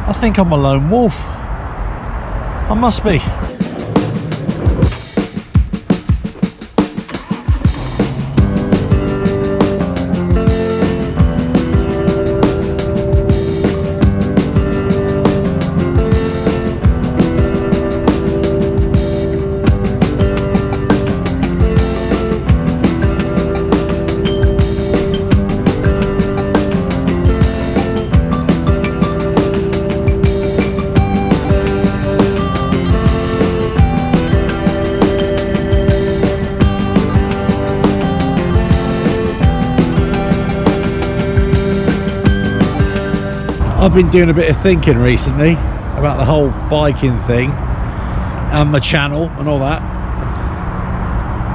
I think I'm a lone wolf. I must be. I've been doing a bit of thinking recently about the whole biking thing and my channel and all that,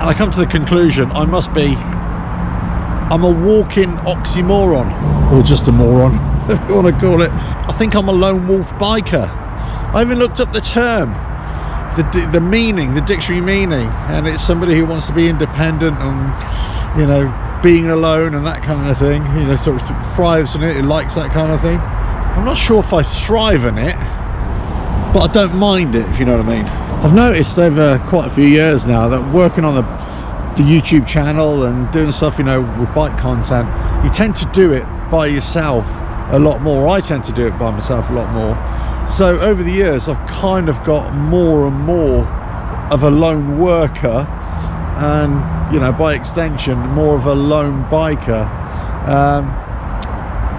and I come to the conclusion I'm a walking oxymoron, or just a moron, if you want to call it. I think I'm a lone wolf biker. I even looked up the term, the meaning, the dictionary meaning, and it's somebody who wants to be independent and, you know, being alone and that kind of thing, you know, sort of thrives in it, who likes that kind of thing. I'm not sure if I thrive in it, but I don't mind it, if you know what I mean. I've noticed over quite a few years now that working on the YouTube channel and doing stuff, you know, with bike content, you tend to do it by yourself a lot more. I tend to do it by myself a lot more. So over the years, I've kind of got more and more of a lone worker, and, you know, by extension, more of a lone biker.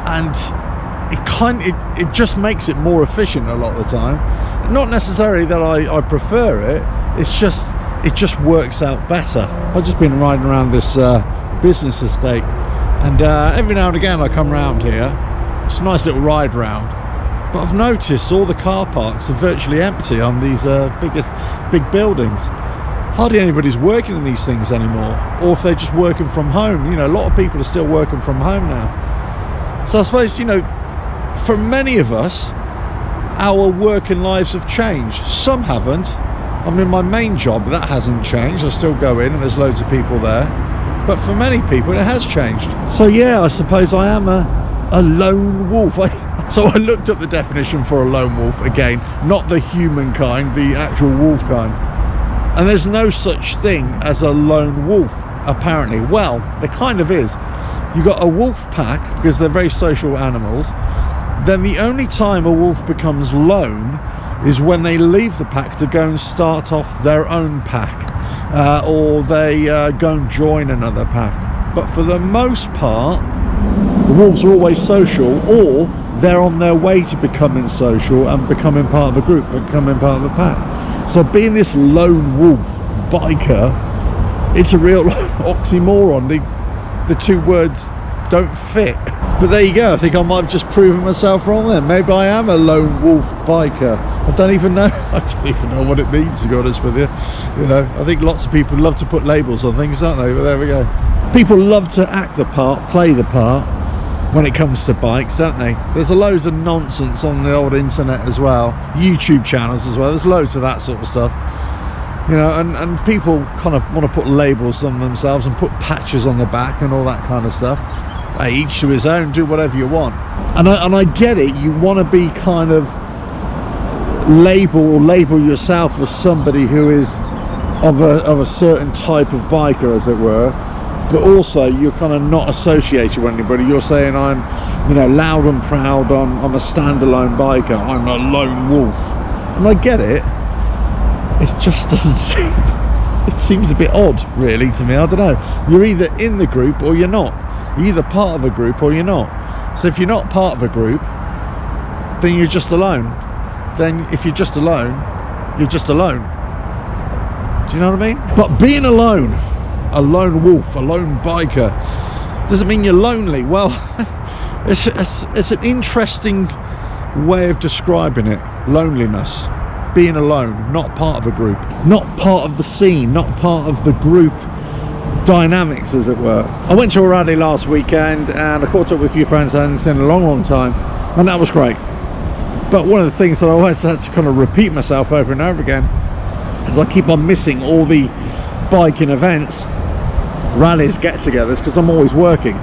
And it just makes it more efficient a lot of the time. Not necessarily that I prefer it, it's just, it just works out better. I've just been riding around this business estate, and every now and again I come round here. It's a nice little ride round, but I've noticed all the car parks are virtually empty on these big buildings. Hardly anybody's working in these things anymore, or if they're just working from home. You know, a lot of people are still working from home now. So I suppose, you know, for many of us, our working lives have changed. Some haven't. I mean, my main job, that hasn't changed. I still go in and there's loads of people there. But for many people, it has changed. So yeah, I suppose I am a lone wolf. So I looked up the definition for a lone wolf again, not the human kind, the actual wolf kind. And there's no such thing as a lone wolf, apparently. Well, there kind of is. You've got a wolf pack, because they're very social animals. Then the only time a wolf becomes lone is when they leave the pack to go and start off their own pack, or they go and join another pack. But for the most part, the wolves are always social, or they're on their way to becoming social and becoming part of a group, becoming part of a pack. So being this lone wolf biker, it's a real oxymoron. The two words don't fit. But there you go. I think I might have just proven myself wrong then. Maybe I am a lone wolf biker. I don't even know what it means, to be honest with you. You know, I think lots of people love to put labels on things, don't they? But there we go. People love to act the part, play the part when it comes to bikes, don't they? There's a loads of nonsense on the old internet as well, YouTube channels as well. There's loads of that sort of stuff, you know, and people kind of want to put labels on themselves and put patches on the back and all that kind of stuff. Hey, each to his own, do whatever you want. And I get it, you want to be kind of label yourself as somebody who is of a certain type of biker, as it were, but also you're kind of not associated with anybody. You're saying, I'm, you know, loud and proud, I'm a standalone biker, I'm a lone wolf. And I get it, it just doesn't seem, it seems a bit odd really to me. I don't know, you're either in the group or you're not. You're either part of a group or you're not. So if you're not part of a group, then you're just alone. Then if you're just alone, you're just alone. Do you know what I mean? But being alone, a lone wolf, a lone biker, doesn't mean you're lonely. Well, it's an interesting way of describing it. Loneliness. Being alone, not part of a group, not part of the scene, not part of the group dynamics, as it were. I went to a rally last weekend and I caught up with a few friends I hadn't seen in a long time, and that was great. But one of the things that I always had to kind of repeat myself over and over again is I keep on missing all the biking events, rallies, get-togethers, because I'm always working.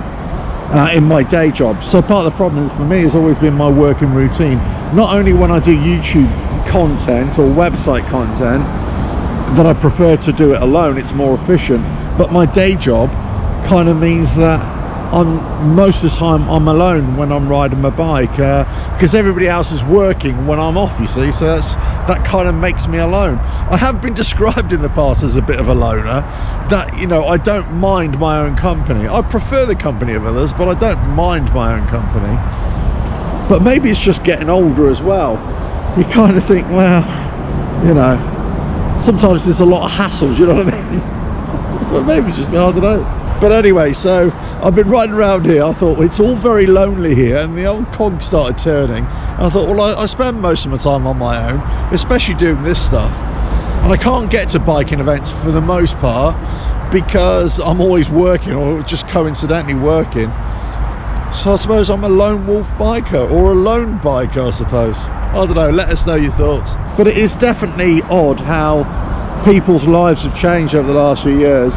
in my day job. So part of the problem for me has always been my working routine. Not only when I do YouTube content or website content, that I prefer to do it alone, it's more efficient, but my day job kind of means that most of the time I'm alone when I'm riding my bike, because everybody else is working when I'm off, you see, so that kind of makes me alone. I have been described in the past as a bit of a loner, that, you know, I don't mind my own company. I prefer the company of others, but I don't mind my own company. But maybe it's just getting older as well. You kind of think, well, you know, sometimes there's a lot of hassles, you know what I mean? But maybe it's just me, I don't know. But anyway, so I've been riding around here. I thought, well, it's all very lonely here, and the old cog started turning. I thought, well, I spend most of my time on my own, especially doing this stuff, and I can't get to biking events for the most part because I'm always working, or just coincidentally working. So I suppose I'm a lone wolf biker, or a lone biker, I suppose. I don't know, let us know your thoughts. But it is definitely odd how people's lives have changed over the last few years,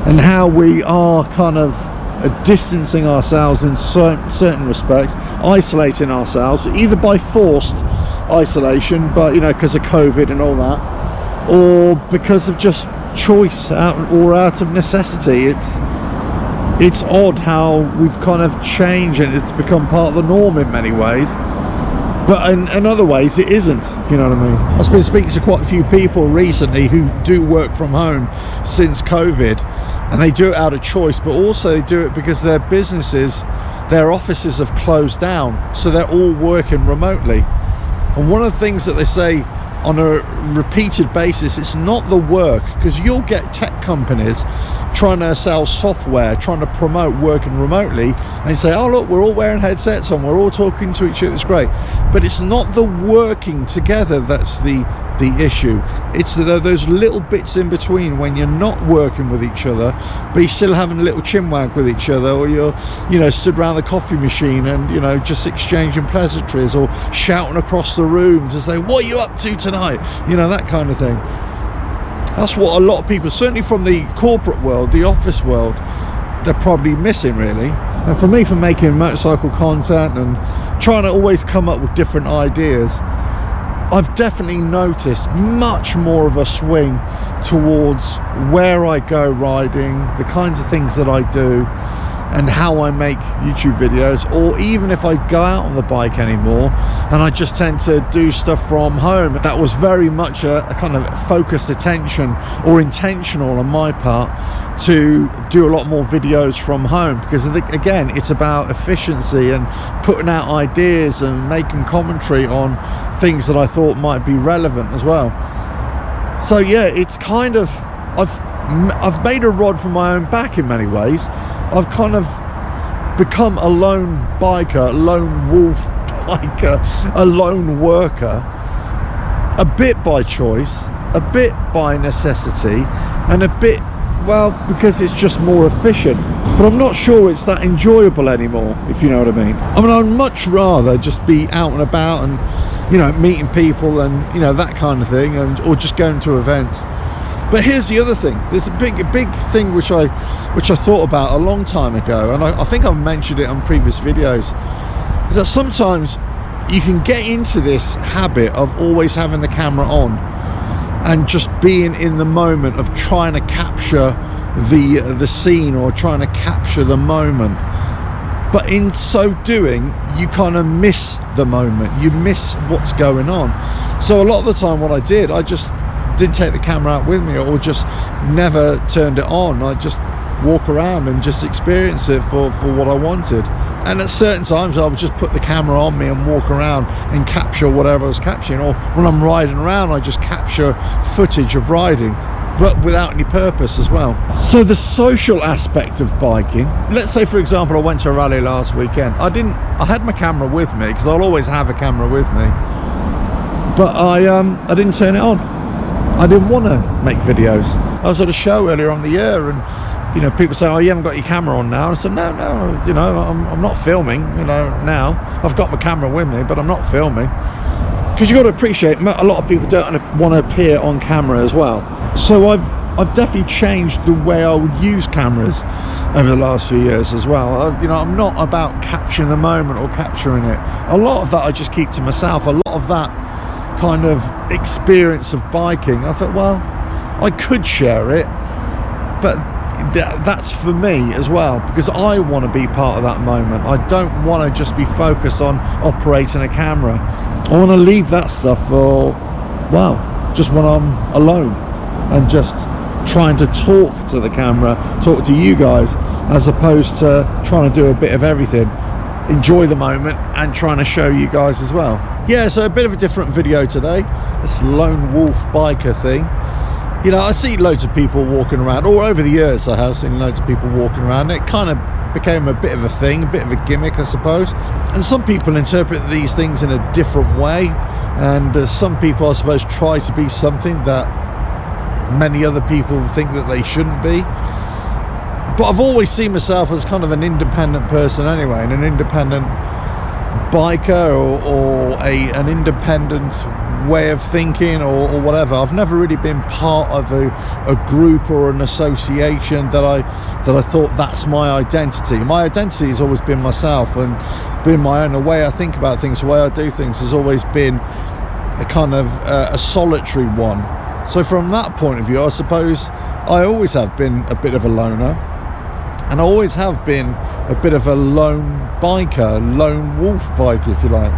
and how we are kind of distancing ourselves in certain respects, isolating ourselves, either by forced isolation, but, you know, because of COVID and all that, or because of just choice out of necessity. It's odd how we've kind of changed, and it's become part of the norm in many ways, but in other ways it isn't, if you know what I mean. I've been speaking to quite a few people recently who do work from home since COVID, and they do it out of choice, but also they do it because their businesses, their offices have closed down, so they're all working remotely. And one of the things that they say on a repeated basis, it's not the work, because you'll get tech companies trying to sell software, trying to promote working remotely, and say, oh look, we're all wearing headsets on, we're all talking to each other, it's great. But it's not the working together that's the issue. It's those little bits in between when you're not working with each other, but you're still having a little chinwag with each other, or you're, you know, stood around the coffee machine and, you know, just exchanging pleasantries, or shouting across the room to say, what are you up to tonight? You know, that kind of thing. That's what a lot of people, certainly from the corporate world, the office world, they're probably missing, really. And for me, for making motorcycle content and trying to always come up with different ideas, I've definitely noticed much more of a swing towards where I go riding, the kinds of things that I do, and how I make YouTube videos, or even if I go out on the bike anymore, and I just tend to do stuff from home. That was very much a kind of focused attention, or intentional on my part, to do a lot more videos from home, because again, it's about efficiency and putting out ideas and making commentary on things that I thought might be relevant as well. So yeah, it's kind of, I've made a rod for my own back in many ways. I've kind of become a lone biker, a lone wolf biker, a lone worker, a bit by choice, a bit by necessity, and a bit, well, because it's just more efficient. But I'm not sure it's that enjoyable anymore, if you know what I mean. I mean, I'd much rather just be out and about and, you know, meeting people and, you know, that kind of thing, and or just going to events. But here's the other thing. There's a big thing which I thought about a long time ago, and I think I've mentioned it on previous videos, is that sometimes you can get into this habit of always having the camera on and just being in the moment of trying to capture the scene, or trying to capture the moment. But in so doing, you kind of miss the moment, you miss what's going on. So a lot of the time what I did, I just didn't take the camera out with me, or just never turned it on. I just walk around and just experience it for what I wanted. And at certain times I would just put the camera on me and walk around and capture whatever I was capturing, or when I'm riding around I just capture footage of riding, but without any purpose as well. So the social aspect of biking, let's say for example I went to a rally last weekend. I had my camera with me, because I'll always have a camera with me, but I didn't turn it on. I didn't want to make videos. I was at a show earlier on the year, and, you know, people say, oh, you haven't got your camera on now. I said, no, you know, I'm not filming, you know, now. I've got my camera with me, but I'm not filming. Because you've got to appreciate, a lot of people don't want to appear on camera as well. So I've I've definitely changed the way I would use cameras over the last few years as well. You know, I'm not about capturing the moment or capturing it. A lot of that I just keep to myself. A lot of that kind of experience of biking, I thought, well, I could share it, but that's for me as well, because I want to be part of that moment. I don't want to just be focused on operating a camera. I want to leave that stuff for, well, just when I'm alone and just trying to talk to the camera, talk to you guys, as opposed to trying to do a bit of everything, enjoy the moment and trying to show you guys as well. Yeah, so a bit of a different video today, this lone wolf biker thing. You know, I see loads of people walking around, or over the years I have seen loads of people walking around. It kind of became a bit of a thing, a bit of a gimmick, I suppose. And some people interpret these things in a different way, and some people, I suppose, try to be something that many other people think that they shouldn't be. But I've always seen myself as kind of an independent person anyway, and an independent biker, or an independent way of thinking, or whatever. I've never really been part of a group or an association that I thought that's my identity. My identity has always been myself and been my own. The way I think about things, the way I do things has always been a kind of a solitary one. So from that point of view, I suppose I always have been a bit of a loner, and I always have been a bit of a lone biker, lone wolf biker, if you like.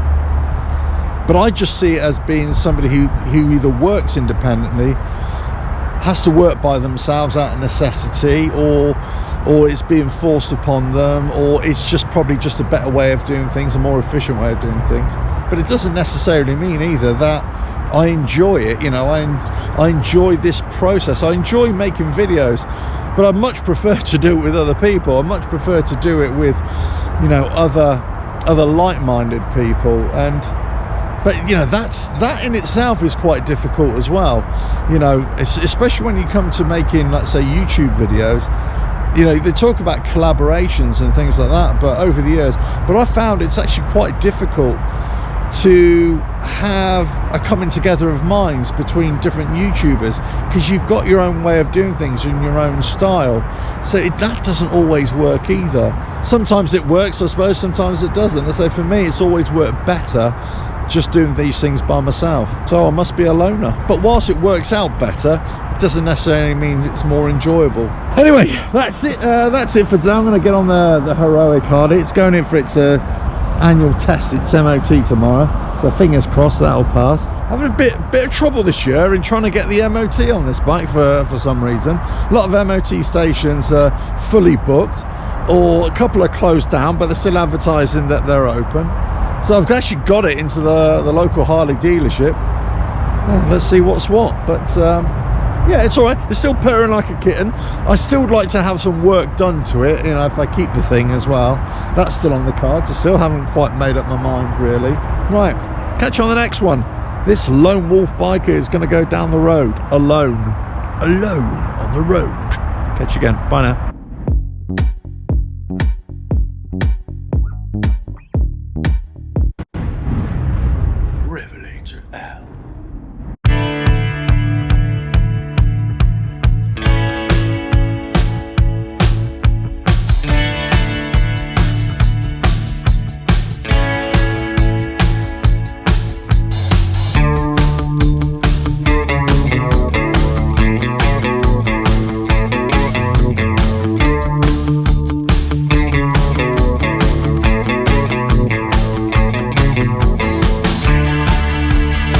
But I just see it as being somebody who either works independently, has to work by themselves out of necessity, or it's being forced upon them, or it's just probably just a better way of doing things, a more efficient way of doing things. But it doesn't necessarily mean either that I enjoy it. You know, I enjoy this process. I enjoy making videos, but I much prefer to do it with other people. I much prefer to do it with, you know, other like-minded people. But you know, that in itself is quite difficult as well. You know, especially when you come to making, let's say, YouTube videos. You know, they talk about collaborations and things like that, but over the years, but I found it's actually quite difficult to have a coming together of minds between different YouTubers, because you've got your own way of doing things in your own style. So that doesn't always work either. Sometimes it works, I suppose, sometimes it doesn't. And so for me, it's always worked better just doing these things by myself. So I must be a loner. But whilst it works out better, it doesn't necessarily mean it's more enjoyable. Anyway, that's it for today. I'm going to get on the Heroic Hardy. It's going in for its annual test, its MOT tomorrow, so fingers crossed that'll pass. Having a bit of trouble this year in trying to get the MOT on this bike for some reason. A lot of MOT stations are fully booked, or a couple are closed down, but they're still advertising that they're open. So I've actually got it into the local Harley dealership. Yeah, let's see what's what. But yeah, it's all right. It's still purring like a kitten. I still would like to have some work done to it, you know, if I keep the thing as well. That's still on the cards. I still haven't quite made up my mind, really. Right, catch you on the next one. This lone wolf biker is going to go down the road alone on the road. Catch you again. Bye now. RevelatorAlf.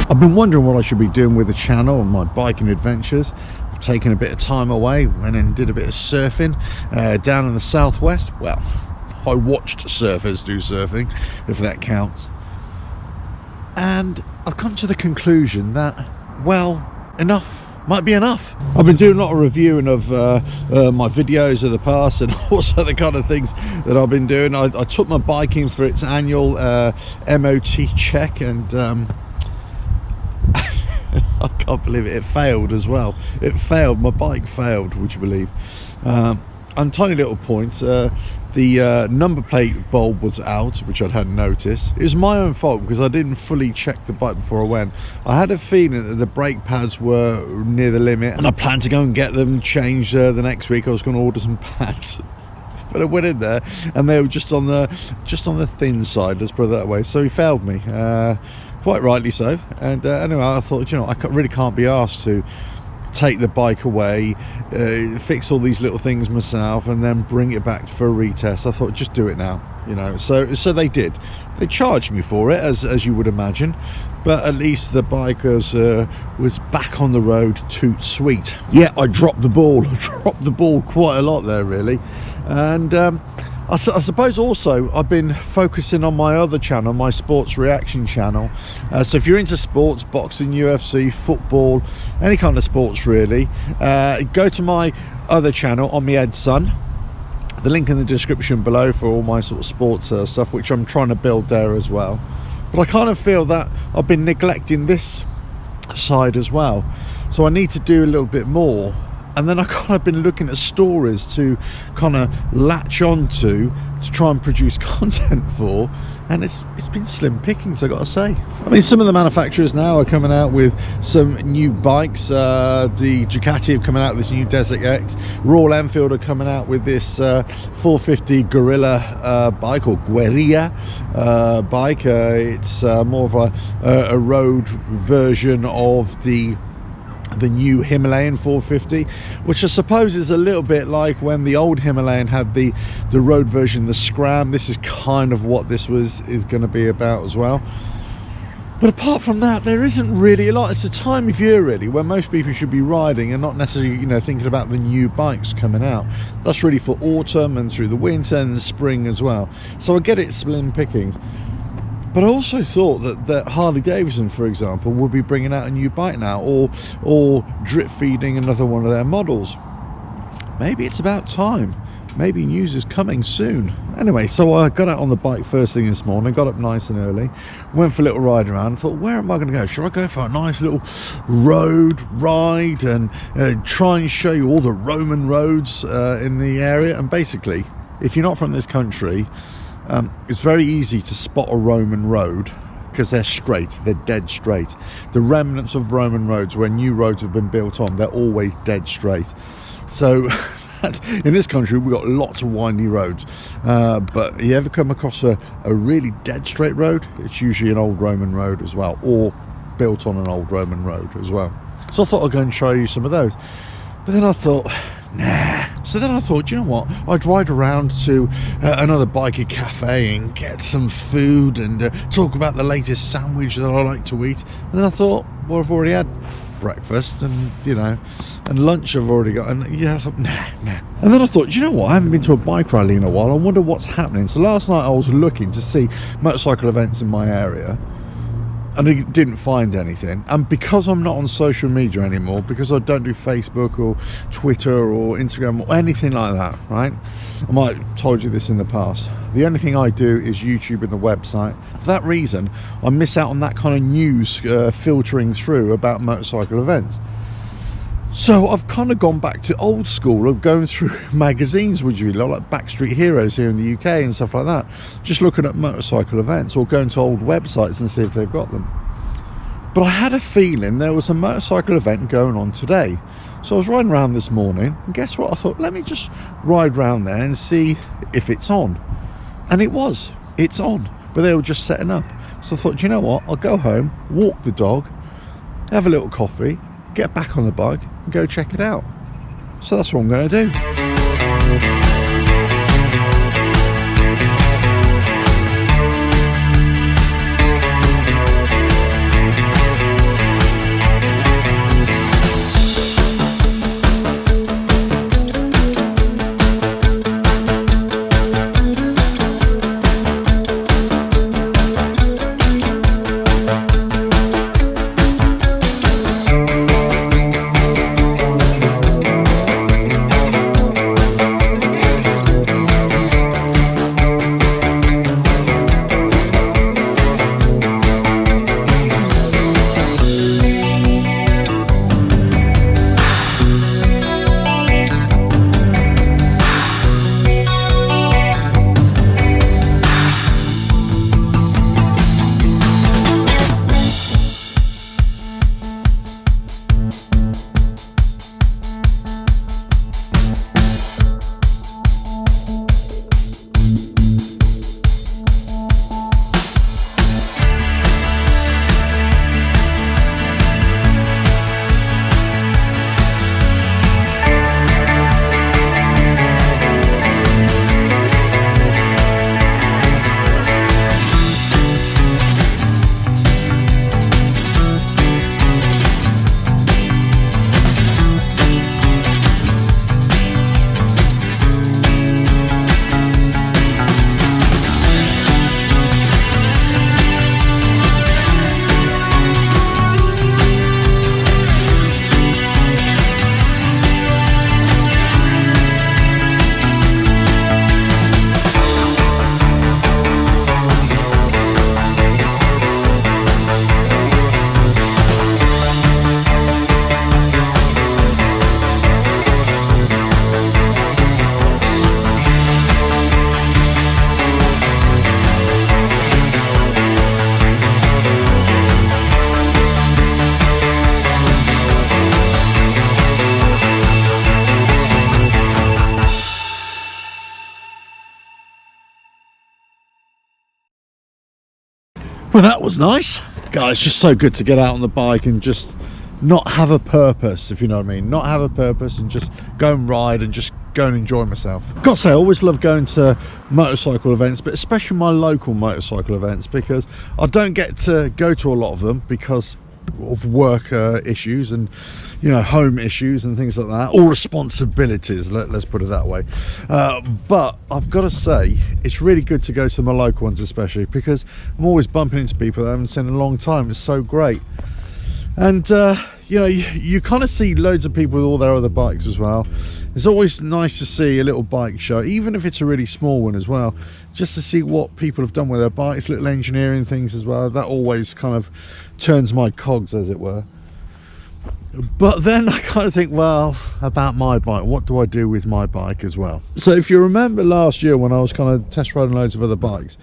I've been wondering what I should be doing with the channel and my biking adventures. I've taken a bit of time away, went and did a bit of surfing down in the southwest. Well, I watched surfers do surfing, if that counts. And I've come to the conclusion that, well, enough might be enough. I've been doing a lot of reviewing of my videos of the past, and also the kind of things that I've been doing. I took my bike in for its annual MOT check, and I can't believe it failed as well. It failed. My bike failed, would you believe? and tiny little point, the number plate bulb was out, which I hadn't noticed. It was my own fault because I didn't fully check the bike before I went. I had a feeling that the brake pads were near the limit, and I planned to go and get them changed the next week. I was going to order some pads. But I went in there and they were just on the thin side, let's put it that way. So he failed me, quite rightly so. And anyway, I thought, I really can't be asked to take the bike away, fix all these little things myself, and then bring it back for a retest. I thought, just do it now, So they did. They charged me for it, as you would imagine, but at least the bike was back on the road, toot sweet. Yeah, I dropped the ball. I dropped the ball quite a lot there, really. And I suppose also I've been focusing on my other channel, my sports reaction channel. So if you're into sports, boxing, UFC, football, any kind of sports really, go to my other channel on my S1E13. The link in the description below for all my sort of sports stuff, which I'm trying to build there as well. But I kind of feel that I've been neglecting this side as well, so I need to do a little bit more. And then I kind of been looking at stories to kind of latch onto to try and produce content for, and it's been slim pickings, I gotta say. I mean, some of the manufacturers now are coming out with some new bikes. The Ducati are coming out with this new Desert X. Royal Enfield are coming out with this 450 Guerrilla bike, or Guerilla bike. It's more of a road version of the new Himalayan 450, which I suppose is a little bit like when the old Himalayan had the road version, the Scram. This is kind of what this is going to be about as well. But apart from that, there isn't really a lot. It's a time of year really where most people should be riding and not necessarily thinking about the new bikes coming out. That's really for autumn and through the winter and the spring as well. So I get it, slim pickings. But I also thought that Harley Davidson, for example, would be bringing out a new bike now, or drip feeding another one of their models. Maybe it's about time. Maybe news is coming soon. Anyway, so I got out on the bike first thing this morning, got up nice and early, went for a little ride around, and thought, where am I going to go? Should I go for a nice little road ride and try and show you all the Roman roads in the area? And basically, if you're not from this country, it's very easy to spot a Roman road because they're straight, they're dead straight. The remnants of Roman roads, where new roads have been built on, they're always dead straight. So in this country we've got lots of windy roads, but you ever come across a really dead straight road, it's usually an old Roman road as well, or built on an old Roman road as well. So I thought I'd go and show you some of those, but then I thought, nah. So then I thought, you know what, I'd ride around to another biker cafe and get some food and talk about the latest sandwich that I like to eat. And then I thought, well, I've already had breakfast and and lunch I've already got, and I thought, nah. And then I thought, you know what, I haven't been to a bike rally in a while, I wonder what's happening. So last night I was looking to see motorcycle events in my area, and I didn't find anything. And because I'm not on social media anymore, because I don't do Facebook or Twitter or Instagram or anything like that, right? I might have told you this in the past. The only thing I do is YouTube and the website. For that reason, I miss out on that kind of news filtering through about motorcycle events. So I've kind of gone back to old school of going through magazines, would you like Backstreet Heroes here in the UK and stuff like that, just looking at motorcycle events, or going to old websites and see if they've got them. But I had a feeling there was a motorcycle event going on today. So I was riding around this morning, and guess what? I thought, let me just ride around there and see if it's on. And it's on, but they were just setting up. So I thought, do you know what, I'll go home, walk the dog, have a little coffee, get back on the bike and go check it out. So that's what I'm going to do. Well, that was nice. Guys, it's just so good to get out on the bike and just not have a purpose, if you know what I mean. Not have a purpose and just go and ride and just go and enjoy myself. Gotta say, I always love going to motorcycle events, but especially my local motorcycle events, because I don't get to go to a lot of them because of work issues and, you know, home issues and things like that, or responsibilities, let's put it that way. But I've got to say, it's really good to go to my local ones, especially because I'm always bumping into people that I haven't seen in a long time. It's so great. And you know, you kind of see loads of people with all their other bikes as well. It's always nice to see a little bike show, even if it's a really small one as well, just to see what people have done with their bikes, little engineering things as well. That always kind of turns my cogs, as it were. But then I kind of think, well, about my bike, what do I do with my bike as well? So if you remember last year when I was kind of test riding loads of other bikes,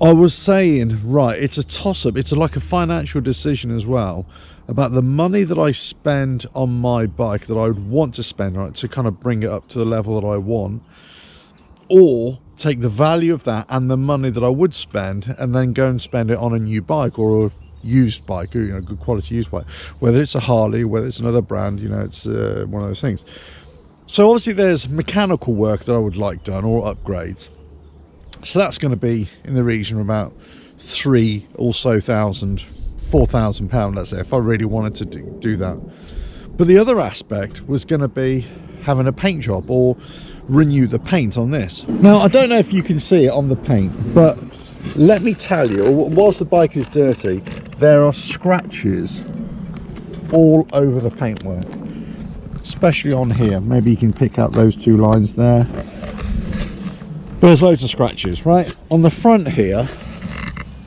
I was saying, right, it's a toss-up, it's like a financial decision as well, about the money that I spend on my bike that I would want to spend, right, to kind of bring it up to the level that I want, or take the value of that and the money that I would spend and then go and spend it on a new bike or a used bike, you know, good quality used bike, whether it's a Harley, whether it's another brand, you know, it's one of those things. So obviously there's mechanical work that I would like done, or upgrades. So that's going to be in the region of about £3,000 or so, £4,000, let's say, if I really wanted to do that. But the other aspect was going to be having a paint job or renew the paint on this. Now, I don't know if you can see it on the paint, but let me tell you, whilst the bike is dirty, there are scratches all over the paintwork, especially on here. Maybe you can pick up those two lines there. There's loads of scratches right on the front here.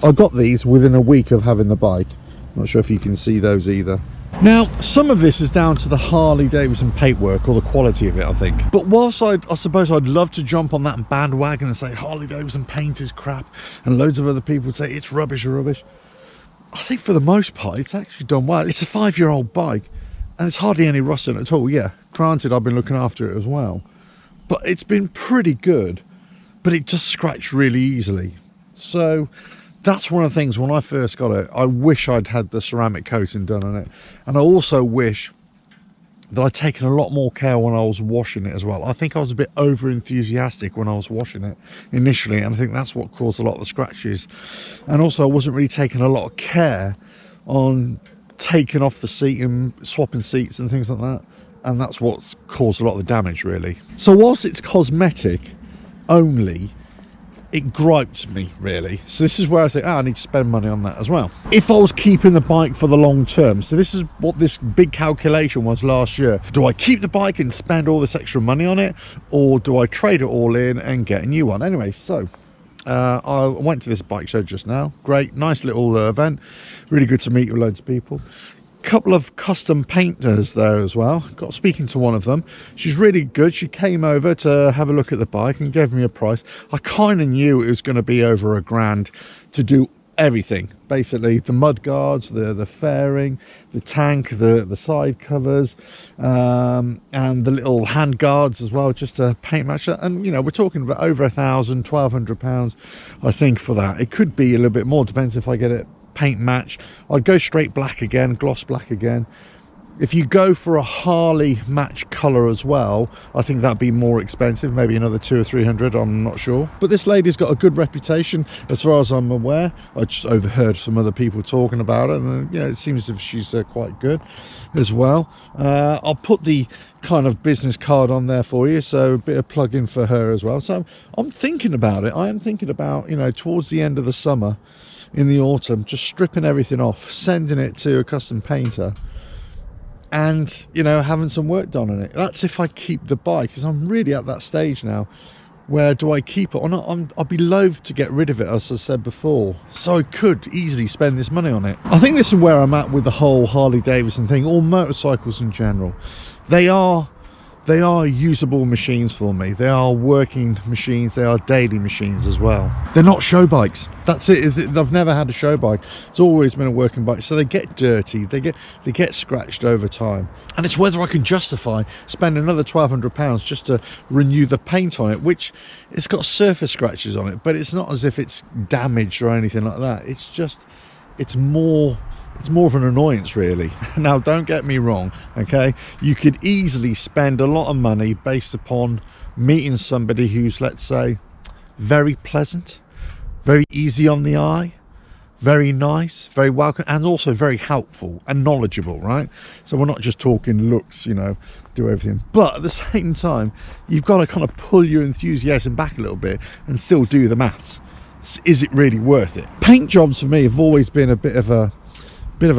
I got these within a week of having the bike. Not sure if you can see those either. Now, some of this is down to the Harley Davidson paintwork or the quality of it, I think. But whilst I suppose I'd love to jump on that bandwagon and say Harley Davidson paint is crap, and loads of other people would say it's rubbish, I think for the most part it's actually done well. It's a 5-year-old bike and it's hardly any rust in it at all. Yeah, granted, I've been looking after it as well, but it's been pretty good. But it just scratched really easily. So that's one of the things, when I first got it, I wish I'd had the ceramic coating done on it. And I also wish that I'd taken a lot more care when I was washing it as well. I think I was a bit over enthusiastic when I was washing it initially, and I think that's what caused a lot of the scratches. And also I wasn't really taking a lot of care on taking off the seat and swapping seats and things like that. And that's what's caused a lot of the damage, really. So whilst it's cosmetic only, it gripes me, really. So this is where I think, I need to spend money on that as well. If I was keeping the bike for the long term, so this is what this big calculation was last year. Do I keep the bike and spend all this extra money on it, or do I trade it all in and get a new one? Anyway, so I went to this bike show just now. Great, nice little event. Really good to meet with loads of people. Couple of custom painters there as well. Got speaking to one of them. She's really good. She came over to have a look at the bike and gave me a price. I kind of knew it was going to be over £1,000 to do everything, basically the mud guards, the fairing, the tank, the side covers, and the little hand guards as well, just to paint match that. And you know, we're talking about over £1,000, £1,200 I think for that. It could be a little bit more, depends if I get it paint match. I'd go straight black again, gloss black again. If you go for a Harley match color as well, I think that'd be more expensive, maybe another 200 or 300, I'm not sure. But this lady's got a good reputation as far as I'm aware. I just overheard some other people talking about it, and you know, it seems as if she's quite good as well. I'll put the kind of business card on there for you, so a bit of plug-in for her as well. So I'm thinking about it. I am thinking about, you know, towards the end of the summer, in the autumn, just stripping everything off, sending it to a custom painter, and you know, having some work done on it. That's if I keep the bike, because I'm really at that stage now where do I keep it or not. I'd be loath to get rid of it, as I said before, so I could easily spend this money on it. I think this is where I'm at with the whole Harley Davidson thing, or motorcycles in general. They are they are usable machines for me. They are working machines. They are daily machines as well. They're not show bikes. That's it. I've never had a show bike. It's always been a working bike. So they get dirty. They get scratched over time. And it's whether I can justify spending another £1,200 just to renew the paint on it, which it's got surface scratches on it, but it's not as if it's damaged or anything like that. It's just, it's more of an annoyance, really. Now, don't get me wrong, okay? You could easily spend a lot of money based upon meeting somebody who's, let's say, very pleasant, very easy on the eye, very nice, very welcome, and also very helpful and knowledgeable, right? So we're not just talking looks, you know, do everything. But at the same time, you've got to kind of pull your enthusiasm back a little bit and still do the maths. Is it really worth it? Paint jobs for me have always been a bit of a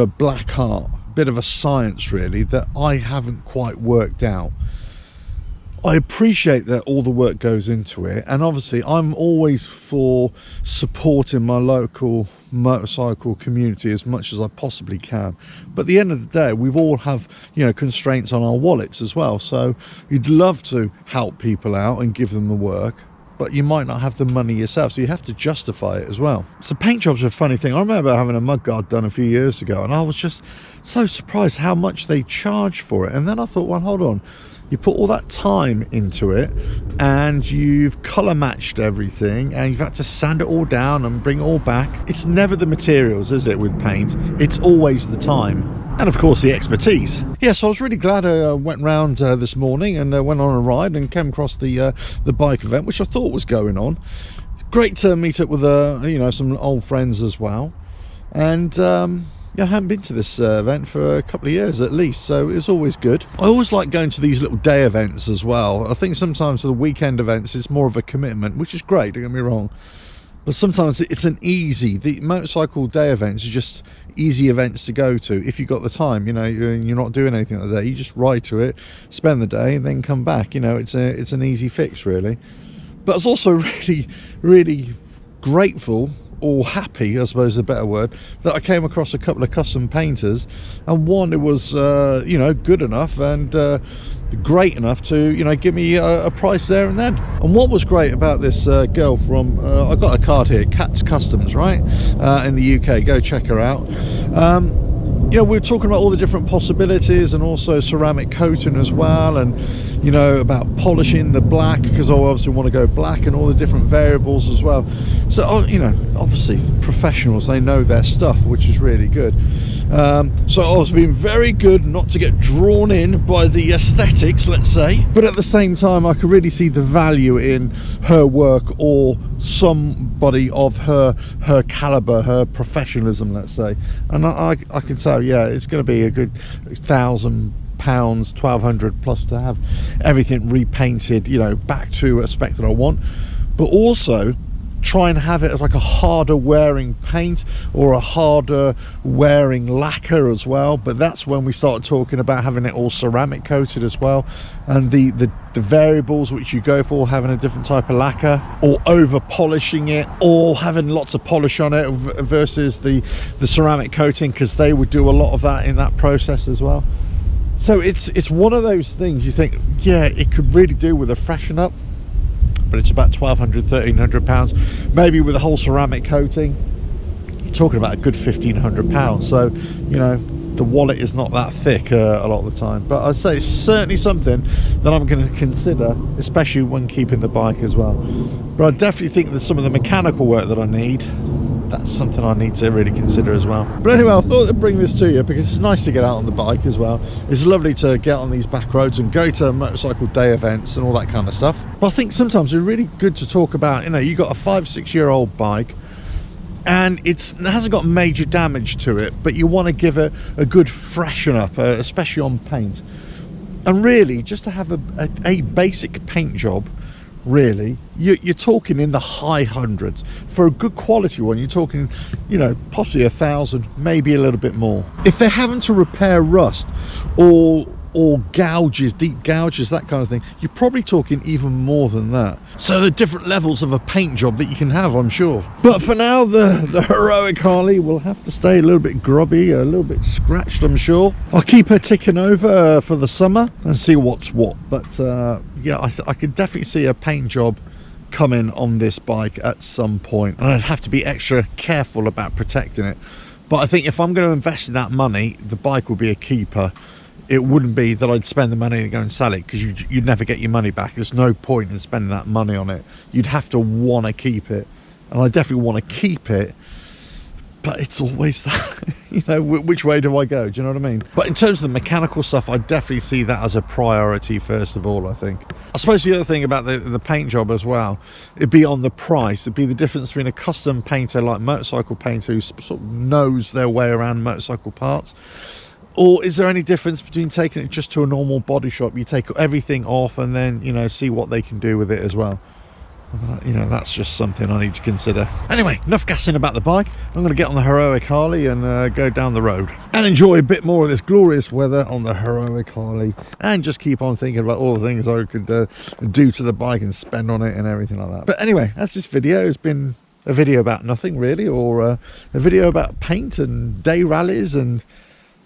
black art, bit of a science, really, that I haven't quite worked out. I appreciate that all the work goes into it, and obviously I'm always for supporting my local motorcycle community as much as I possibly can. But at the end of the day, we all have, you know, constraints on our wallets as well. So you'd love to help people out and give them the work, but you might not have the money yourself, so you have to justify it as well. So paint jobs are a funny thing. I remember having a mudguard done a few years ago, and I was just so surprised how much they charged for it. And then I thought, well, hold on. You put all that time into it, and you've colour matched everything, and you've had to sand it all down and bring it all back. It's never the materials, is it, with paint? It's always the time. And of course the expertise. Yeah, so I was really glad I went round this morning and went on a ride and came across the bike event, which I thought was going on. Great to meet up with you know, some old friends as well. And yeah, I haven't been to this event for a couple of years at least, so it's always good. I always like going to these little day events as well. I think sometimes for the weekend events it's more of a commitment, which is great, don't get me wrong. But sometimes it's the motorcycle day events are just easy events to go to if you've got the time. You know, you're not doing anything like that. You just ride to it, spend the day, and then come back. You know, it's an easy fix, really. But I was also really grateful, or happy, I suppose is a better word, that I came across a couple of custom painters, and one who was you know, good enough and great enough to, you know, give me a price there and then. And what was great about this girl from I got a card here, Cat's Customs, right, in the UK, go check her out. You know, we're talking about all the different possibilities, and also ceramic coating as well, and you know, about polishing the black, because I obviously want to go black, and all the different variables as well. So you know, obviously professionals, they know their stuff, which is really good. So I was being very good not to get drawn in by the aesthetics, let's say, but at the same time I could really see the value in her work, or somebody of her caliber, her professionalism, let's say. And I can tell, yeah, it's going to be a good £1,000, 1,200 plus to have everything repainted, you know, back to a spec that I want, but also try and have it as like a harder wearing paint or a harder wearing lacquer as well. But that's when we start talking about having it all ceramic coated as well, and the variables which you go for, having a different type of lacquer, or over polishing it, or having lots of polish on it versus the ceramic coating, because they would do a lot of that in that process as well. So it's one of those things you think, yeah, it could really do with a freshen up, but it's about £1,200, £1,300, maybe with a whole ceramic coating you're talking about a good £1,500. So you know, the wallet is not that thick a lot of the time. But I'd say it's certainly something that I'm going to consider, especially when keeping the bike as well. But I definitely think that some of the mechanical work that I need, that's something I need to really consider as well. But anyway, I thought I'd bring this to you because it's nice to get out on the bike as well. It's lovely to get on these back roads and go to motorcycle day events and all that kind of stuff. But I think sometimes it's really good to talk about, you know, you got a 5-6 year old bike and it hasn't got major damage to it, but you want to give it a good freshen up, especially on paint. And really, just to have a basic paint job, really, you're talking in the high hundreds. For a good quality one, you're talking, you know, possibly 1,000, maybe a little bit more. If they're having to repair rust or or gouges, deep gouges, that kind of thing, you're probably talking even more than that. So the different levels of a paint job that you can have, I'm sure. But for now, the heroic Harley will have to stay a little bit grubby, a little bit scratched, I'm sure. I'll keep her ticking over for the summer and see what's what. But yeah, I could definitely see a paint job coming on this bike at some point, and I'd have to be extra careful about protecting it. But I think if I'm going to invest in that money, the bike will be a keeper. It wouldn't be that I'd spend the money and go and sell it, because you'd never get your money back. There's no point in spending that money on it. You'd have to want to keep it, and I definitely want to keep it. But it's always that, you know, which way do I go? Do you know what I mean? But in terms of the mechanical stuff, I definitely see that as a priority first of all, I think. I suppose the other thing about the paint job as well, it'd be on the price. It'd be the difference between a custom painter like Motorcycle Painter, who sort of knows their way around motorcycle parts. Or is there any difference between taking it just to a normal body shop? You take everything off and then, you know, see what they can do with it as well. You know, that's just something I need to consider. Anyway, enough gassing about the bike. I'm going to get on the heroic Harley and go down the road and enjoy a bit more of this glorious weather on the heroic Harley, and just keep on thinking about all the things I could do to the bike and spend on it and everything like that. But anyway, that's this video. It's been a video about nothing really, or a video about paint and day rallies and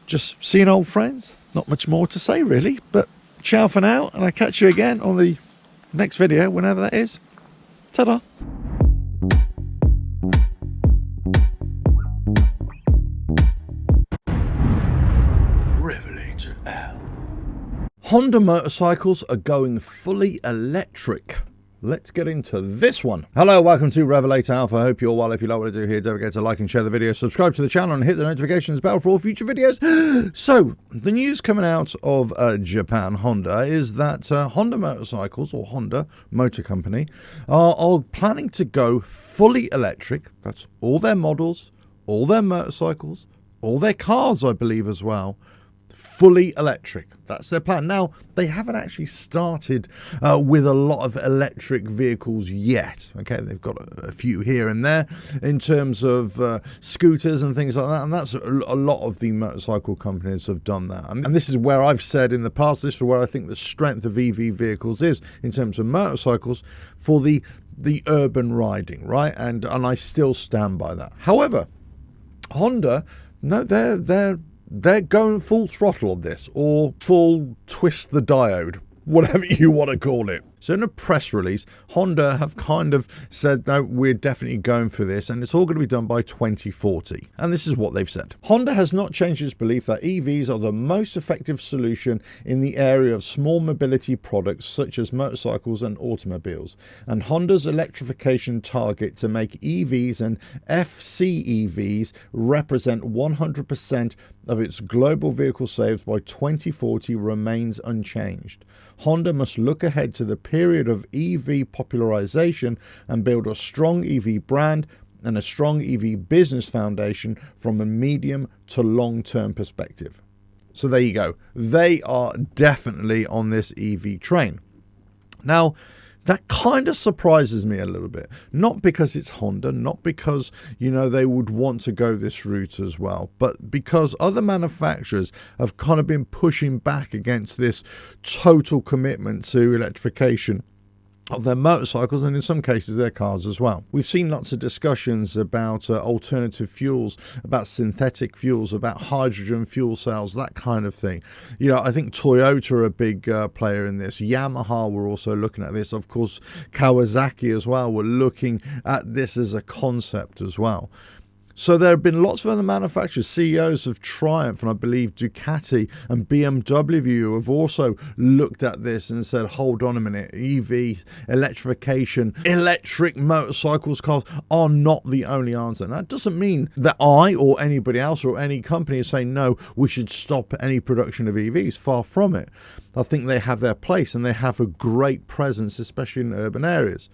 just seeing old friends. Not much more to say really, but ciao for now, and I'll catch you again on the next video, whenever that is. Ta-da! RevelatorAlf. Honda motorcycles are going fully electric. Let's get into this one. Hello, welcome to RevelatorAlf. I hope you're well. If you like what I do here, don't forget to like and share the video, subscribe to the channel, and hit the notifications bell for all future videos. So, the news coming out of Japan, Honda, is that Honda Motorcycles, or Honda Motor Company, are planning to go fully electric. That's all their models, all their motorcycles, all their cars, I believe, as well. Fully electric. That's their plan. Now, they haven't actually started with a lot of electric vehicles yet. Okay, they've got a few here and there in terms of scooters and things like that, and that's a lot of the motorcycle companies have done that. And this is where I've said in the past, this is where I think the strength of EV vehicles is in terms of motorcycles for the urban riding, right? And I still stand by that. However, Honda, no, they're going full throttle on this, or full twist the diode, whatever you want to call it. So in a press release, Honda have kind of said, no, we're definitely going for this, and it's all going to be done by 2040. And this is what they've said. Honda has not changed its belief that EVs are the most effective solution in the area of small mobility products such as motorcycles and automobiles. And Honda's electrification target to make EVs and FCEVs represent 100% of its global vehicle sales by 2040 remains unchanged. Honda must look ahead to the period of EV popularization and build a strong EV brand and a strong EV business foundation from a medium to long-term perspective. So there you go. They are definitely on this EV train. Now, that kind of surprises me a little bit. Not because it's Honda, not because, you know, they would want to go this route as well, but because other manufacturers have kind of been pushing back against this total commitment to electrification of their motorcycles, and in some cases their cars as well. We've seen lots of discussions about alternative fuels, about synthetic fuels, about hydrogen fuel cells, that kind of thing. You know, I think Toyota are a big player in this. Yamaha were also looking at this. Of course, Kawasaki as well were looking at this as a concept as well. So there have been lots of other manufacturers, CEOs of Triumph and I believe Ducati and BMW who have also looked at this and said, hold on a minute, EV, electrification, electric motorcycles, cars are not the only answer. Now, that doesn't mean that I or anybody else or any company is saying, no, we should stop any production of EVs. Far from it. I think they have their place and they have a great presence, especially in urban areas.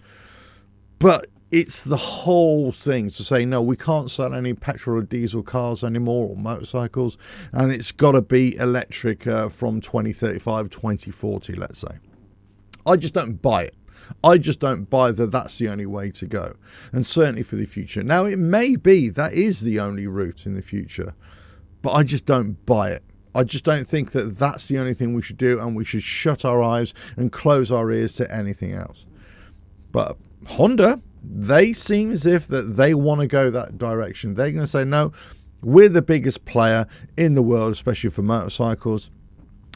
But it's the whole thing to say, no, we can't sell any petrol or diesel cars anymore or motorcycles, and it's got to be electric from 2035, 2040, let's say. I just don't buy it. I just don't buy that that's the only way to go, and certainly for the future. Now, it may be that is the only route in the future, but I just don't buy it. I just don't think that that's the only thing we should do, and we should shut our eyes and close our ears to anything else. But Honda, they seem as if that they want to go that direction. They're going to say, no, we're the biggest player in the world, especially for motorcycles.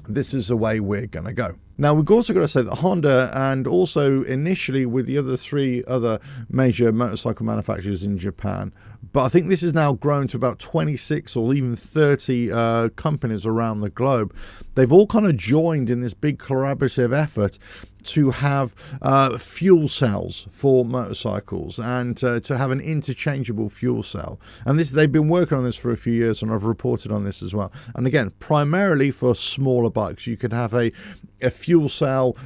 This is the way we're going to go. Now, we've also got to say that Honda, and also initially with the other 3 other major motorcycle manufacturers in Japan, but I think this has now grown to about 26 or even 30 companies around the globe. They've all kind of joined in this big collaborative effort to have fuel cells for motorcycles, and to have an interchangeable fuel cell. And they've been working on this for a few years, and I've reported on this as well. And again, primarily for smaller bikes. You could have a fuel cell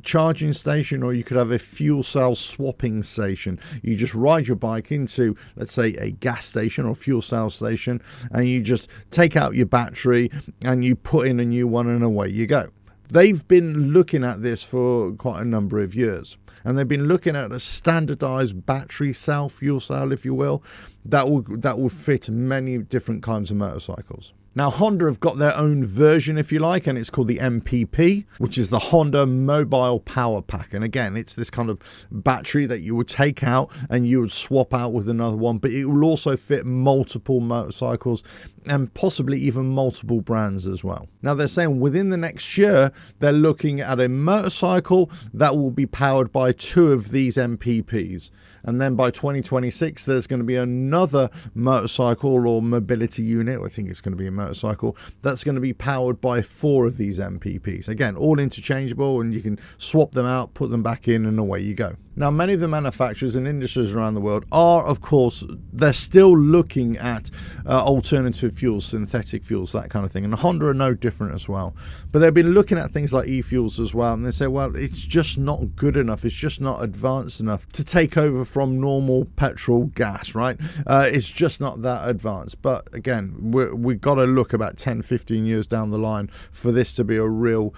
charging station, or you could have a fuel cell swapping station. You just ride your bike into, let's say, a gas station or fuel cell station, and you just take out your battery and you put in a new one, and away you go. They've been looking at this for quite a number of years, and they've been looking at a standardized battery cell, fuel cell, if you will, that will fit many different kinds of motorcycles. Now, Honda have got their own version, if you like, and it's called the MPP, which is the Honda Mobile Power Pack. And again, it's this kind of battery that you would take out and you would swap out with another one, but it will also fit multiple motorcycles and possibly even multiple brands as well. Now, they're saying within the next year, they're looking at a motorcycle that will be powered by 2 of these MPPs. And then by 2026, there's going to be another motorcycle or mobility unit, I think it's going to be a motorcycle, that's going to be powered by 4 of these MPPs. Again, all interchangeable, and you can swap them out, put them back in, and away you go. Now, many of the manufacturers and industries around the world are, of course, they're still looking at alternative fuels, synthetic fuels, that kind of thing. And Honda are no different as well. But they've been looking at things like e-fuels as well. And they say, well, it's just not good enough. It's just not advanced enough to take over from normal petrol gas, right? It's just not that advanced. But again, we've got to look about 10, 15 years down the line for this to be a real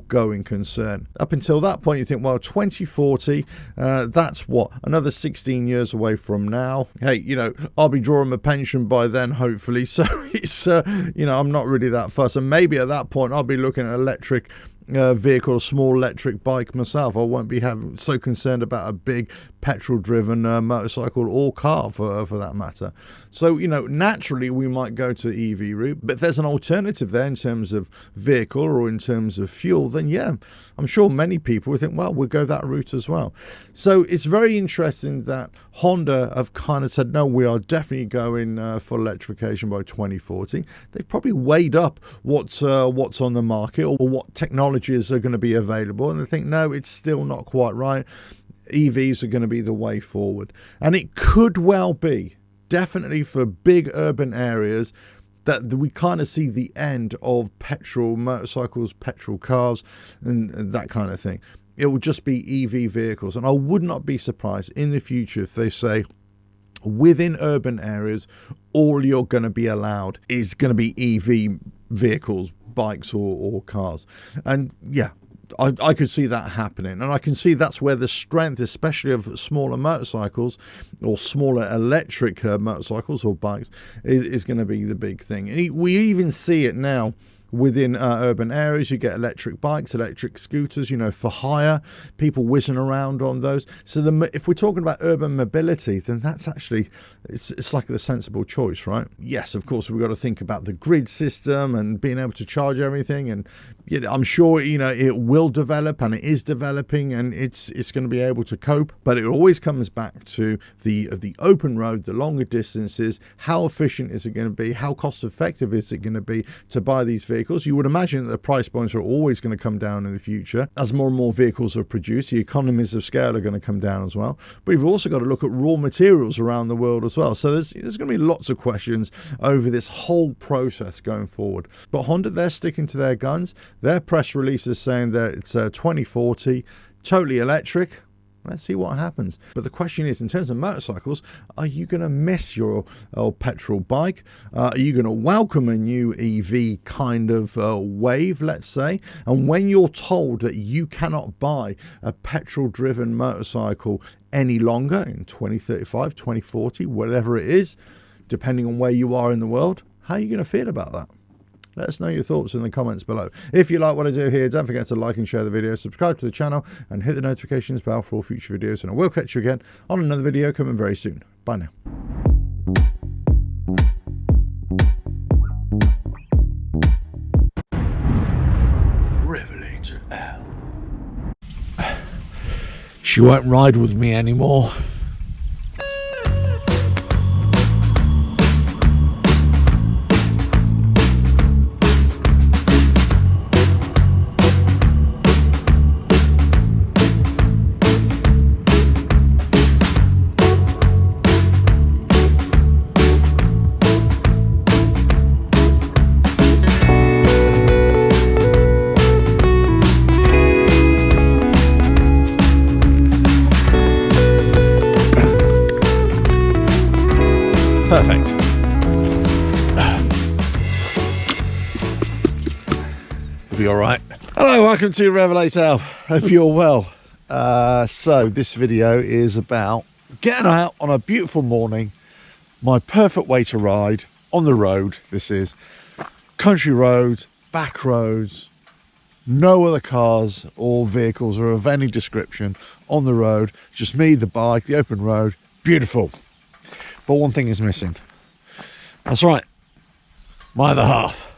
going concern. Up until that point, you think, well, 2040, that's what, another 16 years away from now. Hey, I'll be drawing my pension by then, hopefully. So it's, I'm not really that fussed. And maybe at that point, I'll be looking at electric vehicle, a small electric bike myself. I won't be so concerned about a big petrol-driven motorcycle or car for that matter. So, naturally we might go to the EV route, but if there's an alternative there in terms of vehicle or in terms of fuel, then yeah, I'm sure many people would think, well, we'll go that route as well. So it's very interesting that Honda have kind of said, no, we are definitely going for electrification by 2040. They've probably weighed up what's on the market or what technologies are going to be available, and they think, no, it's still not quite right. EVs are going to be the way forward. And it could well be, definitely for big urban areas, that we kind of see the end of petrol motorcycles, petrol cars, and that kind of thing. It will just be EV vehicles. And I would not be surprised in the future if they say, within urban areas, all you're going to be allowed is going to be EV vehicles, bikes or cars. And yeah, I could see that happening, and I can see that's where the strength, especially of smaller motorcycles or smaller electric motorcycles or bikes, is going to be the big thing. And we even see it now within urban areas. You get electric bikes, electric scooters, for hire, people whizzing around on those. So if we're talking about urban mobility, then that's actually, it's like the sensible choice, right? Yes, of course, we've got to think about the grid system and being able to charge everything. And I'm sure, it will develop, and it is developing, and it's going to be able to cope. But it always comes back to the open road, the longer distances. How efficient is it going to be? How cost effective is it going to be to buy these vehicles? You would imagine that the price points are always going to come down in the future as more and more vehicles are produced. The economies of scale are going to come down as well. But you've also got to look at raw materials around the world as well. So there's going to be lots of questions over this whole process going forward. But Honda, they're sticking to their guns. Their press release is saying that it's 2040, totally electric. Let's see what happens. But the question is, in terms of motorcycles, are you going to miss your petrol bike? Are you going to welcome a new EV kind of wave, let's say? And when you're told that you cannot buy a petrol-driven motorcycle any longer in 2035, 2040, whatever it is, depending on where you are in the world, how are you going to feel about that? Let us know your thoughts in the comments below. If you like what I do here, don't forget to like and share the video, subscribe to the channel, and hit the notifications bell for all future videos. And I will catch you again on another video coming very soon. Bye now. RevelatorAlf. She won't ride with me anymore. Perfect. You'll be all right. Hello, welcome to RevelatorAlf. Hope you're well. So this video is about getting out on a beautiful morning. My perfect way to ride on the road. This is country roads, back roads, no other cars or vehicles or of any description on the road. Just me, the bike, the open road. Beautiful. But one thing is missing. That's right, my other half.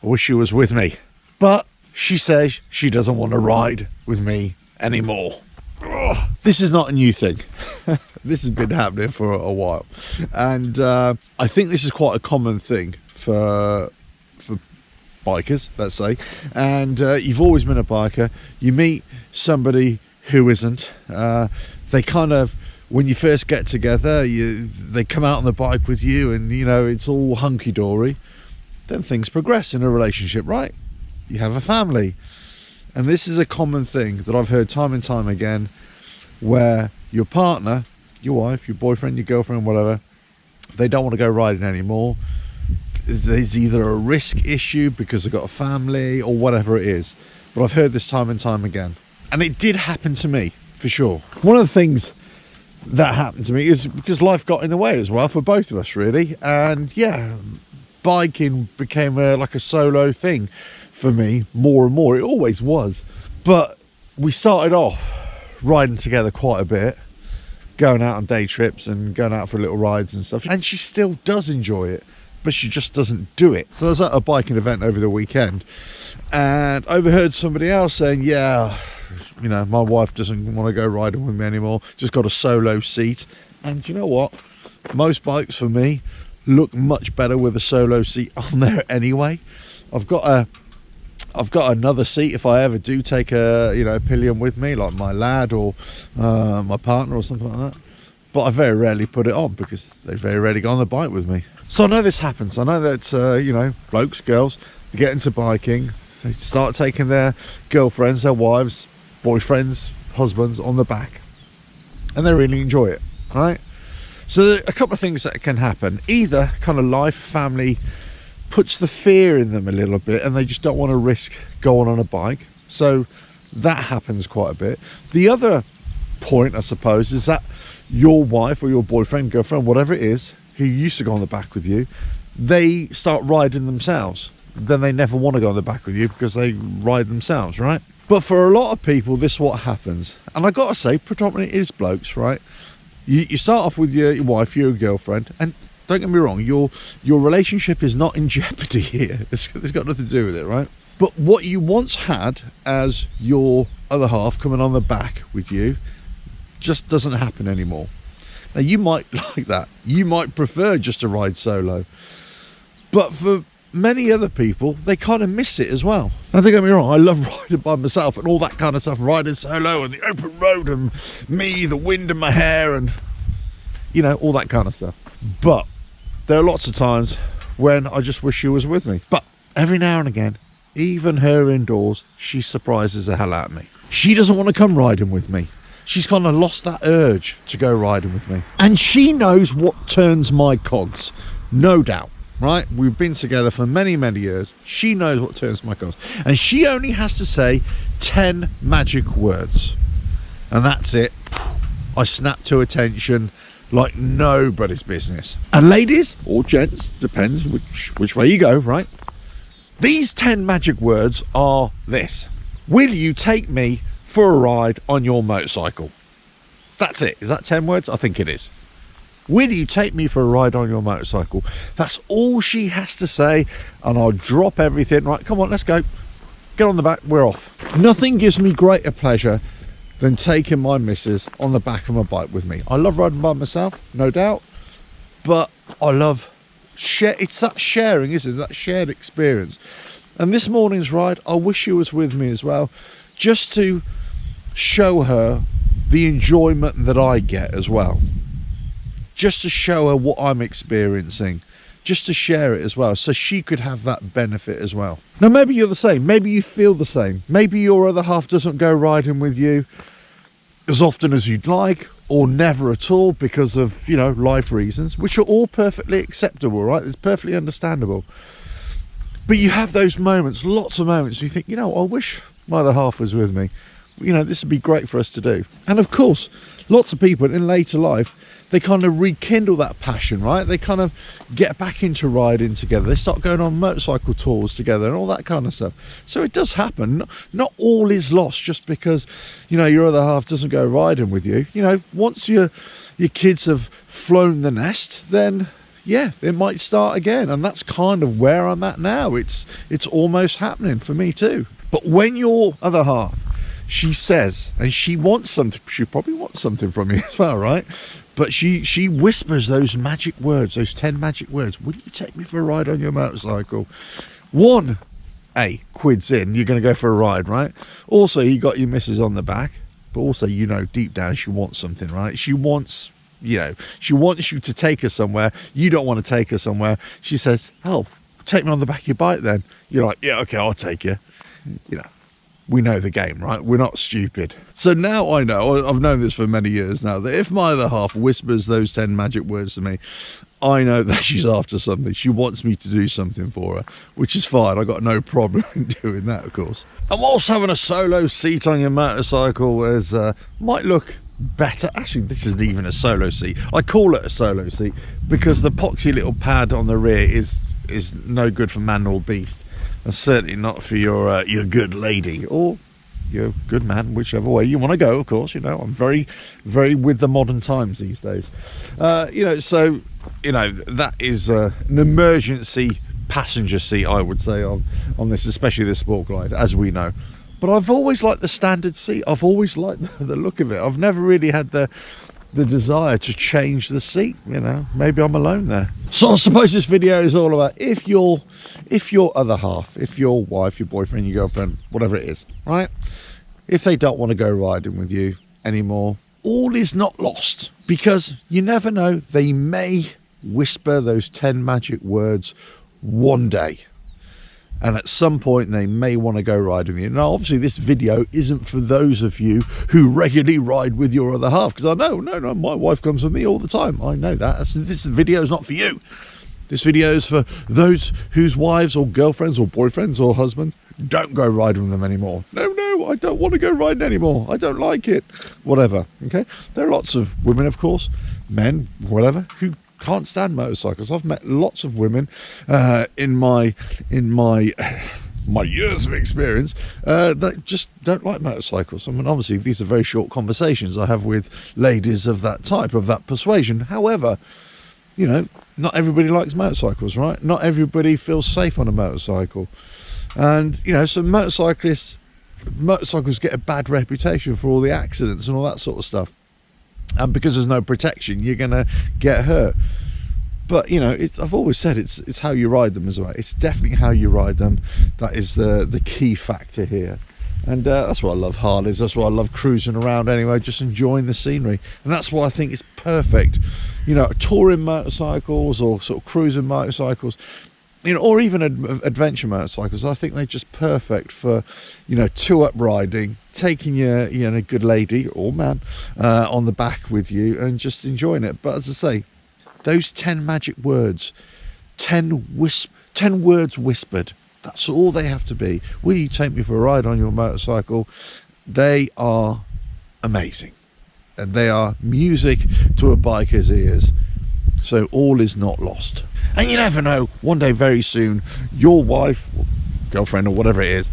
I wish she was with me, but she says she doesn't want to ride with me anymore. Ugh. This is not a new thing. This has been happening for a while, and I think this is quite a common thing for bikers, let's say. And you've always been a biker. You meet somebody who isn't. They kind of, when you first get together, they come out on the bike with you, and you know it's all hunky-dory. Then things progress in a relationship, right? You have a family, and this is a common thing that I've heard time and time again, where your partner, your wife, your boyfriend, your girlfriend, whatever, they don't want to go riding anymore. There's either a risk issue because they've got a family or whatever it is. But I've heard this time and time again, and it did happen to me for sure. One of the things that happened to me is because life got in the way as well for both of us, really. And yeah, biking became like a solo thing for me more and more. It always was, but we started off riding together quite a bit, going out on day trips and going out for little rides and stuff, and she still does enjoy it, but she just doesn't do it. So I was at a biking event over the weekend and overheard somebody else saying, yeah, you know, my wife doesn't want to go riding with me anymore, just got a solo seat. And you know what, most bikes for me look much better with a solo seat on there anyway. I've got another seat if I ever do take a pillion with me, like my lad or my partner or something like that, but I very rarely put it on because they very rarely go on the bike with me. So I know this happens. I know that blokes, girls, they get into biking, they start taking their girlfriends, their wives, boyfriends, husbands on the back, and they really enjoy it, right? So there are a couple of things that can happen. Either kind of life, family puts the fear in them a little bit and they just don't want to risk going on a bike, so that happens quite a bit. The other point, I suppose, is that your wife or your boyfriend, girlfriend, whatever it is, who used to go on the back with you, they start riding themselves. Then they never want to go on the back with you because they ride themselves, right? But for a lot of people, this is what happens. And I gotta say, predominantly it is blokes, right? You start off with your wife, your girlfriend, and don't get me wrong, your relationship is not in jeopardy here. It's got nothing to do with it, right? But what you once had as your other half coming on the back with you just doesn't happen anymore. Now, you might like that. You might prefer just to ride solo. But for many other people, they kind of miss it as well. Now, don't get me wrong, I love riding by myself and all that kind of stuff, riding solo and the open road and me, the wind in my hair and, you know, all that kind of stuff. But there are lots of times when I just wish she was with me. But every now and again, even her indoors, she surprises the hell out of me. She doesn't want to come riding with me. She's kind of lost that urge to go riding with me. And she knows what turns my cogs, no doubt. Right, we've been together for many years. She knows what turns my cogs, and she only has to say 10 magic words, and that's it. I snap to attention like nobody's business. And ladies or gents, depends which way you go, right? These 10 magic words are this: will you take me for a ride on your motorcycle? That's it. Is that 10 words? I think it is. Will you take me for a ride on your motorcycle? That's all she has to say, and I'll drop everything. Right, come on, let's go. Get on the back, we're off. Nothing gives me greater pleasure than taking my missus on the back of my bike with me. I love riding by myself, no doubt, but I love it's that sharing, isn't it? That shared experience. And this morning's ride, I wish she was with me as well, just to show her the enjoyment that I get as well. Just to show her what I'm experiencing, just to share it as well, so she could have that benefit as well. Now, maybe you're the same, maybe you feel the same, maybe your other half doesn't go riding with you as often as you'd like, or never at all because of, you know, life reasons, which are all perfectly acceptable, right? It's perfectly understandable. But you have those moments, lots of moments, you think, you know, I wish my other half was with me. You know, this would be great for us to do. And of course, lots of people in later life, they kind of rekindle that passion, right? They kind of get back into riding together. They start going on motorcycle tours together and all that kind of stuff. So it does happen. Not all is lost just because, you know, your other half doesn't go riding with you. You know, once your kids have flown the nest, then yeah, it might start again. And that's kind of where I'm at now. It's almost happening for me too. But when your other half, she says, and she wants something, she probably wants something from you as well, right? But she whispers those magic words, those 10 magic words. Will you take me for a ride on your motorcycle? One, quid's in, you're going to go for a ride, right? Also, you got your missus on the back, but also, you know, deep down, she wants something, right? She wants, you know, she wants you to take her somewhere. You don't want to take her somewhere. She says, oh, take me on the back of your bike then. You're like, yeah, okay, I'll take you. You know. We know the game, right? We're not stupid. So now I know, I've known this for many years now, that if my other half whispers those 10 magic words to me, I know that she's after something. She wants me to do something for her, which is fine. I got no problem in doing that, of course. And whilst having a solo seat on your motorcycle might look better. Actually, this isn't even a solo seat. I call it a solo seat because the poxy little pad on the rear is no good for man or beast. And certainly not for your good lady or your good man, whichever way you want to go, of course. You know, I'm very, very with the modern times these days. You know, so, you know, that is an emergency passenger seat, I would say, on this, especially this Sport Glide, as we know. But I've always liked the standard seat. I've always liked the look of it. I've never really had the desire to change the seat, you know. Maybe I'm alone there. So I suppose this video is all about if your other half, if your wife, your boyfriend, your girlfriend, whatever it is, right, if they don't want to go riding with you anymore, all is not lost, because you never know, they may whisper those 10 magic words one day. And at some point they may want to go riding with you. Now, obviously, this video isn't for those of you who regularly ride with your other half, because I know, no, my wife comes with me all the time. I know that. This video is not for you. This video is for those whose wives or girlfriends or boyfriends or husbands don't go riding with them anymore. No, I don't want to go riding anymore. I don't like it. Whatever, okay? There are lots of women, of course, men, whatever, who can't stand motorcycles. I've met lots of women in my years of experience that just don't like motorcycles. I mean, obviously these are very short conversations I have with ladies of that type, of that persuasion. However, you know, not everybody likes motorcycles, right? Not everybody feels safe on a motorcycle, and you know, so motorcycles get a bad reputation for all the accidents and all that sort of stuff. And because there's no protection, you're gonna get hurt. But you know, I've always said it's how you ride them as well. It's definitely how you ride them that is the key factor here. And that's why I love Harleys. That's why I love cruising around anyway, just enjoying the scenery. And that's why I think it's perfect. You know, touring motorcycles or sort of cruising motorcycles, you know, or even adventure motorcycles. I think they're just perfect for, you know, two-up riding, taking your, you know, good lady or man on the back with you and just enjoying it. But as I say, those 10 magic words, 10 words whispered, that's all they have to be. Will you take me for a ride on your motorcycle? They are amazing, and they are music to a biker's ears. So all is not lost. And you never know, one day very soon, your wife, girlfriend, or whatever it is,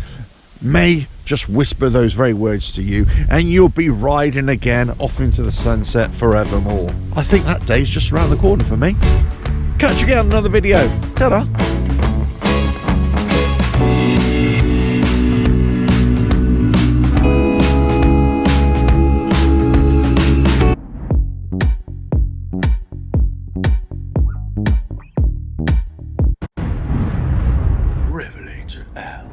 may just whisper those very words to you, and you'll be riding again off into the sunset forevermore. I think that day's just around the corner for me. Catch you again on another video. Ta-da! RevelatorAlf.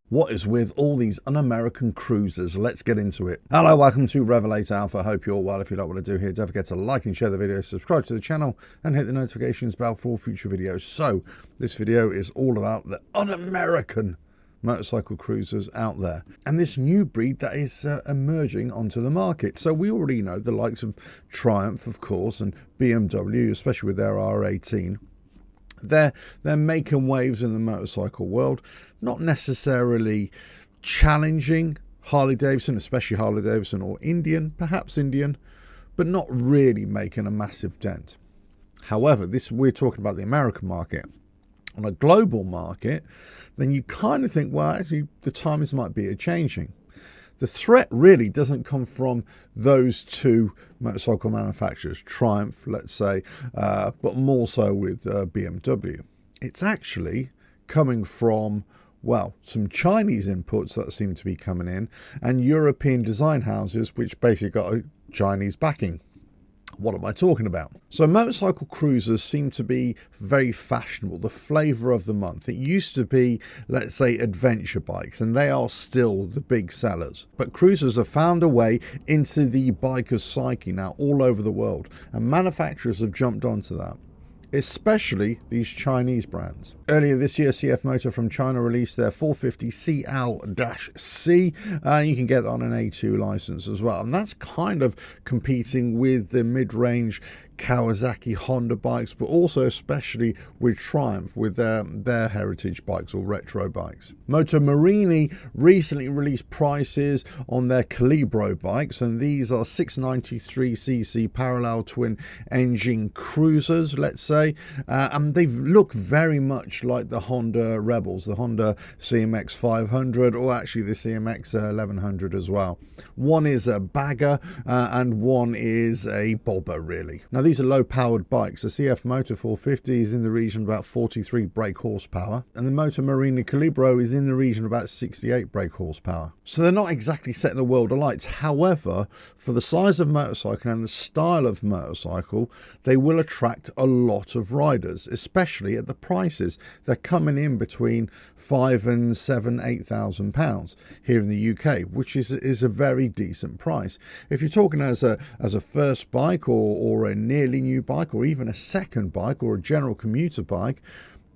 What is with all these un-American cruisers? Let's get into it. Hello, welcome to RevelatorAlf. I hope you're all well. If you like what I do here, don't forget to like and share the video, subscribe to the channel, and hit the notifications bell for all future videos. So, this video is all about the un-American motorcycle cruisers out there, and this new breed that is emerging onto the market. So we already know the likes of Triumph, of course, and BMW, especially with their R18. They're making waves in the motorcycle world, not necessarily challenging Harley Davidson, especially Harley Davidson or Indian, perhaps Indian, but not really making a massive dent. However, we're talking about the American market. On a global market, then you kind of think, well, actually, the times might be changing. The threat really doesn't come from those two motorcycle manufacturers, Triumph, let's say, but more so with BMW. It's actually coming from, well, some Chinese inputs that seem to be coming in, and European design houses, which basically got a Chinese backing. What am I talking about? So motorcycle cruisers seem to be very fashionable, the flavour of the month. It used to be, let's say, adventure bikes, and they are still the big sellers. But cruisers have found a way into the biker's psyche now all over the world, and manufacturers have jumped onto that, especially these Chinese brands. Earlier this year, CF Motor from China released their 450 CL-C. You can get that on an A2 license as well, and that's kind of competing with the mid-range Kawasaki Honda bikes, but also especially with Triumph with their heritage bikes or retro bikes. Moto Morini recently released prices on their Calibro bikes, and these are 693cc parallel twin engine cruisers, let's say, and they look very much like the Honda Rebels, the Honda CMX 500, or actually the CMX 1100 as well. One is a bagger and one is a bobber, really. Now these are low powered bikes. The CF Motor 450 is in the region of about 43 brake horsepower, and the Moto Morini Calibro is in the region of about 68 brake horsepower. So they're not exactly setting the world alight. However, for the size of motorcycle and the style of motorcycle, they will attract a lot of riders, especially at the prices. They're coming in between £5,000 and £8,000 pounds here in the UK, which is a very decent price. If you're talking as a first bike or a nearly new bike, or even a second bike or a general commuter bike,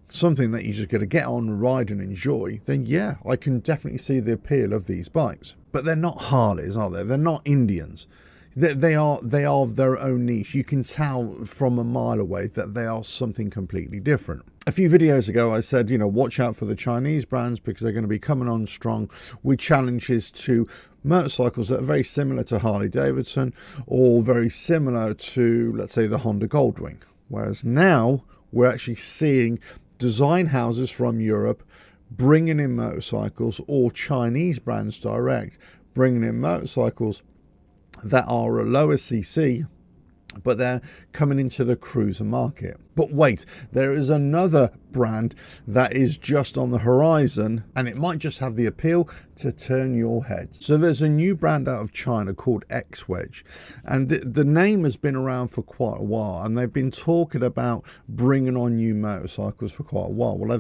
something that you're just going to get on, ride and enjoy, then yeah, I can definitely see the appeal of these bikes. But they're not Harleys, are they? They're not Indians. They are their own niche. You can tell from a mile away that they are something completely different. A few videos ago I said, watch out for the Chinese brands, because they're going to be coming on strong with challenges to motorcycles that are very similar to Harley Davidson, or very similar to, let's say, the Honda Goldwing. Whereas now we're actually seeing design houses from Europe bringing in motorcycles, or Chinese brands direct bringing in motorcycles that are a lower cc, but they're coming into the cruiser market. But wait, there is another brand that is just on the horizon, and it might just have the appeal to turn your head. So there's a new brand out of China called X-Wedge, and the name has been around for quite a while, and they've been talking about bringing on new motorcycles for quite a while. Well,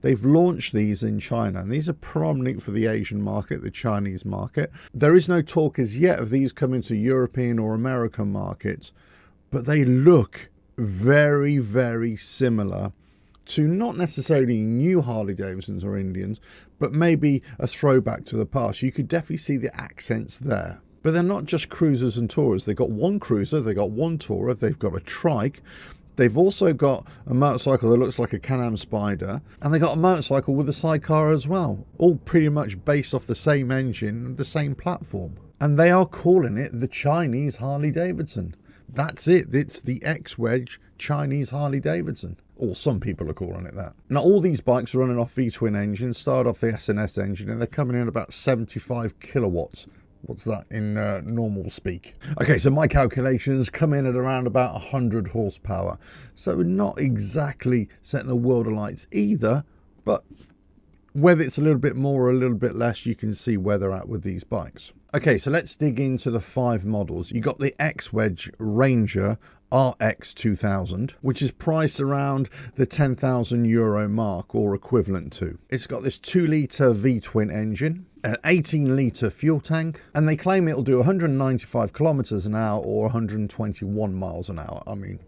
they've launched these in China, and these are prominent for the Asian market, the Chinese market. There is no talk as yet of these coming to European or American markets, but they look very, very similar to not necessarily new Harley Davidsons or Indians, but maybe a throwback to the past. You could definitely see the accents there. But they're not just cruisers and tourers. They've got one cruiser, they've got one tourer, they've got a trike. They've also got a motorcycle that looks like a Can-Am Spider, and they got a motorcycle with a sidecar as well, all pretty much based off the same engine, the same platform. And they are calling it the Chinese Harley Davidson. That's it. It's the X-Wedge Chinese Harley Davidson. or some people are calling it that. Now, all these bikes are running off V-twin engines, start off the S&S engine, and they're coming in about 75 kilowatts. What's that in normal speak? Okay, so my calculations come in at around about 100 horsepower. So not exactly setting the world alight either, but whether it's a little bit more or a little bit less, you can see where they're at with these bikes. Okay, so let's dig into the 5 models. You got the X-Wedge Ranger RX 2000, which is priced around the €10,000 mark or equivalent to. It's got this 2-litre V-twin engine, an 18-litre fuel tank, and they claim it'll do 195 kilometers an hour or 121 miles an hour. I mean,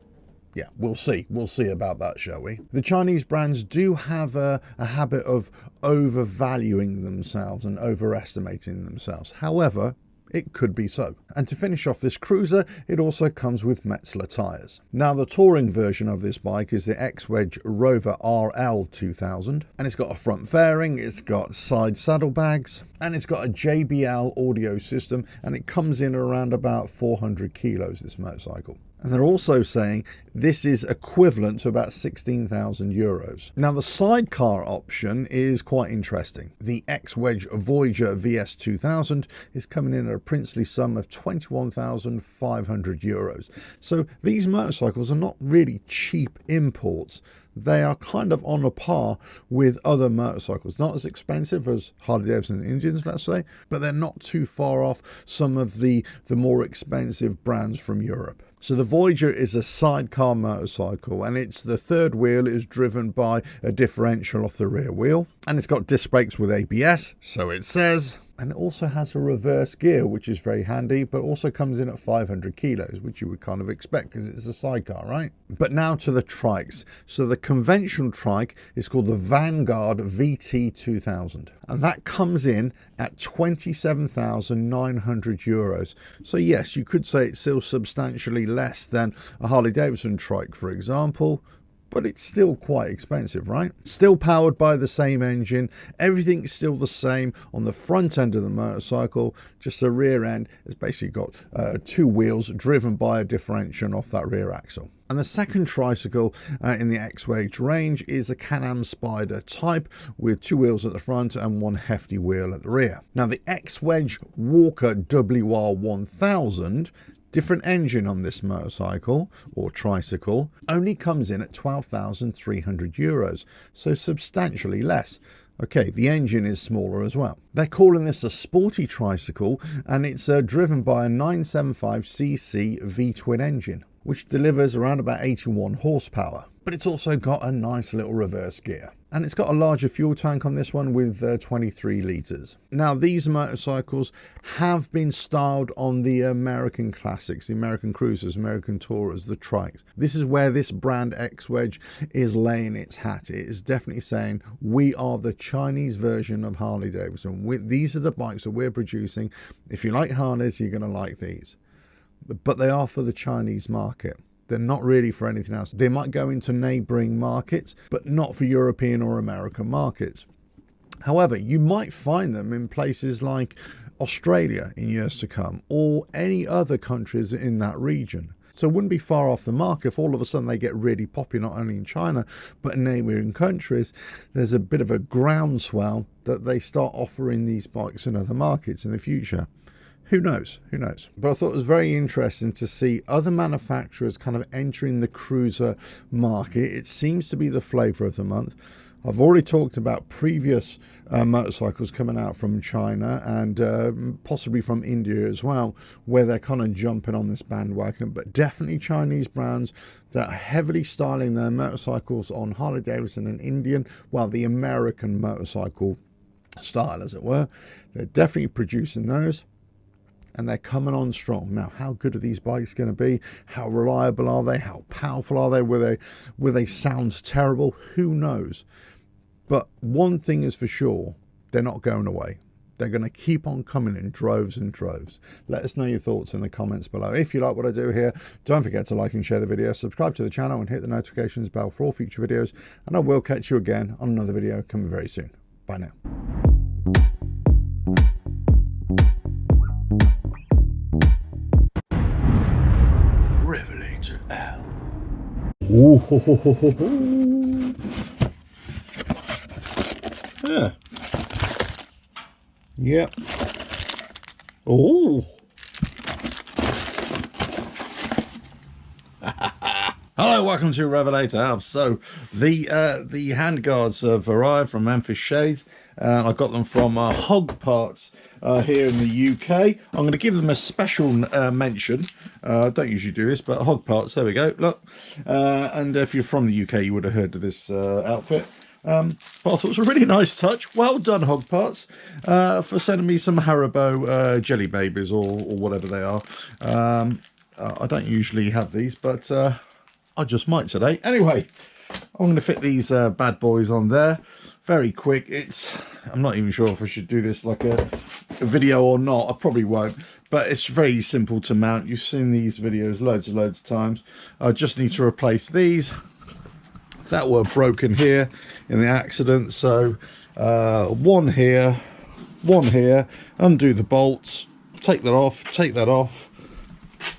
yeah, we'll see. We'll see about that, shall we? The Chinese brands do have a habit of overvaluing themselves and overestimating themselves. However, it could be so. And to finish off this cruiser, it also comes with Metzeler tyres. Now, the touring version of this bike is the X-Wedge Rover RL 2000, and it's got a front fairing, it's got side saddlebags, and it's got a JBL audio system, and it comes in around about 400 kilos, this motorcycle. And they're also saying this is equivalent to about €16,000. Now, the sidecar option is quite interesting. The X-Wedge Voyager VS 2000 is coming in at a princely sum of €21,500. So these motorcycles are not really cheap imports. They are kind of on a par with other motorcycles. Not as expensive as Harley-Davidson and Indians, let's say, but they're not too far off some of the more expensive brands from Europe. So the Voyager is a sidecar motorcycle, and it's the third wheel is driven by a differential off the rear wheel, and it's got disc brakes with ABS, so it says. And it also has a reverse gear, which is very handy, but also comes in at 500 kilos, which you would kind of expect because it's a sidecar, right? But now to the trikes. So the conventional trike is called the Vanguard VT 2000, and that comes in at €27,900. So yes, you could say it's still substantially less than a Harley-Davidson trike, for example, but it's still quite expensive, right? Still powered by the same engine. Everything's still the same on the front end of the motorcycle. Just the rear end has basically got 2 wheels driven by a differential off that rear axle. And the second tricycle in the X-Wedge range is a Can-Am Spyder type with 2 wheels at the front and 1 hefty wheel at the rear. Now, the X-Wedge Walker WR1000, different engine on this motorcycle or tricycle, only comes in at €12,300, so substantially less. Okay, the engine is smaller as well. They're calling this a sporty tricycle, and it's driven by a 975cc V-twin engine, which delivers around about 81 horsepower. But it's also got a nice little reverse gear. And it's got a larger fuel tank on this one with 23 litres. Now, these motorcycles have been styled on the American classics, the American cruisers, American tourers, the trikes. This is where this brand X-Wedge is laying its hat. It is definitely saying, we are the Chinese version of Harley-Davidson. These are the bikes that we're producing. If you like Harleys, you're going to like these. But they are for the Chinese market. They're not really for anything else. They might go into neighbouring markets, but not for European or American markets. However, you might find them in places like Australia in years to come, or any other countries in that region. So it wouldn't be far off the mark if all of a sudden they get really popular, not only in China, but in neighbouring countries. There's a bit of a groundswell that they start offering these bikes in other markets in the future. Who knows? Who knows? But I thought it was very interesting to see other manufacturers kind of entering the cruiser market. It seems to be the flavour of the month. I've already talked about previous motorcycles coming out from China and possibly from India as well, where they're kind of jumping on this bandwagon. But definitely Chinese brands that are heavily styling their motorcycles on Harley-Davidson and Indian, well, the American motorcycle style, as it were. They're definitely producing those, and they're coming on strong. Now, how good are these bikes going to be? How reliable are they? How powerful are they? Will they sound terrible? Who knows? But one thing is for sure, they're not going away. They're going to keep on coming in droves and droves. Let us know your thoughts in the comments below. If you like what I do here, don't forget to like and share the video, subscribe to the channel and hit the notifications bell for all future videos. And I will catch you again on another video coming very soon. Bye now. RevelatorAlf. Yeah. Yep. Oh. Hello, welcome to RevelatorAlf. So the handguards have arrived from Memphis Shades. I got them from Hog Parts here in the UK. I'm going to give them a special mention. I don't usually do this, but Hog Parts, there we go, look. And if you're from the UK, you would have heard of this outfit. But I thought it was a really nice touch. Well done, Hog Parts, for sending me some Haribo jelly babies or whatever they are. I don't usually have these, but I just might today. Anyway, I'm going to fit these bad boys on there. Very quick. I'm not even sure if I should do this like a video or not. I probably won't. But it's very simple to mount. You've seen these videos loads of times. I just need to replace these that were broken here in the accident. So one here, undo the bolts, take that off,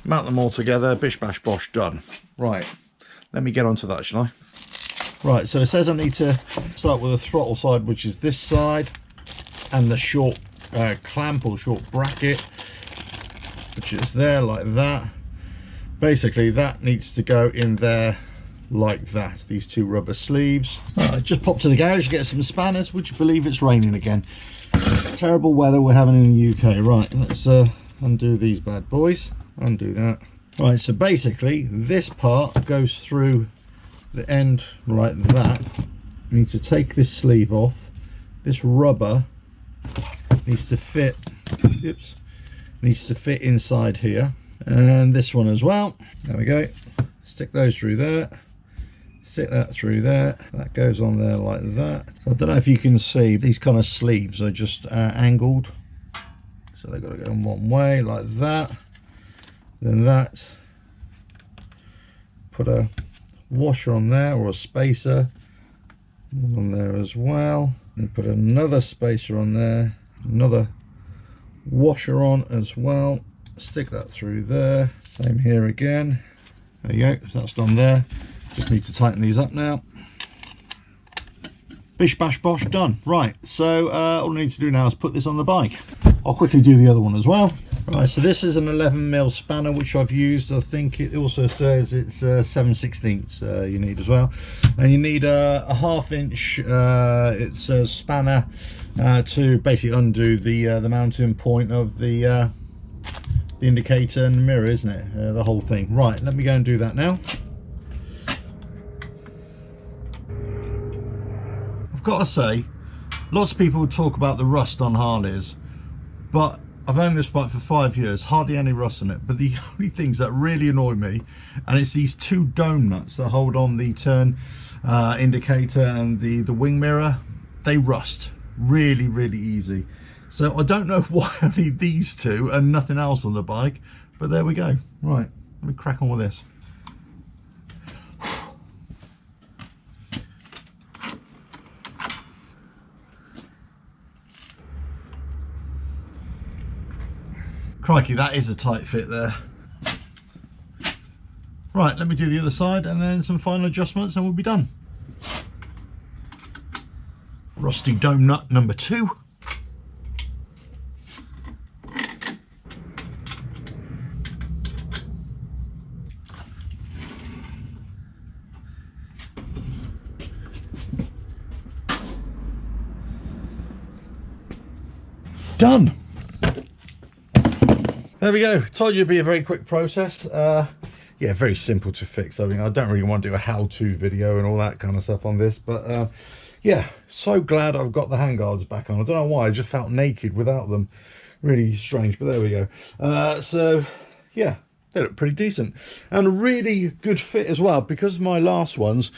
mount them all together, bish bash bosh, done. Right, let me get onto that, shall I? Right, so it says I need to start with the throttle side, which is this side, and the short clamp or short bracket, which is there like that. Basically that needs to go in there like that, these two rubber sleeves. Just pop to the garage, get some spanners. Would you believe it's raining again? Terrible weather we're having in the UK. Right, let's undo these bad boys, undo that. Right, so basically this part goes through the end like that. You need to take this sleeve off. This rubber needs to fit, oops, needs to fit inside here, and this one as well. There we go. Stick those through there, stick that through there, that goes on there like that. So I don't know if you can see, these kind of sleeves are just angled, so they've got to go in one way like that. Then that, put a washer on there or a spacer, one on there as well, and put another spacer on there, another washer on as well, stick that through there, same here again. There you go, so that's done there. Just need to tighten these up now. Bish bash bosh, done. Right, so all I need to do now is put this on the bike. I'll quickly do the other one as well. Right, so this is an 11mm spanner which I've used. I think it also says it's 7/16 you need as well, and you need a 1/2 inch it's a spanner to basically undo the mounting point of the indicator and the mirror, isn't it? The whole thing. Right, let me go and do that now. I've got to say, lots of people talk about the rust on Harleys, but I've owned this bike for 5 years, hardly any rust on it. But the only things that really annoy me, and it's these two dome nuts that hold on the turn indicator and the wing mirror, they rust really easy. So I don't know why I need these two and nothing else on the bike, but there we go. Right, let me crack on with this. Crikey, that is a tight fit there. Right, let me do the other side and then some final adjustments and we'll be done. Rusty dome nut number 2. Done. There we go. Told you it'd be a very quick process. Yeah, very simple to fix. I mean, I don't really want to do a how-to video and all that kind of stuff on this, but yeah, so glad I've got the handguards back on. I don't know why, I just felt naked without them. Really strange, but there we go. So yeah, they look pretty decent and a really good fit as well, because my last ones,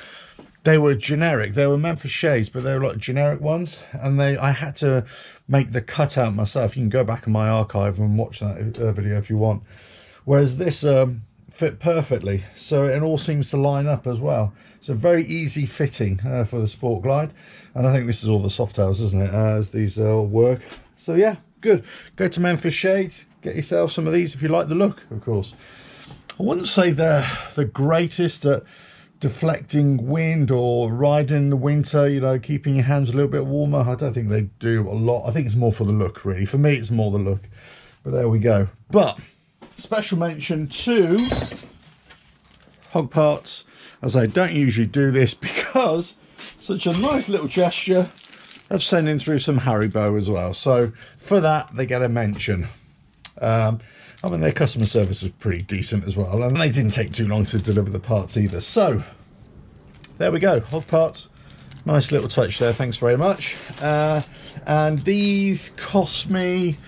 they were generic. They were Memphis Shades, but they were like generic ones, and I had to make the cutout myself. You can go back in my archive and watch that video if you want. Whereas this fit perfectly, so it all seems to line up as well. So very easy fitting for the Sport Glide, and I think this is all the Softails, isn't it? As these all work. So yeah, good. Go to Memphis Shades, get yourself some of these if you like the look, of course. I wouldn't say they're the greatest at deflecting wind or riding in the winter, you know, keeping your hands a little bit warmer. I don't think they do a lot. I think it's more for the look, really. For me, it's more the look. But there we go. But special mention to Hog Parts, as I don't usually do this because such a nice little gesture of sending through some Haribo as well. So for that, they get a mention. I mean, their customer service was pretty decent as well, and they didn't take too long to deliver the parts either. So there we go, Hog Parts. Nice little touch there, thanks very much. And these cost me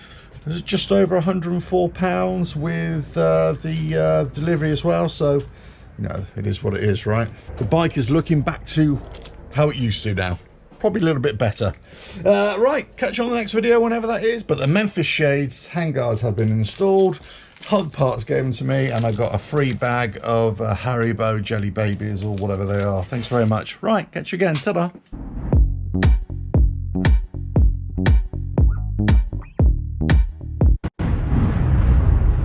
just over £104 with the delivery as well. So, you know, it is what it is, right? The bike is looking back to how it used to now. Probably a little bit better. Right, catch you on the next video whenever that is. But the Memphis shades handguards have been installed. Hog Parts gave them to me, and I got a free bag of Haribo jelly babies or whatever they are. Thanks very much. Right, catch you again. Ta-da.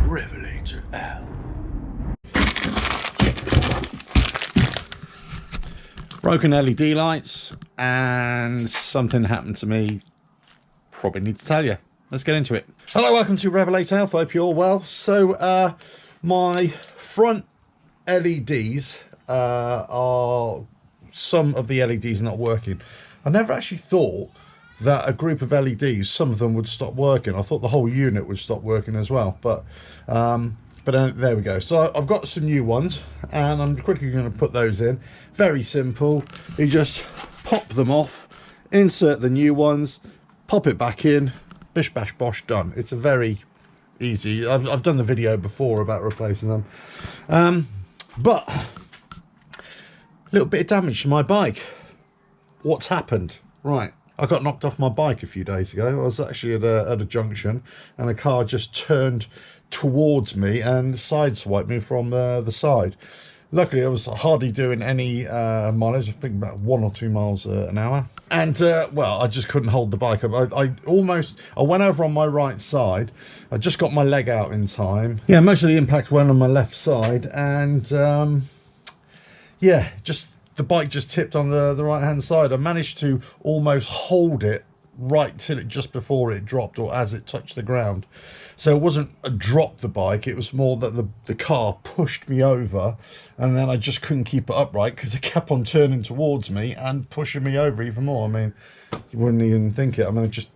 RevelatorAlf. Broken LED lights, and something happened to me. Probably need to tell you. Let's get into it. Hello, welcome to RevelatorAlf. Hope you're all well. So my front LEDs are, some of the LEDs not working. I never actually thought that a group of LEDs, some of them would stop working. I thought the whole unit would stop working as well, but there we go. So I've got some new ones, and I'm quickly going to put those in. Very simple. You just pop them off, insert the new ones, pop it back in, bish bash bosh, done. It's a very easy. I've done the video before about replacing them, but a little bit of damage to my bike. What's happened? Right, I got knocked off my bike a few days ago. I was actually at a junction, and a car just turned towards me and sideswiped me from the side. Luckily, I was hardly doing any mileage. I think about 1 or 2 miles an hour. And, well, I just couldn't hold the bike up. I went over on my right side. I just got my leg out in time. Yeah, most of the impact went on my left side. And, yeah, just the bike just tipped on the right-hand side. I managed to almost hold it right till it just before it dropped, or as it touched the ground. So it wasn't a drop the bike, it was more that the car pushed me over, and then I just couldn't keep it upright because it kept on turning towards me and pushing me over even more. I mean, you wouldn't even think it. I mean, it just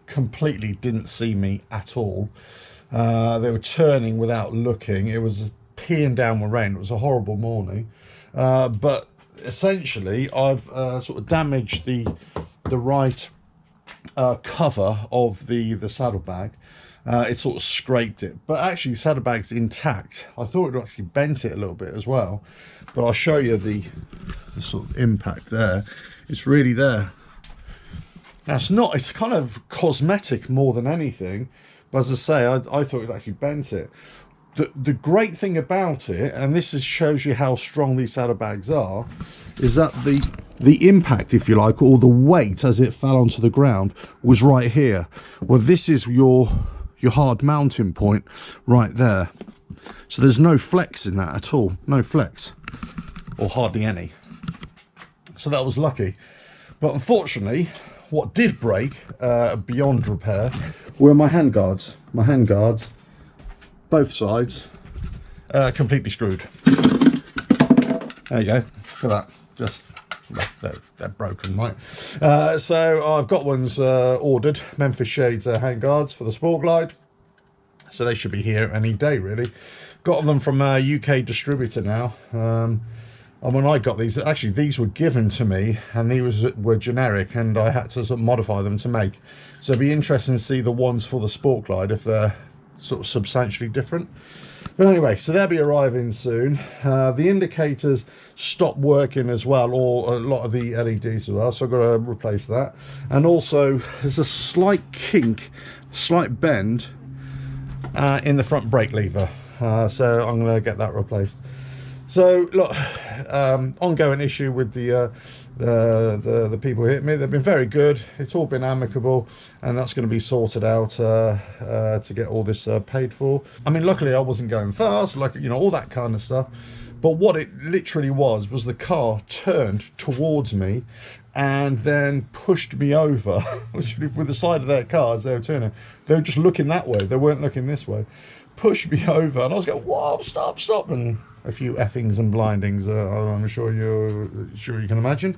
completely didn't see me at all. They were turning without looking. It was peeing down with rain. It was a horrible morning. But essentially, I've sort of damaged the right cover of the saddlebag. It sort of scraped it, but actually the saddlebag's intact. I thought it actually bent it a little bit as well, but I'll show you the sort of impact there. It's really there. Now it's kind of cosmetic more than anything, but as I say, I thought it actually bent it. The great thing about it, and this shows you how strong these saddlebags are, is that the impact, if you like, or the weight as it fell onto the ground was right here. Well, this is your hard mounting point right there. So there's no flex in that at all. No flex, or hardly any. So that was lucky. But unfortunately, what did break beyond repair were my handguards. My handguards, both sides, completely screwed. There you go. Look at that. Just they're broken, right? So I've got ones ordered, Memphis shades handguards for the Sport Glide. So they should be here any day, really. Got them from a UK distributor now. And when I got these, actually these were given to me, and these were generic, and I had to sort of modify them to make. So it'd be interesting to see the ones for the Sport Glide if they're sort of substantially different. But anyway, so they'll be arriving soon. The indicators stopped working as well, or a lot of the LEDs as well, so I've got to replace that. And also there's a slight kink, slight bend in the front brake lever, so I'm going to get that replaced. So look, ongoing issue with the people who hit me. They've been very good. It's all been amicable, and that's going to be sorted out to get all this paid for. I mean, luckily I wasn't going fast, like, you know, all that kind of stuff. But what it literally was the car turned towards me and then pushed me over with the side of their car as they were turning. They were just looking that way, they weren't looking this way. Pushed me over, and I was going, whoa, stop, stop, and a few effings and blindings, I'm sure you can imagine.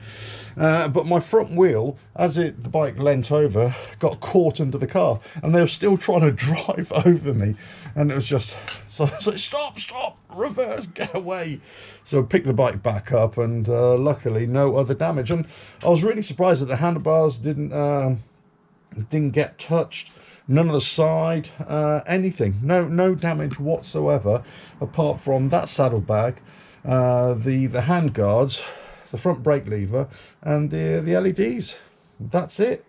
But my front wheel, as the bike leant over, got caught under the car, and they were still trying to drive over me, and it was just, so I was like, stop, stop, reverse, get away. So I picked the bike back up, and luckily no other damage. And I was really surprised that the handlebars didn't get touched. None of the side, anything, no damage whatsoever, apart from that saddlebag, the hand guards, the front brake lever, and the LEDs. That's it.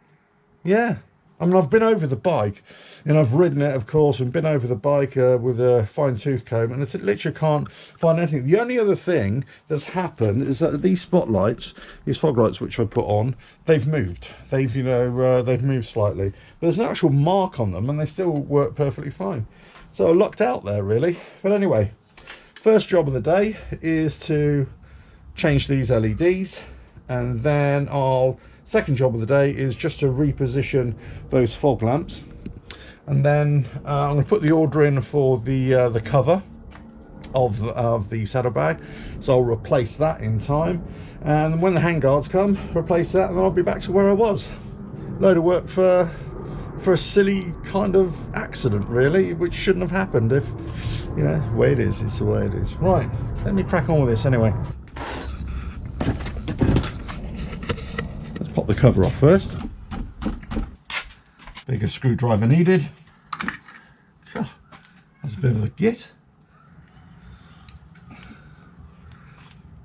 Yeah, I mean, I've been over the bike, and I've ridden it, of course, and been over the bike with a fine-tooth comb, and I literally can't find anything. The only other thing that's happened is that these spotlights, these fog lights which I put on, they've moved. They've, they've moved slightly. But there's no actual mark on them, and they still work perfectly fine. So I lucked out there, really. But anyway, first job of the day is to change these LEDs, and then second job of the day is just to reposition those fog lamps. And then I'm going to put the order in for the cover of the saddlebag, so I'll replace that in time, and when the handguards come, replace that, and then I'll be back to where I was. Load of work for a silly kind of accident, really, which shouldn't have happened. If the way it is, it's the way it is. Right, let me crack on with this anyway. Let's pop the cover off first. Bigger screwdriver needed. That's a bit of a git.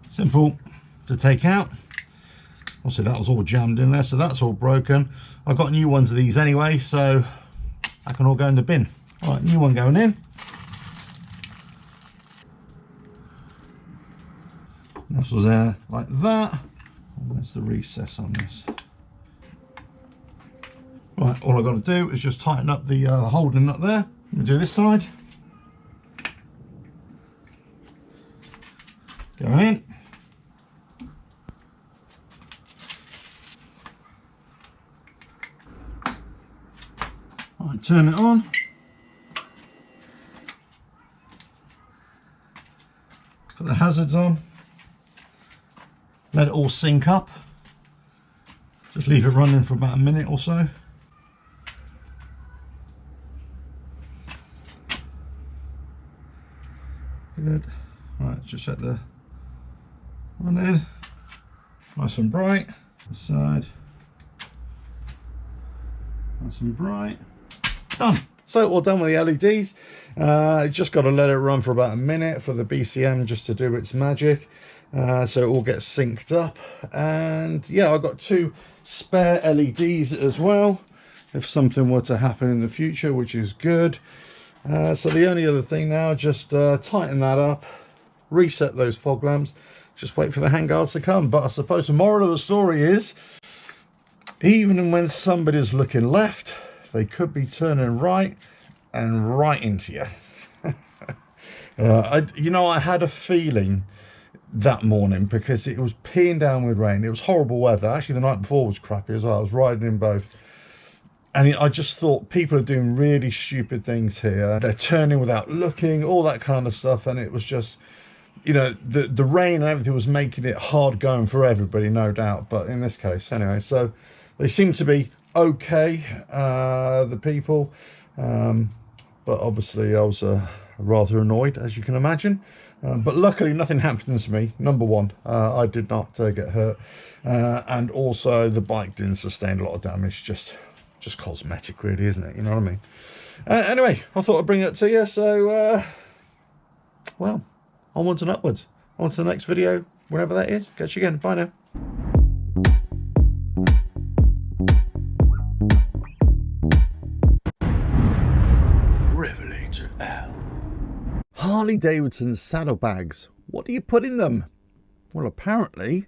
Simple to take out. Obviously that was all jammed in there, so that's all broken. I've got new ones of these anyway, so I can all go in the bin. All right, new one going in. This was there like that. Where's the recess on this? Right, all I've got to do is just tighten up the holding nut there. Let me do this side. Going in. Right, turn it on. Put the hazards on. Let it all sync up. Just leave it running for about a minute or so. Good. Right, just set the one in. Nice and bright. This side. Nice and bright. Done. So all done with the LEDs. Just got to let it run for about a minute for the BCM just to do its magic. So it all gets synced up. And yeah, I've got 2 spare LEDs as well, if something were to happen in the future, which is good. So the only other thing now, just tighten that up, reset those fog lamps, just wait for the handguards to come. But I suppose the moral of the story is, even when somebody's looking left, they could be turning right and right into you. I had a feeling that morning because it was peeing down with rain. It was horrible weather. Actually, the night before was crappy as well. I was riding in both. And I just thought people are doing really stupid things here. They're turning without looking, all that kind of stuff. And it was just, the rain and everything was making it hard going for everybody, no doubt. But in this case, anyway, so they seem to be okay, the people. But obviously I was rather annoyed, as you can imagine. But luckily nothing happened to me. Number one, I did not get hurt. And also the bike didn't sustain a lot of damage, just cosmetic really, isn't it? You know what I mean? Anyway, I thought I'd bring that to you. So, well, onwards and upwards. On to the next video, whenever that is. Catch you again. Bye now. RevelatorAlf. Harley Davidson saddlebags. What do you put in them? Well, apparently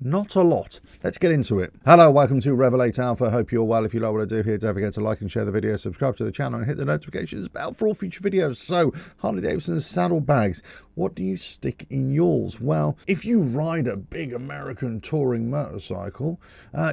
Not a lot. Let's get into it. Hello, welcome to RevelatorAlf. I hope you're well. If you like what I do here, don't forget to like and share the video, subscribe to the channel, and hit the notifications bell for all future videos. So, Harley-Davidson saddlebags. What do you stick in yours? Well, if you ride a big American touring motorcycle,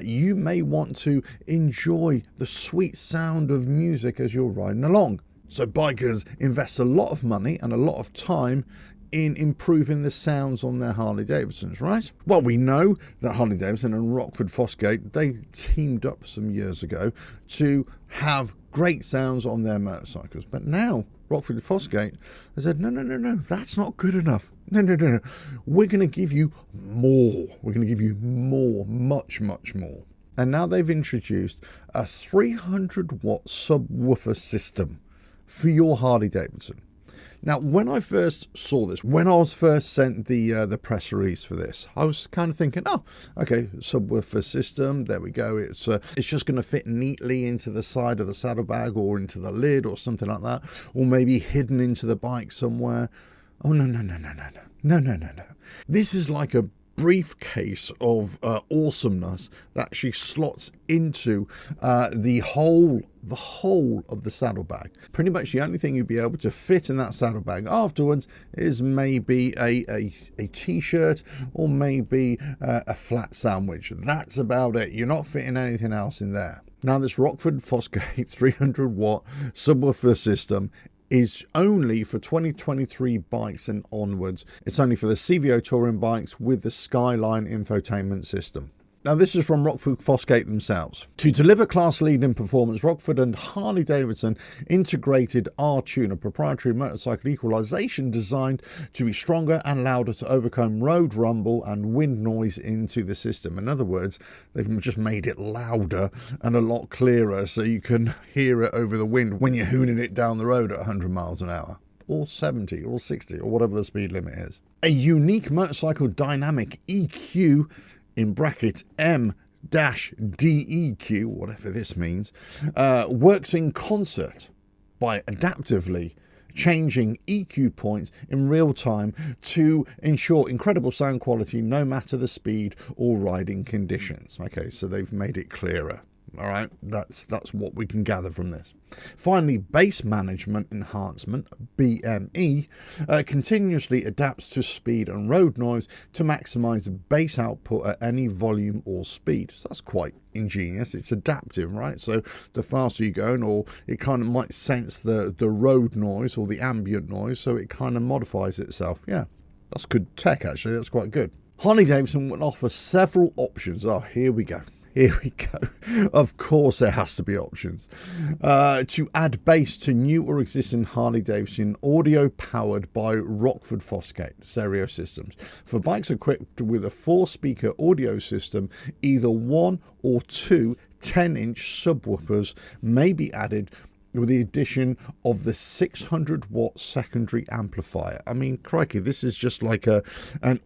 you may want to enjoy the sweet sound of music as you're riding along. So bikers invest a lot of money and a lot of time in improving the sounds on their Harley-Davidsons, right? Well, we know that Harley-Davidson and Rockford Fosgate, they teamed up some years ago to have great sounds on their motorcycles. But now, Rockford Fosgate has said, no, that's not good enough. No. We're going to give you more. We're going to give you more, much more. And now they've introduced a 300-watt subwoofer system for your Harley-Davidson. Now, when I first saw this, when I was first sent the press release for this, I was kind of thinking, oh, okay, subwoofer system, there we go. It's just going to fit neatly into the side of the saddlebag or into the lid or something like that, or maybe hidden into the bike somewhere. Oh, no. This is like a briefcase of awesomeness that actually slots into the whole of the saddlebag. Pretty much the only thing you'd be able to fit in that saddlebag afterwards is maybe a t-shirt or maybe a flat sandwich. That's about it. You're not fitting anything else in there. Now, this Rockford Fosgate 300-watt subwoofer system is only for 2023 bikes and onwards. It's only for the CVO touring bikes with the Skyline infotainment system. Now, this is from Rockford Fosgate themselves. To deliver class-leading performance, Rockford and Harley-Davidson integrated R-Tune, a proprietary motorcycle equalization designed to be stronger and louder to overcome road rumble and wind noise into the system. In other words, they've just made it louder and a lot clearer so you can hear it over the wind when you're hooning it down the road at 100 miles an hour. Or 70 or 60 or whatever the speed limit is. A unique motorcycle dynamic EQ in brackets M-DEQ, whatever this means, works in concert by adaptively changing EQ points in real time to ensure incredible sound quality no matter the speed or riding conditions. Okay, so they've made it clearer. All right, that's what we can gather from this. Finally, bass management enhancement, BME, continuously adapts to speed and road noise to maximize bass output at any volume or speed. So that's quite ingenious. It's adaptive, right? So the faster you go, or it kind of might sense the road noise or the ambient noise, so it kind of modifies itself. Yeah, that's good tech, actually. That's quite good. Harley-Davidson will offer several options. Oh, here we go. Of course there has to be options. To add bass to new or existing Harley-Davidson audio powered by Rockford Fosgate stereo systems. For bikes equipped with a 4-speaker audio system, either 1 or 2 10-inch subwoofers may be added with the addition of the 600-watt secondary amplifier. I mean, crikey, this is just like an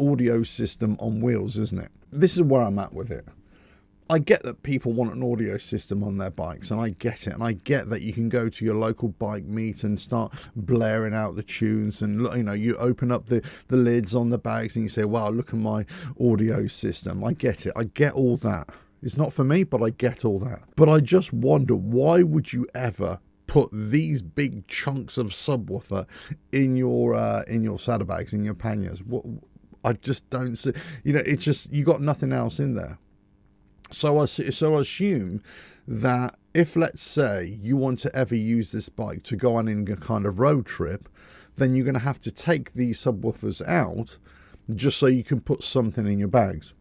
audio system on wheels, isn't it? This is where I'm at with it. I get that people want an audio system on their bikes, and I get it, and I get that you can go to your local bike meet and start blaring out the tunes, and you open up the lids on the bags and you say, wow, look at my audio system. I get it. I get all that. It's not for me, but I get all that. But I just wonder, why would you ever put these big chunks of subwoofer in your saddlebags, in your panniers? I just don't see. It's just, you got nothing else in there. So I assume that if, let's say, you want to ever use this bike to go on in a kind of road trip, then you're going to have to take these subwoofers out just so you can put something in your bags.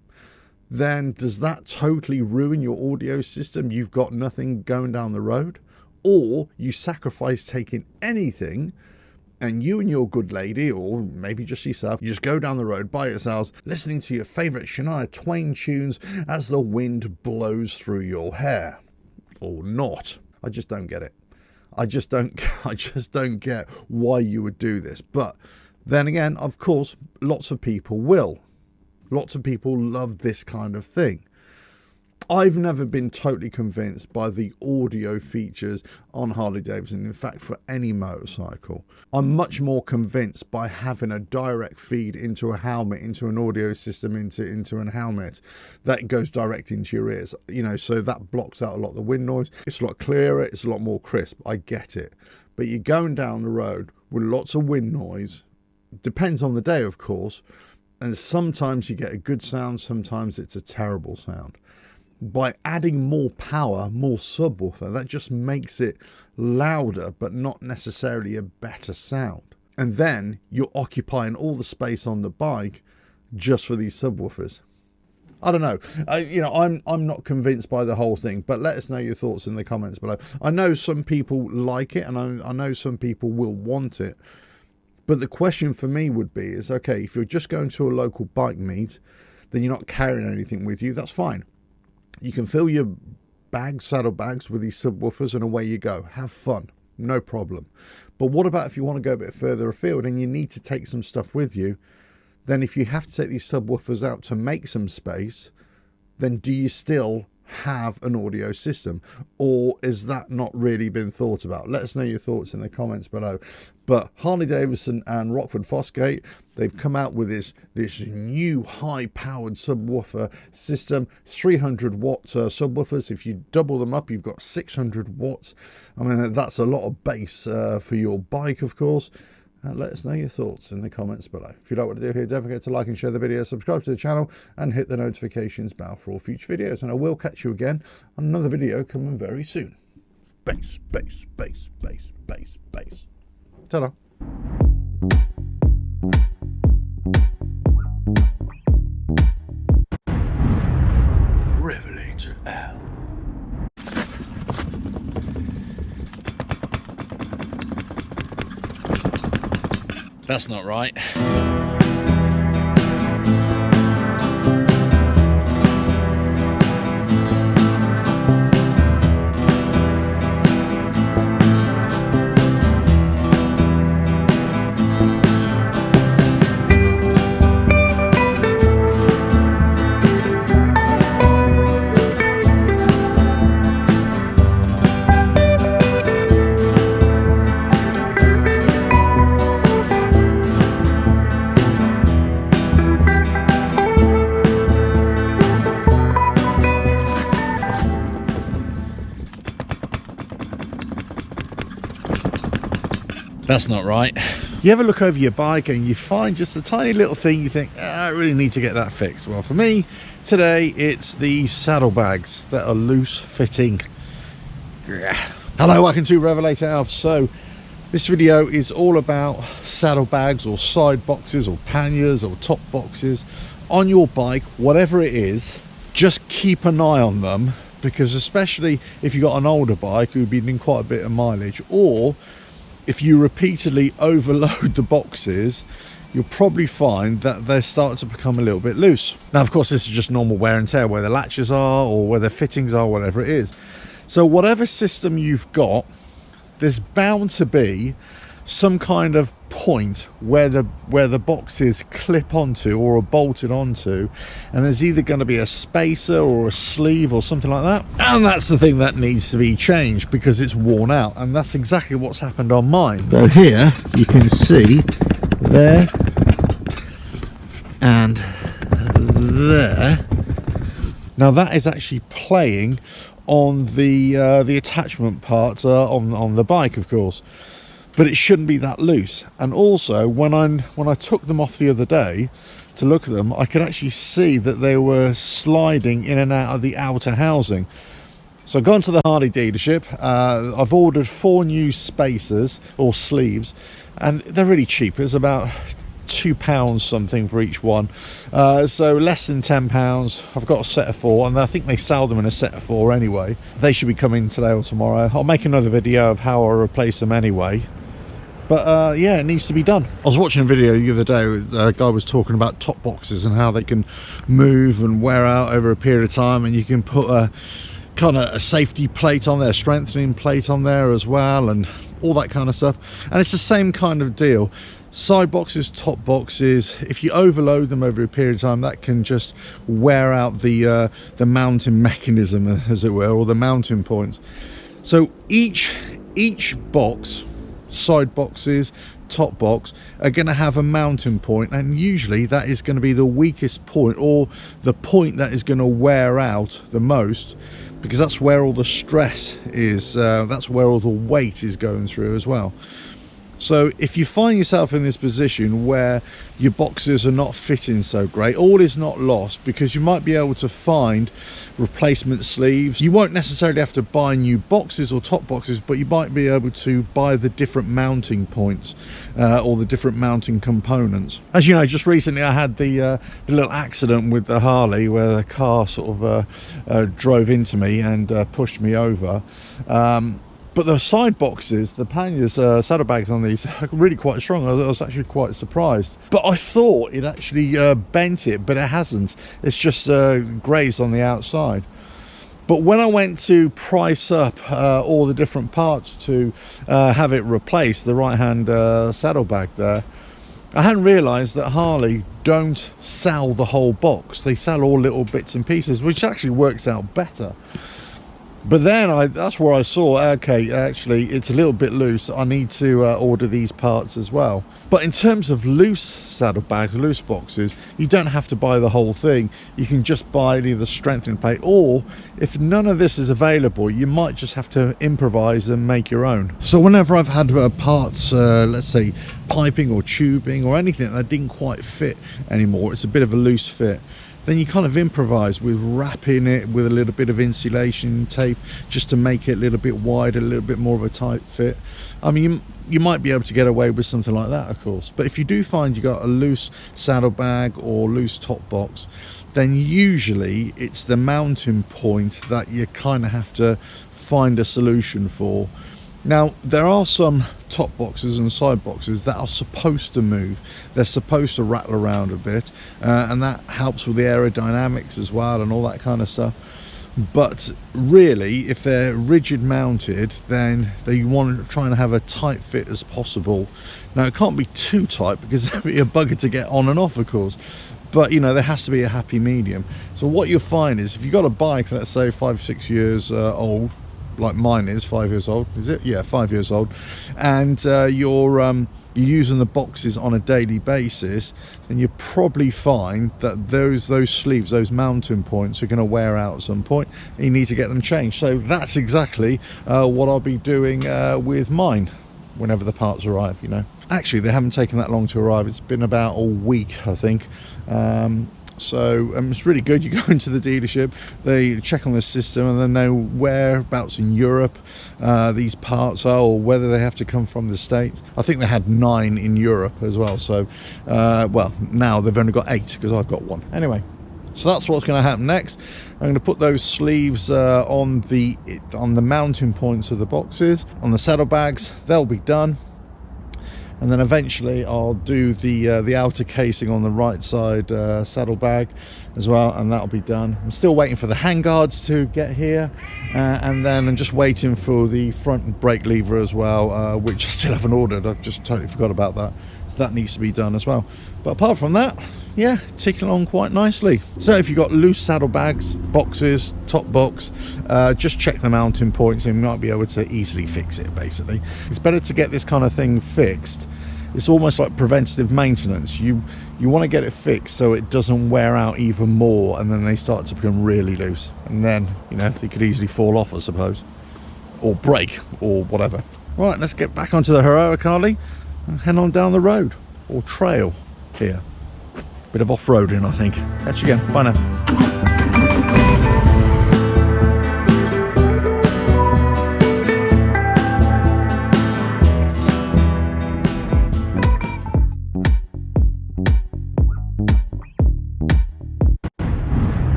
Then does that totally ruin your audio system? You've got nothing going down the road? Or you sacrifice taking anything, and you and your good lady, or maybe just yourself, you just go down the road by yourselves, listening to your favourite Shania Twain tunes as the wind blows through your hair. Or not. I just don't get it. I just don't get why you would do this. But then again, of course, lots of people will. Lots of people love this kind of thing. I've never been totally convinced by the audio features on Harley Davidson. In fact, for any motorcycle, I'm much more convinced by having a direct feed into a helmet, into an audio system, into an helmet that goes direct into your ears. You know, so that blocks out a lot of the wind noise. It's a lot clearer. It's a lot more crisp. I get it. But you're going down the road with lots of wind noise. Depends on the day, of course. And sometimes you get a good sound. Sometimes it's a terrible sound. By adding more power, more subwoofer, that just makes it louder, but not necessarily a better sound. And then you're occupying all the space on the bike just for these subwoofers. I don't know. I'm not convinced by the whole thing, but let us know your thoughts in the comments below. I know some people like it, and I know some people will want it. But the question for me would be is, okay, if you're just going to a local bike meet, then you're not carrying anything with you, that's fine. You can fill your bags, saddle bags, with these subwoofers and away you go. Have fun, no problem. But what about if you want to go a bit further afield and you need to take some stuff with you? Then if you have to take these subwoofers out to make some space, then do you still have an audio system, or is that not really been thought about? Let us know your thoughts in the comments below. But Harley Davidson and Rockford Fosgate, they've come out with this new high-powered subwoofer system, 300-watt subwoofers. If you double them up, you've got 600 watts. I mean, that's a lot of bass for your bike, of course. Let us know your thoughts in the comments below. If you like what I do here, don't forget to like and share the video, subscribe to the channel, and hit the notifications bell for all future videos. And I will catch you again on another video coming very soon. Bass, bass, bass, bass, bass, bass. Ta-da. RevelatorAlf. That's not right. That's not right. You ever look over your bike and you find just a tiny little thing you think, I really need to get that fixed? Well, for me today, it's the saddlebags that are loose fitting. Hello, welcome to RevelatorAlf. So this video is all about saddlebags or side boxes or panniers or top boxes on your bike, whatever it is. Just keep an eye on them, because especially if you've got an older bike who've been doing quite a bit of mileage, or if you repeatedly overload the boxes, you'll probably find that they're starting to become a little bit loose. Now, of course, this is just normal wear and tear, where the latches are or where the fittings are, whatever it is. So whatever system you've got, there's bound to be some kind of point where the boxes clip onto or are bolted onto, and there's either going to be a spacer or a sleeve or something like that, and that's the thing that needs to be changed because it's worn out. And that's exactly what's happened on mine. So here you can see there and there. Now that is actually playing on the attachment parts on the bike, of course. But it shouldn't be that loose. And also when I took them off the other day to look at them, I could actually see that they were sliding in and out of the outer housing. So I've gone to the Harley dealership. I've ordered 4 new spacers or sleeves, and they're really cheap. It's about £2 something for each one, so less than £10. I've got a set of 4, and I think they sell them in a set of 4 anyway. They should be coming today or tomorrow. I'll make another video of how I replace them anyway. But yeah, it needs to be done. I was watching a video the other day, a guy was talking about top boxes and how they can move and wear out over a period of time, and you can put a kind of a safety plate on there, strengthening plate on there as well, and all that kind of stuff. And it's the same kind of deal. Side boxes, top boxes, if you overload them over a period of time, that can just wear out the mounting mechanism, as it were, or the mounting points. So each box, side boxes, top box, are going to have a mounting point, and usually that is going to be the weakest point, or the point that is going to wear out the most, because that's where all the stress is, that's where all the weight is going through as well. So if you find yourself in this position where your boxes are not fitting so great, all is not lost, because you might be able to find replacement sleeves. You won't necessarily have to buy new boxes or top boxes, but you might be able to buy the different mounting points or the different mounting components. As you know, just recently I had the little accident with the Harley where the car sort of drove into me and pushed me over. But the side boxes, the panniers, saddlebags on these are really quite strong. I was actually quite surprised. But I thought it actually bent it, but it hasn't. It's just grazed on the outside. But when I went to price up all the different parts to have it replaced, the right-hand saddlebag there, I hadn't realised that Harley don't sell the whole box. They sell all little bits and pieces, which actually works out better. But then that's where I saw, okay, actually it's a little bit loose. I need to order these parts as well. But in terms of loose saddlebags, loose boxes, you don't have to buy the whole thing. You can just buy either strengthening plate, or if none of this is available, you might just have to improvise and make your own. So whenever I've had parts, let's say piping or tubing or anything that didn't quite fit anymore, it's a bit of a loose fit, then you kind of improvise with wrapping it with a little bit of insulation tape just to make it a little bit wider, a little bit more of a tight fit. I mean, you might be able to get away with something like that, of course, but if you do find you got a loose saddlebag or loose top box, then usually it's the mounting point that you kind of have to find a solution for. Now, there are some top boxes and side boxes that are supposed to move. They're supposed to rattle around a bit, and that helps with the aerodynamics as well and all that kind of stuff. But really, if they're rigid mounted, then you want to try and have a tight fit as possible. Now, it can't be too tight because it'd be a bugger to get on and off, of course. But, you know, there has to be a happy medium. So what you'll find is, if you've got a bike, let's say 5-6 years old, like mine is 5 years old, is it? Yeah, 5 years old, and you're using the boxes on a daily basis, then you probably find that those sleeves, those mounting points, are going to wear out at some point, and you need to get them changed. So that's exactly what I'll be doing with mine whenever the parts arrive. You know, actually they haven't taken that long to arrive. It's been about a week, I think. So it's really good. You go into the dealership, they check on the system, and then know whereabouts in Europe these parts are, or whether they have to come from the States. I think they had 9 in Europe as well. So, well, now they've only got 8 because I've got 1. Anyway, so that's what's going to happen next. I'm going to put those sleeves on the mounting points of the boxes, on the saddlebags. They'll be done. And then eventually I'll do the outer casing on the right side saddlebag as well, and that'll be done. I'm still waiting for the handguards to get here, and then I'm just waiting for the front brake lever as well, which I still haven't ordered. I've just totally forgot about that. So that needs to be done as well. But apart from that, yeah, ticking along quite nicely. So if you've got loose saddlebags, boxes, top box, just check the mounting points and you might be able to easily fix it. Basically, it's better to get this kind of thing fixed. It's almost like preventative maintenance. You want to get it fixed so it doesn't wear out even more, and then they start to become really loose, and then, you know, they could easily fall off, I suppose, or break or whatever. Right, let's get back onto the heroic Harley and head on down the road, or trail here. Bit of off-roading, I think. Catch you again. Bye now.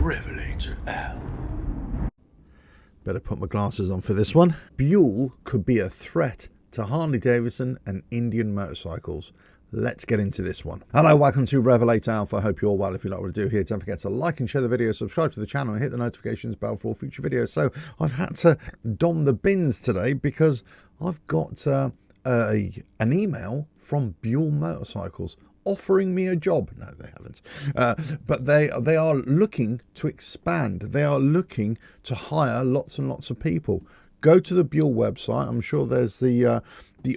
RevelatorAlf. Better put my glasses on for this one. Buell could be a threat to Harley Davidson and Indian motorcycles. Let's get into this one. Hello, welcome to RevelatorAlf. I hope you're all well. If you like what I do here, don't forget to like and share the video, subscribe to the channel, and hit the notifications bell for future videos. So I've had to don the bins today because I've got a an email from Buell Motorcycles offering me a job. No, they haven't. But they are looking to expand. They are looking to hire lots and lots of people. Go to the Buell website. I'm sure there's the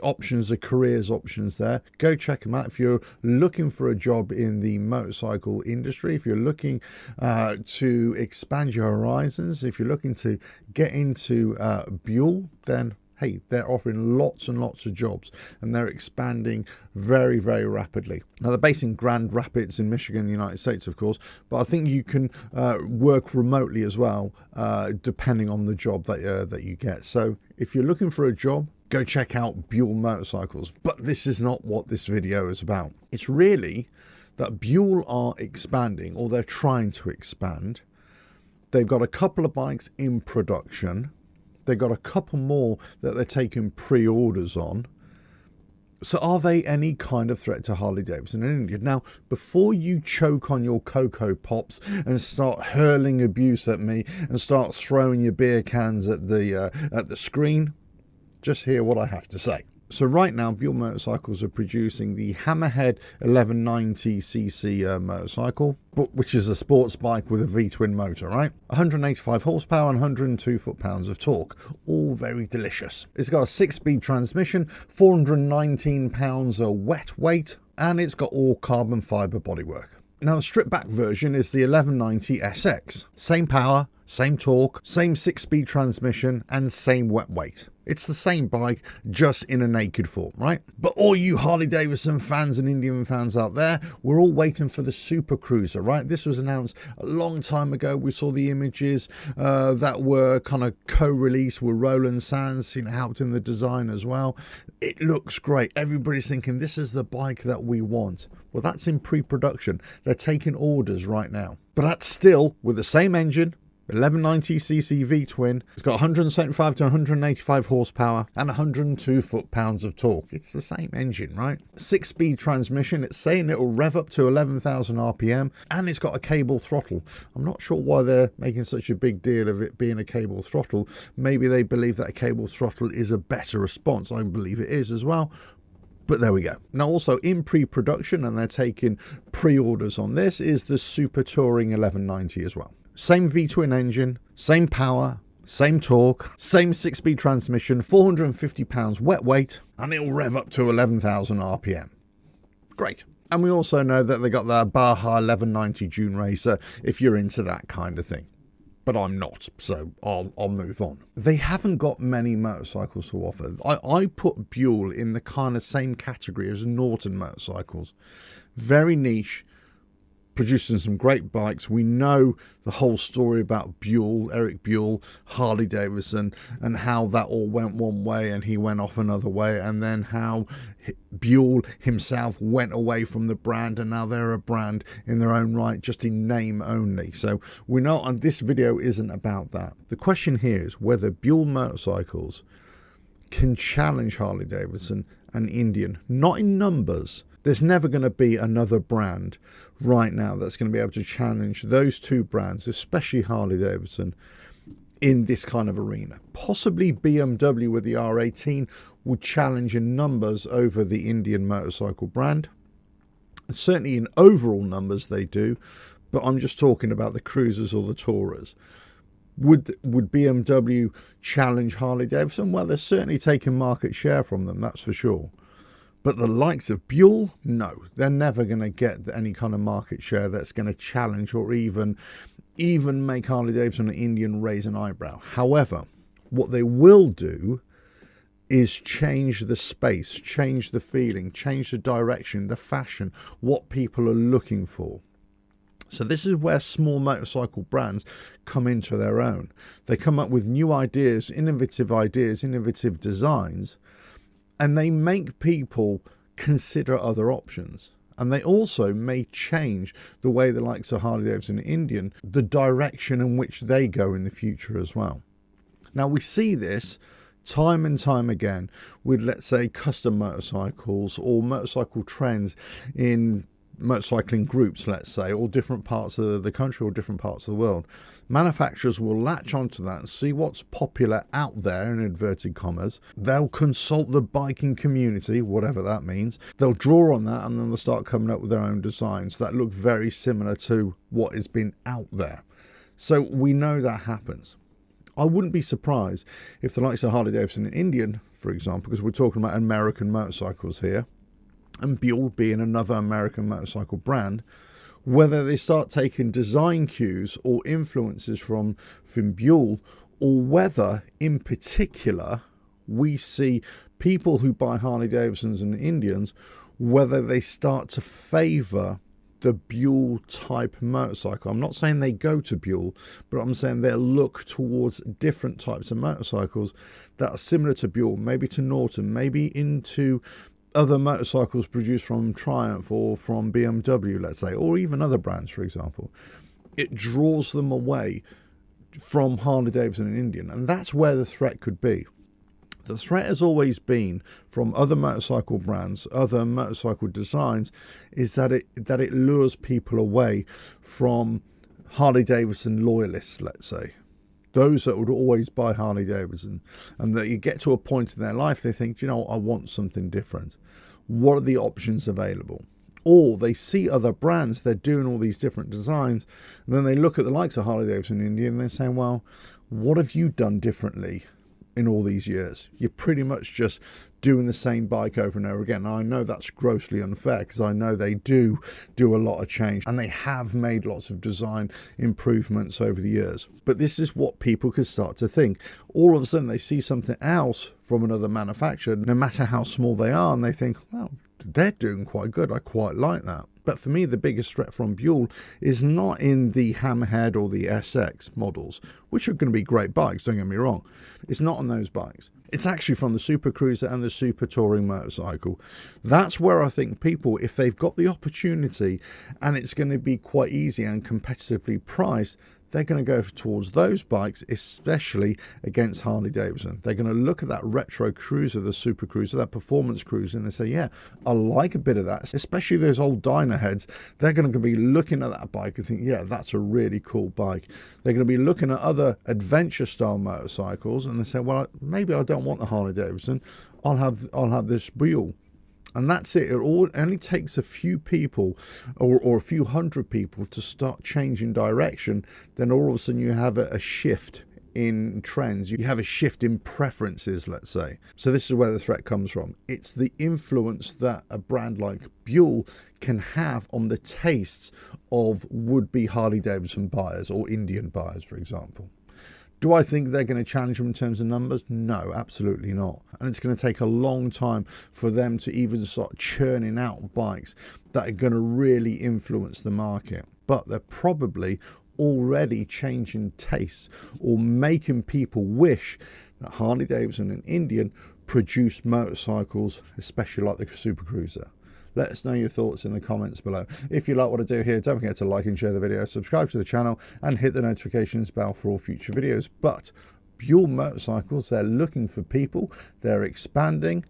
options, the careers options there. Go check them out. If you're looking for a job in the motorcycle industry, if you're looking to expand your horizons, if you're looking to get into Buell, then hey, they're offering lots and lots of jobs, and they're expanding very, very rapidly. Now, they're based in Grand Rapids in Michigan, United States, of course, but I think you can work remotely as well, depending on the job that you get. So if you're looking for a job, go check out Buell Motorcycles. But this is not what this video is about. It's really that Buell are expanding, or they're trying to expand. They've got a couple of bikes in production. They've got a couple more that they're taking pre-orders on. So are they any kind of threat to Harley-Davidson in India? Now, before you choke on your Cocoa Pops and start hurling abuse at me and start throwing your beer cans at the screen, just hear what I have to say. So right now, Buell Motorcycles are producing the Hammerhead 1190cc motorcycle, which is a sports bike with a V-twin motor, right? 185 horsepower and 102 foot-pounds of torque. All very delicious. It's got a 6-speed transmission, 419 pounds of wet weight, and it's got all carbon fiber bodywork. Now, the stripped-back version is the 1190 SX. Same power, same torque, same 6-speed transmission, and same wet weight. It's the same bike, just in a naked form, right? But all you Harley-Davidson fans and Indian fans out there, we're all waiting for the Super Cruiser, right? This was announced a long time ago. We saw the images that were kind of co-released with Roland Sands, helped in the design as well. It looks great. Everybody's thinking this is the bike that we want. Well, that's in pre-production. They're taking orders right now. But that's still with the same engine, 1190cc V-twin. It's got 175 to 185 horsepower and 102 foot-pounds of torque. It's the same engine, right? 6-speed transmission. It's saying it'll rev up to 11,000 RPM, and it's got a cable throttle. I'm not sure why they're making such a big deal of it being a cable throttle. Maybe they believe that a cable throttle is a better response. I believe it is as well. But there we go. Now, also in pre-production, and they're taking pre-orders on this, is the Super Touring 1190 as well. Same V-twin engine, same power, same torque, same 6-speed transmission, 450 pounds wet weight, and it'll rev up to 11,000 RPM. Great. And we also know that they got the Baja 1190 Dune Racer, if you're into that kind of thing. But I'm not, so I'll move on. They haven't got many motorcycles to offer. I put Buell in the kind of same category as Norton Motorcycles. Very niche, producing some great bikes. We know the whole story about Buell, Eric Buell, Harley Davidson, and how that all went one way and he went off another way, and then how Buell himself went away from the brand, and now they're a brand in their own right, just in name only. So we know, and this video isn't about that. The question here is whether Buell Motorcycles can challenge Harley Davidson and Indian, not in numbers. There's never going to be another brand right now that's going to be able to challenge those two brands, especially Harley Davidson, in this kind of arena. Possibly BMW with the R18 would challenge in numbers over the Indian motorcycle brand. Certainly in overall numbers they do, but I'm just talking about the cruisers or the tourers. Would BMW challenge Harley Davidson? Well, they're certainly taking market share from them, that's for sure. But the likes of Buell, no, they're never going to get any kind of market share that's going to challenge or even make Harley Davidson and Indian raise an eyebrow. However, what they will do is change the space, change the feeling, change the direction, the fashion, what people are looking for. So this is where small motorcycle brands come into their own. They come up with new ideas, innovative designs, and they make people consider other options. And they also may change the way the likes of Harley Davidson and Indian, the direction in which they go in the future as well. Now, we see this time and time again with, let's say, custom motorcycles or motorcycle trends in motorcycling groups, let's say, or different parts of the country or different parts of the world, manufacturers will latch onto that and see what's popular out there, in inverted commas. They'll consult the biking community, whatever that means. They'll draw on that, and then they'll start coming up with their own designs that look very similar to what has been out there. So we know that happens. I wouldn't be surprised if the likes of Harley-Davidson and Indian, for example, because we're talking about American motorcycles here, and Buell being another American motorcycle brand, whether they start taking design cues or influences from Buell, or whether in particular we see people who buy Harley-Davidsons and Indians, whether they start to favour the Buell type motorcycle. I'm not saying they go to Buell, but I'm saying they'll look towards different types of motorcycles that are similar to Buell, maybe to Norton, maybe into other motorcycles produced from Triumph or from BMW, let's say, or even other brands, for example. It draws them away from Harley-Davidson and Indian, and that's where the threat could be. The threat has always been from other motorcycle brands, other motorcycle designs, is that it lures people away from Harley-Davidson loyalists, let's say. Those that would always buy Harley-Davidson, and that you get to a point in their life they think, you know, I want something different. What are the options available? Or they see other brands, they're doing all these different designs, and then they look at the likes of Harley-Davidson and Indian and they're saying, well, what have you done differently in all these years? You're pretty much just doing the same bike over and over again. Now, I know that's grossly unfair, because I know they do a lot of change, and they have made lots of design improvements over the years. But this is what people could start to think. All of a sudden they see something else from another manufacturer, no matter how small they are, and they think, well, they're doing quite good, I quite like that. But for me, the biggest threat from Buell is not in the Hammerhead or the SX models, which are going to be great bikes, don't get me wrong. It's not on those bikes. It's actually from the Super Cruiser and the Super Touring motorcycle. That's where I think people, if they've got the opportunity and it's going to be quite easy and competitively priced, they're going to go towards those bikes, especially against Harley-Davidson. They're going to look at that retro cruiser, the Super Cruiser, that performance cruiser, and they say, yeah, I like a bit of that, especially those old dyno heads. They're going to be looking at that bike and think, yeah, that's a really cool bike. They're going to be looking at other adventure-style motorcycles, and they say, well, maybe I don't want the Harley-Davidson. I'll have this Buell. And that's it. It only takes a few people or a few hundred people to start changing direction. Then all of a sudden you have a shift in trends. You have a shift in preferences, let's say. So this is where the threat comes from. It's the influence that a brand like Buell can have on the tastes of would-be Harley-Davidson buyers or Indian buyers, for example. Do I think they're going to challenge them in terms of numbers? No, absolutely not. And it's going to take a long time for them to even start churning out bikes that are going to really influence the market. But they're probably already changing tastes or making people wish that Harley-Davidson and Indian produce motorcycles, especially like the Super Cruiser. Let us know your thoughts in the comments below. If you like what I do here, don't forget to like and share the video, subscribe to the channel, and hit the notifications bell for all future videos. But Buell Motorcycles, they're looking for people, they're expanding,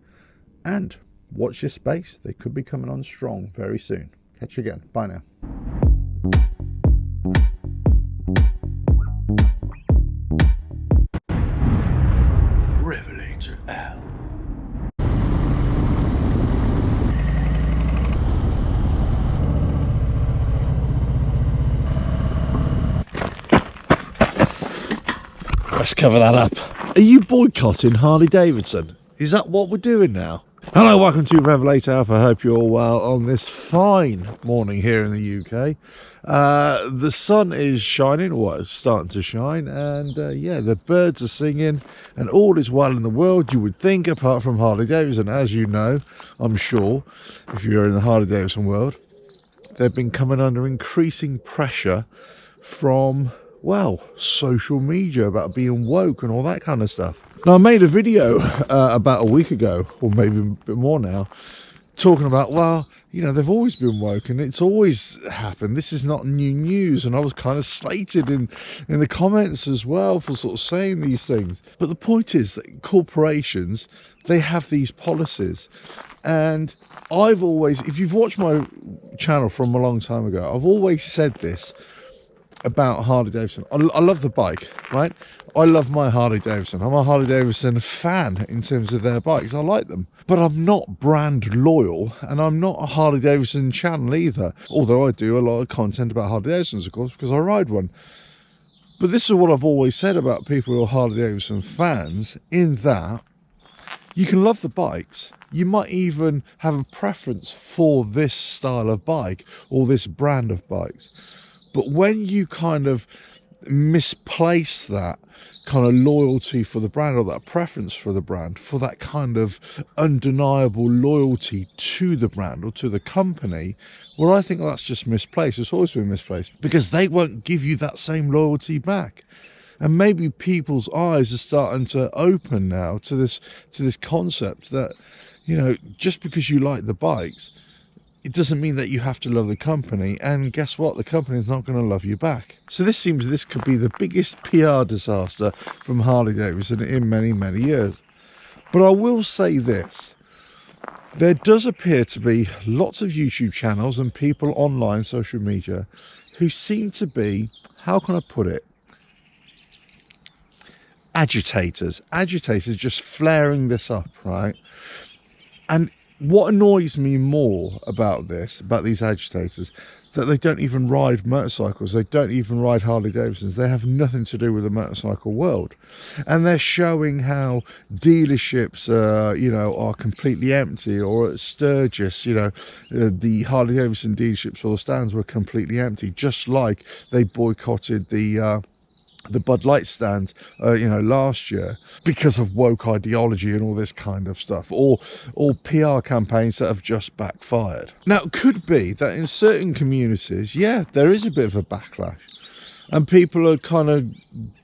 and watch this space. They could be coming on strong very soon. Catch you again. Bye now. RevelatorAlf. Let's cover that up. Are you boycotting Harley-Davidson? Is that what we're doing now? Hello, welcome to RevelatorAlf. I hope you're all well on this fine morning here in the UK. The sun is shining, or it's starting to shine, and yeah, the birds are singing, and all is well in the world, you would think, apart from Harley-Davidson. As you know, I'm sure, if you're in the Harley-Davidson world, they've been coming under increasing pressure from, well, social media about being woke and all that kind of stuff. Now, I made a video about a week ago, or maybe a bit more now, talking about, well, you know, they've always been woke and it's always happened. This is not new news. And I was kind of slated in the comments as well for sort of saying these things. But the point is that corporations, they have these policies. And I've always, if you've watched my channel from a long time ago, I've always said this about Harley Davidson. I love the bike, right? I love my Harley Davidson. I'm a Harley Davidson fan in terms of their bikes. I like them, but I'm not brand loyal, and I'm not a Harley Davidson channel either, although I do a lot of content about Harley Davidsons, of course, because I ride one. But this is what I've always said about people who are Harley Davidson fans, in that you can love the bikes, you might even have a preference for this style of bike or this brand of bikes, but when you kind of misplace that kind of loyalty for the brand, or that preference for the brand, for that kind of undeniable loyalty to the brand or to the company, well, I think that's just misplaced. It's always been misplaced, because they won't give you that same loyalty back. And maybe people's eyes are starting to open now to this concept that, you know, just because you like the bikes, it doesn't mean that you have to love the company. And guess what? The company is not going to love you back. So this could be the biggest PR disaster from Harley Davidson in many, many years. But I will say this. There does appear to be lots of YouTube channels and people online, social media, who seem to be, how can I put it? Agitators just flaring this up, right? And what annoys me more about these agitators, that they don't even ride motorcycles, they don't even ride Harley Davidsons, they have nothing to do with the motorcycle world, and they're showing how dealerships you know, are completely empty, or at Sturgis, you know, the Harley Davidson dealerships or the stands were completely empty, just like they boycotted the Bud Light stand, you know, last year, because of woke ideology and all this kind of stuff, or PR campaigns that have just backfired. Now, it could be that in certain communities, yeah, there is a bit of a backlash, and people are kind of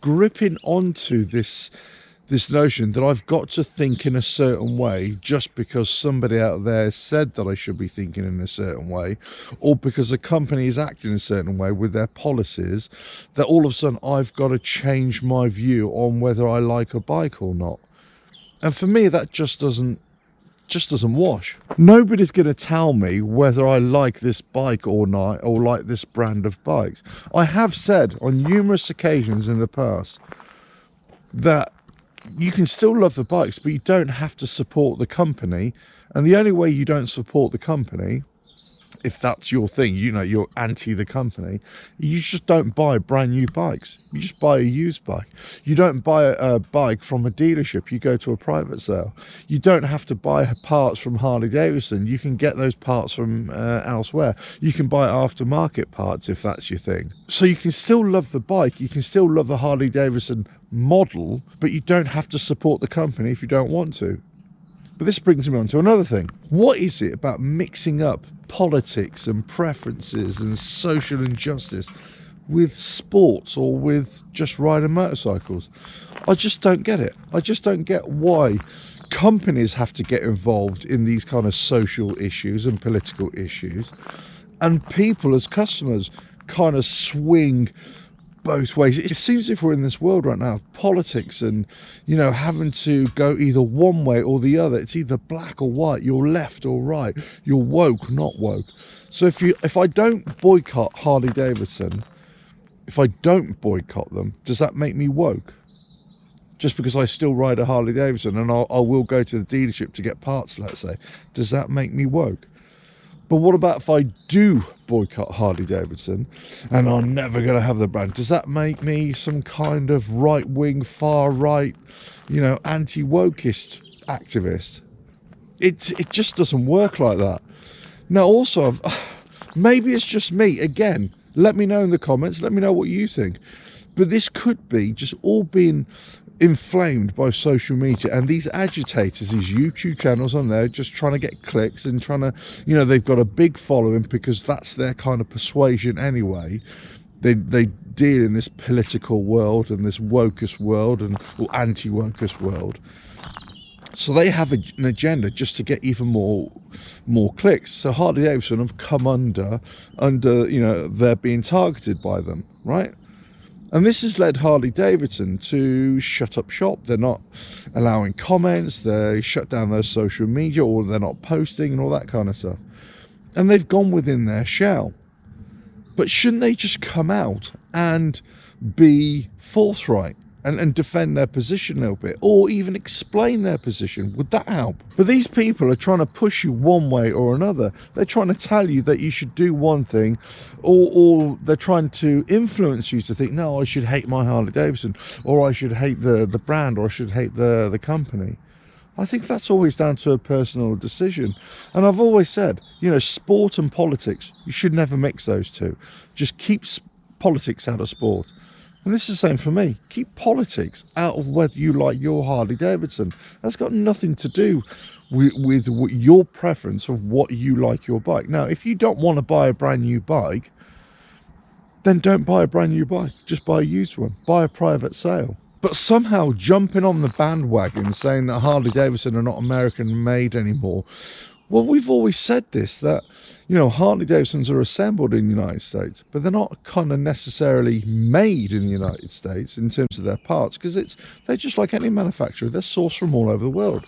gripping onto this notion that I've got to think in a certain way just because somebody out there said that I should be thinking in a certain way, or because a company is acting a certain way with their policies, that all of a sudden I've got to change my view on whether I like a bike or not. And for me, that just doesn't wash. Nobody's going to tell me whether I like this bike or not, or like this brand of bikes. I have said on numerous occasions in the past that you can still love the bikes, but you don't have to support the company. And the only way you don't support the company, if that's your thing, you know, you're anti the company, you just don't buy brand new bikes. You just buy a used bike. You don't buy a bike from a dealership, you go to a private sale. You don't have to buy parts from Harley Davidson, you can get those parts from elsewhere. You can buy aftermarket parts if that's your thing. So you can still love the bike, you can still love the Harley Davidson model, but you don't have to support the company if you don't want to. But this brings me on to another thing. What is it about mixing up politics and preferences and social injustice with sports, or with just riding motorcycles? I just don't get it. I just don't get why companies have to get involved in these kind of social issues and political issues, and people as customers kind of swing both ways. It seems as if we're in this world right now of politics and, you know, having to go either one way or the other. It's either black or white, you're left or right, you're woke, not woke. So if I don't boycott Harley Davidson, if I don't boycott them, does that make me woke? Just because I still ride a Harley Davidson and I will go to the dealership to get parts, let's say, does that make me woke? But what about if I do boycott Harley Davidson and I'm never going to have the brand? Does that make me some kind of right-wing, far-right, you know, anti-wokeist activist? It just doesn't work like that. Now, also, maybe it's just me. Again, let me know in the comments. Let me know what you think. But this could be just all being inflamed by social media and these agitators, these YouTube channels on there, just trying to get clicks and trying to, you know, they've got a big following because that's their kind of persuasion anyway. They deal in this political world and this wokest world or anti-wokest world. So they have an agenda just to get even more clicks. So Harley Davidson have come under, you know, they're being targeted by them, right? And this has led Harley Davidson to shut up shop. They're not allowing comments, they shut down their social media, or they're not posting and all that kind of stuff. And they've gone within their shell. But shouldn't they just come out and be forthright and defend their position a little bit, or even explain their position? Would that help? But these people are trying to push you one way or another. They're trying to tell you that you should do one thing, or they're trying to influence you to think, no, I should hate my Harley Davidson, or I should hate the brand, or I should hate the company. I think that's always down to a personal decision. And I've always said, you know, sport and politics, you should never mix those two. Just keep politics out of sport. And this is the same for me. Keep politics out of whether you like your Harley Davidson. That's got nothing to do with your preference of what you like your bike. Now, if you don't want to buy a brand new bike, then don't buy a brand new bike. Just buy a used one. Buy a private sale. But somehow jumping on the bandwagon saying that Harley Davidson are not American made anymore. Well, we've always said this, that, you know, Harley Davidsons are assembled in the United States, but they're not kind of necessarily made in the United States in terms of their parts, because they're just like any manufacturer. They're sourced from all over the world.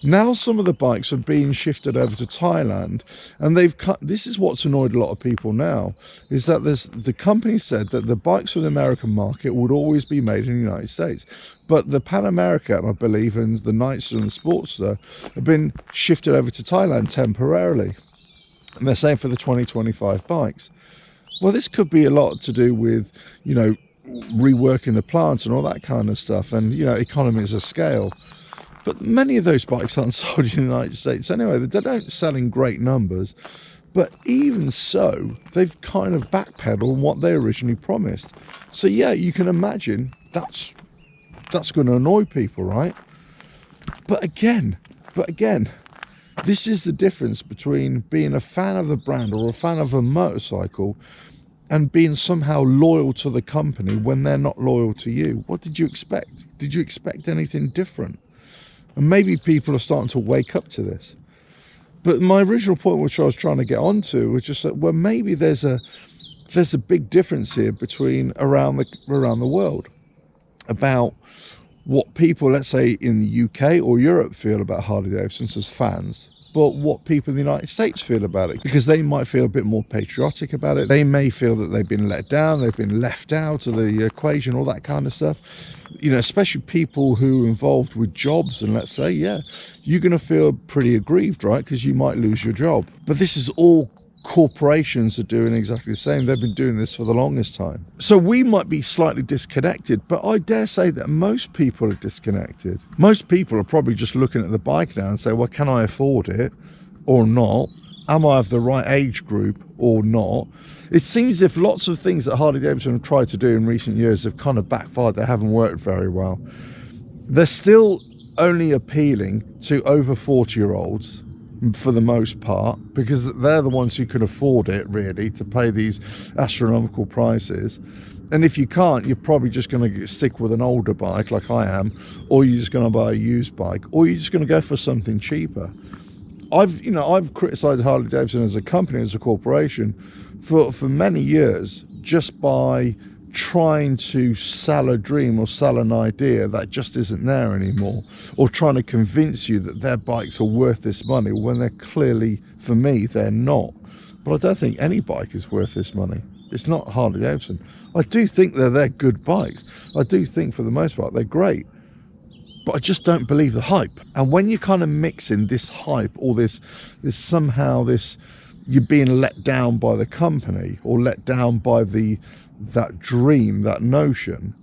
Now some of the bikes are being shifted over to Thailand, and this is what's annoyed a lot of people now, is that the company said that the bikes for the American market would always be made in the United States, but the Pan American, I believe, and the Nightster and the Sportster have been shifted over to Thailand temporarily, and they're saying for the 2025 bikes. Well, this could be a lot to do with, you know, reworking the plants and all that kind of stuff, and, you know, economies of scale. But many of those bikes aren't sold in the United States anyway. They don't sell in great numbers. But even so, they've kind of backpedaled on what they originally promised. So yeah, you can imagine that's going to annoy people, right? But again, this is the difference between being a fan of the brand or a fan of a motorcycle and being somehow loyal to the company when they're not loyal to you. What did you expect? Did you expect anything different? And maybe people are starting to wake up to this. But my original point, which I was trying to get onto, was just that, well, maybe there's a big difference here between around the world about what people, let's say in the UK or Europe, feel about Harley Davidsons as fans, but what people in the United States feel about it, because they might feel a bit more patriotic about it. They may feel that they've been let down, they've been left out of the equation, all that kind of stuff. You know, especially people who are involved with jobs, and let's say, yeah, you're going to feel pretty aggrieved, right? Because you might lose your job. But this is all corporations are doing exactly the same. They've been doing this for the longest time. So we might be slightly disconnected, but I dare say that most people are disconnected. Most people are probably just looking at the bike now and say, well, can I afford it or not? Am I of the right age group or not? It seems as if lots of things that Harley Davidson have tried to do in recent years have kind of backfired. They haven't worked very well. They're still only appealing to over 40-year-olds for the most part, because they're the ones who can afford it, really, to pay these astronomical prices. And if you can't, you're probably just going to stick with an older bike like I am, or you're just going to buy a used bike, or you're just going to go for something cheaper. I've criticised Harley Davidson as a company, as a corporation, for many years, just by trying to sell a dream or sell an idea that just isn't there anymore, or trying to convince you that their bikes are worth this money when they're clearly, for me, they're not. But I don't think any bike is worth this money. It's not Harley Davidson. I do think they're good bikes. I do think for the most part they're great, but I just don't believe the hype. And when you kind of mix in this hype, or this you're being let down by the company, or let down by that dream, that notion,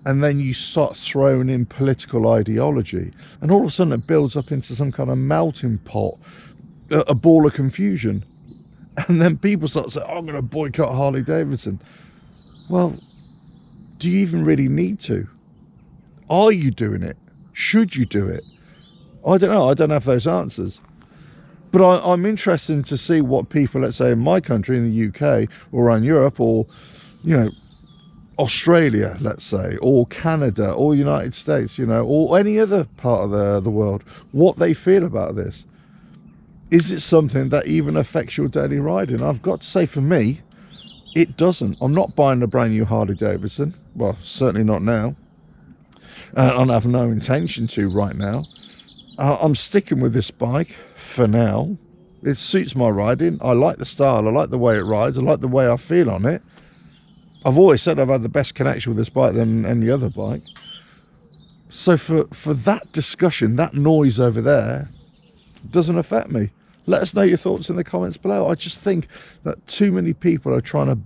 and then you start throwing in political ideology, and all of a sudden it builds up into some kind of melting pot, a ball of confusion, and then people start saying, I'm going to boycott Harley Davidson. Well, do you even really need to? Are you doing it? Should you do it? I don't know. I don't have those answers. But I'm interested to see what people, let's say in my country, in the UK, or around Europe, or, you know, Australia, let's say, or Canada, or United States, you know, or any other part of the world, what they feel about this. Is it something that even affects your daily riding? I've got to say, for me, it doesn't. I'm not buying a brand new Harley Davidson. Well, certainly not now. I have no intention to right now. I'm sticking with this bike for now. It suits my riding. I like the style. I like the way it rides. I like the way I feel on it. I've always said I've had the best connection with this bike than any other bike. So for that discussion, that noise over there doesn't affect me. Let us know your thoughts in the comments below. I just think that too many people are trying to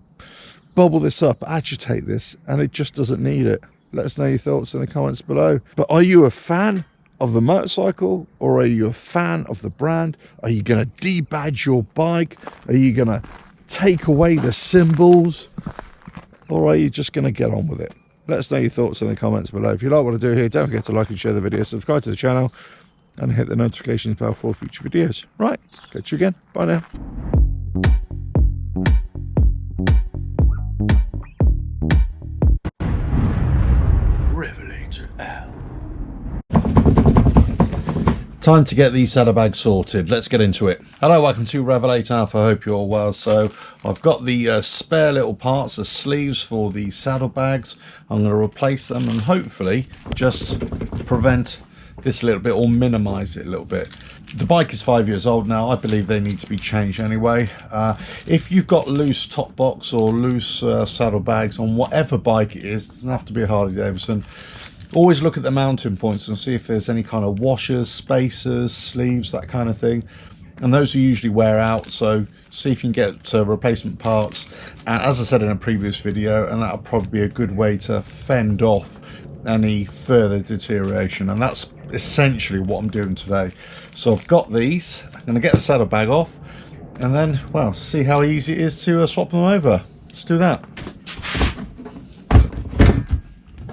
bubble this up, agitate this, and it just doesn't need it. Let us know your thoughts in the comments below. But are you a fan of the motorcycle, or are you a fan of the brand? Are you going to debadge your bike? Are you going to take away the symbols, or are you just going to get on with it? Let us know your thoughts in the comments below. If you like what I do here, don't forget to like and share the video, subscribe to the channel, and hit the notifications bell for future videos. Right, catch you again. Bye now. RevelatorAlf. Time to get these saddlebags sorted. Let's get into it. Hello, welcome to RevelatorAlf. I hope you're all well. So I've got the spare little parts, the sleeves for the saddlebags. I'm going to replace them and hopefully just prevent this a little bit, or minimize it a little bit. The bike is 5 years old now. I believe they need to be changed anyway. If you've got loose top box or loose saddlebags on whatever bike it is, it doesn't have to be a Harley Davidson, always look at the mounting points and see if there's any kind of washers, spacers, sleeves, that kind of thing. And those will usually wear out, so see if you can get replacement parts. And as I said in a previous video, and that'll probably be a good way to fend off any further deterioration, and that's essentially what I'm doing today. So I've got these. I'm going to get the saddlebag off and then, well, see how easy it is to swap them over. Let's do that.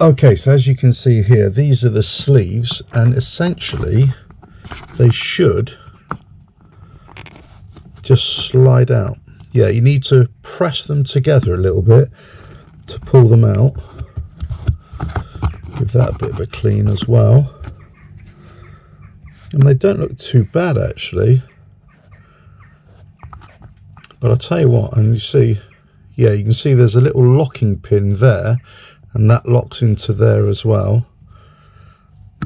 Okay, so as you can see here, these are the sleeves, and essentially they should just slide out. Yeah, you need to press them together a little bit to pull them out. Give that a bit of a clean as well. And they don't look too bad actually. But I'll tell you what, and you see, yeah, you can see there's a little locking pin there, and that locks into there as well.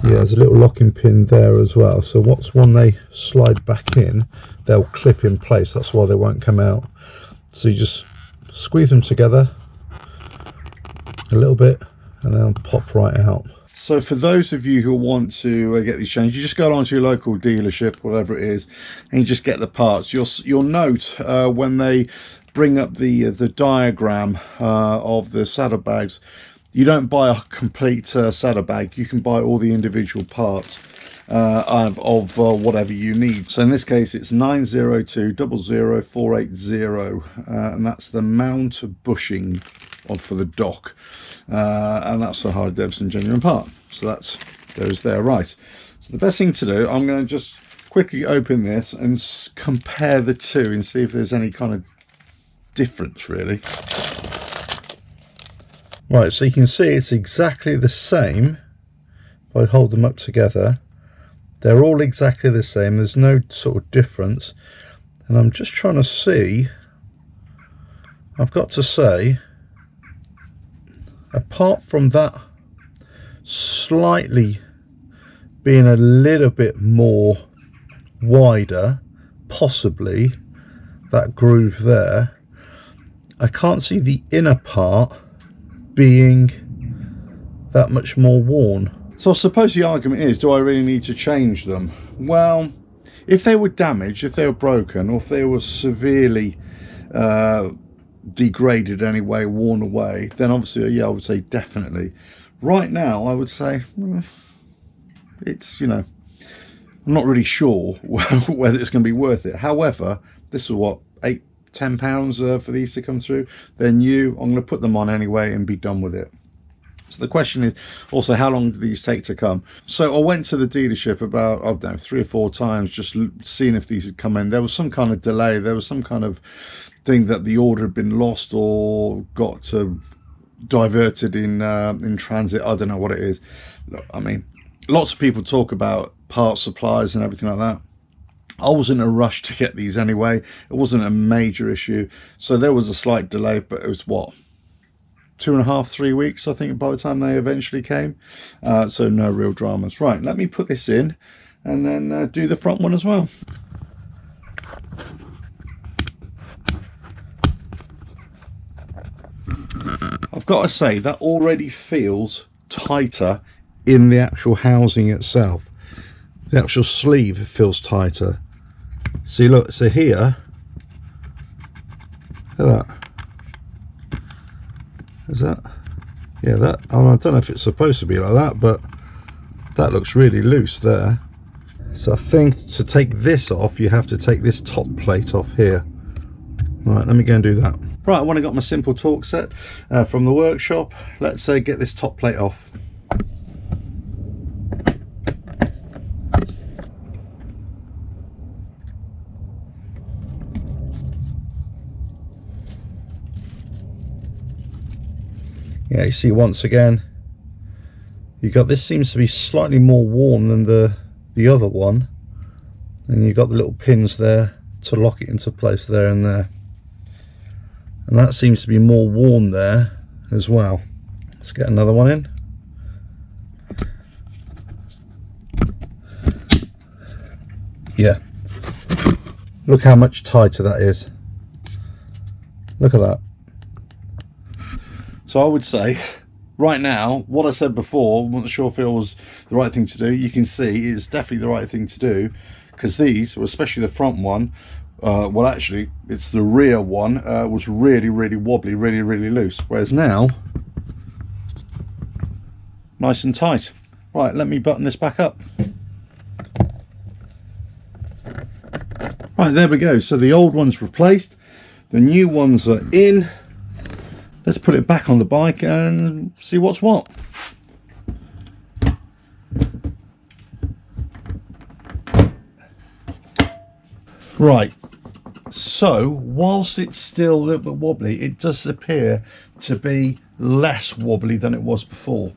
Yeah, there's a little locking pin there as well. So when they slide back in, they'll clip in place. That's why they won't come out. So you just squeeze them together a little bit, and they'll pop right out. So for those of you who want to get these changed, you just go along to your local dealership, whatever it is, and you just get the parts. You'll note when they bring up the diagram of the saddlebags, you don't buy a complete saddlebag. You can buy all the individual parts of whatever you need. So in this case, it's 902000480, and that's the mount bushing for the dock. And that's a Harley Davidson genuine part, so that goes there. Right, so the best thing to do, I'm going to just quickly open this and compare the two and see if there's any kind of difference really. Right, so you can see it's exactly the same. If I hold them up together, they're all exactly the same. There's no sort of difference, and I'm just trying to see, I've got to say, apart from that slightly being a little bit more wider, possibly that groove there, I can't see the inner part being that much more worn. So I suppose the argument is, do I really need to change them? Well, if they were damaged, if they were broken, or if they were severely degraded anyway, worn away, then obviously, yeah, I would say definitely. Right now, I would say it's, you know, I'm not really sure whether it's going to be worth it. However, this is what, £8–10 for these to come through. They're new. I'm going to put them on anyway and be done with it. So the question is also, how long do these take to come? So I went to the dealership about, I don't know, 3 or 4 times, just seeing if these had come in. There was some kind of delay. There was some kind of thing that the order had been lost or got diverted in transit. I don't know what it is. Look, I mean, lots of people talk about parts suppliers and everything like that. I wasn't in a rush to get these anyway. It wasn't a major issue. So there was a slight delay, but it was what, 2.5, 3 weeks, I think, by the time they eventually came. So no real dramas. Right, let me put this in and then do the front one as well. I've got to say, that already feels tighter in the actual housing itself. The actual sleeve feels tighter. See, look, so here, look at that. Is that? Yeah, that, I don't know if it's supposed to be like that, but that looks really loose there. So I think to take this off, you have to take this top plate off here. Right, let me go and do that. Right, I want to got my simple torque set from the workshop. Let's get this top plate off. Yeah, you see, once again, you got, this seems to be slightly more worn than the other one, and you've got the little pins there to lock it into place there and there, and that seems to be more worn there as well. Let's get another one in. Yeah, look how much tighter that is. Look at that. So I would say, right now, what I said before, wasn't sure if it was the right thing to do. You can see it's definitely the right thing to do, because these, especially the front one, well, actually, it's the rear one, was really, really wobbly, really, really loose. Whereas now, nice and tight. Right, let me button this back up. Right, there we go. So the old one's replaced, the new ones are in. Let's put it back on the bike and see what's what. Right, so whilst it's still a little bit wobbly, it does appear to be less wobbly than it was before.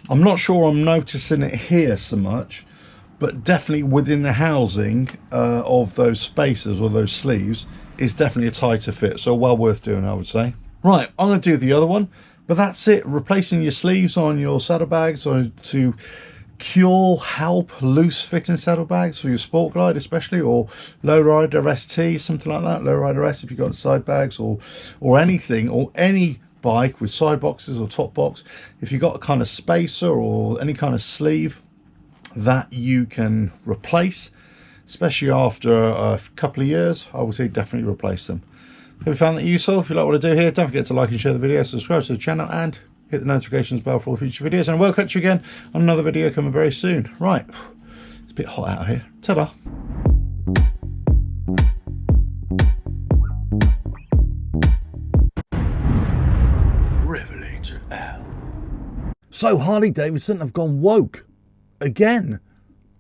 I'm not sure I'm noticing it here so much, but definitely within the housing of those spacers or those sleeves, it's definitely a tighter fit, so well worth doing, I would say. Right, I'm going to do the other one, but that's it. Replacing your sleeves on your saddlebags, or to help loose fitting saddlebags for your Sport Glide especially, or Lowrider ST, something like that. Lowrider S if you've got side bags, or anything, or any bike with side boxes or top box. If you've got a kind of spacer or any kind of sleeve that you can replace, especially after a couple of years, I would say definitely replace them. If you found that useful, if you like what I do here, don't forget to like and share the video, subscribe to the channel, and hit the notifications bell for all future videos. And we'll catch you again on another video coming very soon. Right, it's a bit hot out here. Ta-da! RevelatorAlf. So Harley Davidson have gone woke again.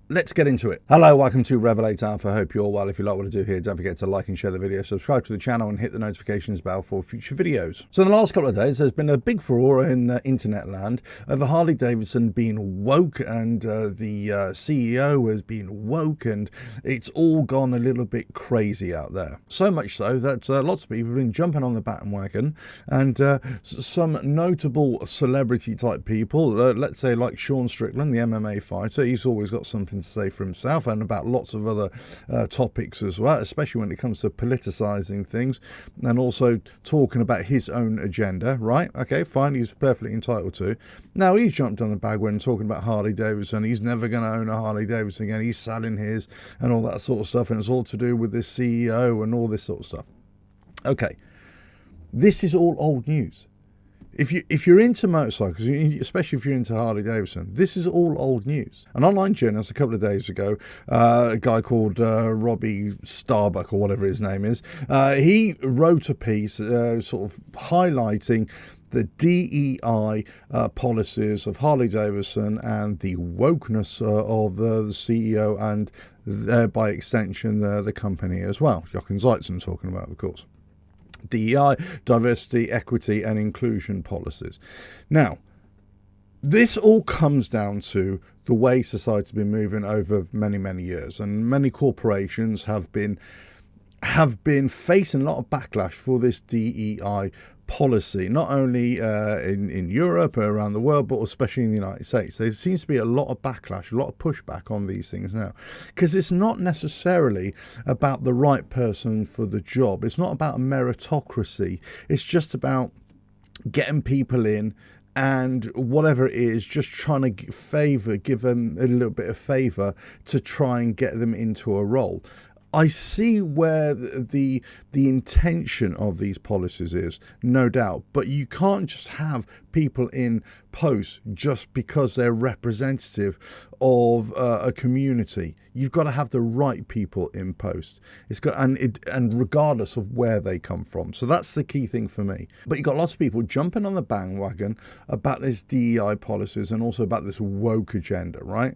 Let's get into it. Hello, welcome to RevelatorAlf. I hope you're all well. If you like what I do here, don't forget to like and share the video, subscribe to the channel, and hit the notifications bell for future videos. So in the last couple of days, there's been a big furore in internet land over Harley Davidson being woke, and the CEO has been woke, and it's all gone a little bit crazy out there. So much so that lots of people have been jumping on the bandwagon, and some notable celebrity type people, let's say like Sean Strickland, the MMA fighter, he's always got something to say for himself, and about lots of other topics as well, especially when it comes to politicizing things and also talking about his own agenda. Right, okay, fine, he's perfectly entitled to. Now he's jumped on the bag when talking about Harley Davidson. He's never going to own a Harley Davidson again, he's selling his and all that sort of stuff, and it's all to do with this CEO and all this sort of stuff. Okay, this is all old news. If you're into motorcycles, especially if you're into Harley Davidson, this is all old news. An online journalist a couple of days ago, a guy called Robbie Starbuck, or whatever his name is, he wrote a piece sort of highlighting the DEI policies of Harley Davidson and the wokeness of the CEO, and by extension the company as well. Jochen Zeitz I'm talking about, of course. DEI, diversity, equity and inclusion policies. Now, This all comes down to the way society's been moving over many, many years, and many corporations have been facing a lot of backlash for this DEI policy, not only in Europe or around the world, but especially in the United States. There seems to be a lot of backlash, a lot of pushback on these things now, because it's not necessarily about the right person for the job. It's not about a meritocracy. It's just about getting people in, and whatever it is, just trying to give them a little bit of favor to try and get them into a role. I see where the intention of these policies is, no doubt, but you can't just have people in posts just because they're representative of a community. You've got to have the right people in post. And regardless of where they come from. So that's the key thing for me. But you've got lots of people jumping on the bandwagon about this DEI policies and also about this woke agenda, right?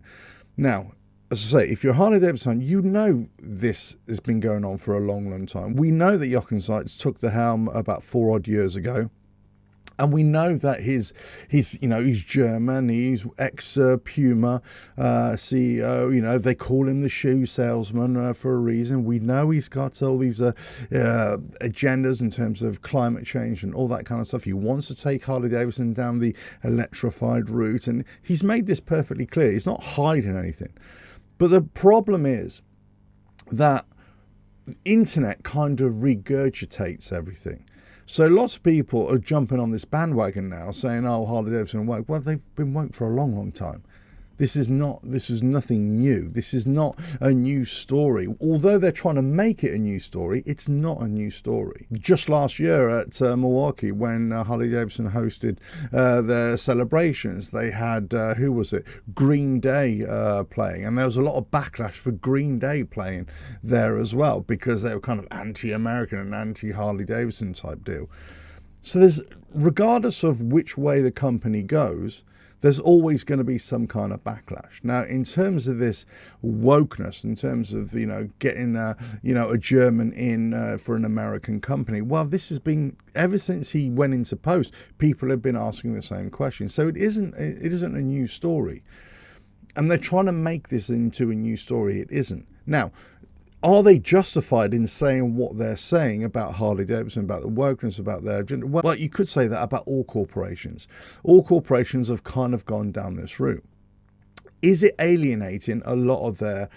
Now, as I say, if you're Harley Davidson, you know this has been going on for a long, long time. We know that Jochen Seitz took the helm about 4 odd years ago. And we know that he's German, he's ex-Puma CEO, they call him the shoe salesman for a reason. We know he's got all these agendas in terms of climate change and all that kind of stuff. He wants to take Harley Davidson down the electrified route, and he's made this perfectly clear. He's not hiding anything. But the problem is that the internet kind of regurgitates everything. So lots of people are jumping on this bandwagon now saying, oh, Harley Davidson woke. Well, they've been woke for a long, long time. This is nothing new. This is not a new story. Although they're trying to make it a new story, it's not a new story. Just last year at Milwaukee, when Harley Davidson hosted their celebrations, they had, Green Day playing. And there was a lot of backlash for Green Day playing there as well, because they were kind of anti-American and anti-Harley Davidson type deal. So regardless of which way the company goes, there's always going to be some kind of backlash. Now, in terms of this wokeness, in terms of, getting, a German in for an American company, well, this has been, ever since he went into post, people have been asking the same question. So it isn't a new story. And they're trying to make this into a new story. It isn't. Now, are they justified in saying what they're saying about Harley Davidson, about the wokeness, about their agenda? Well, you could say that about all corporations. All corporations have kind of gone down this route. Is it alienating a lot of their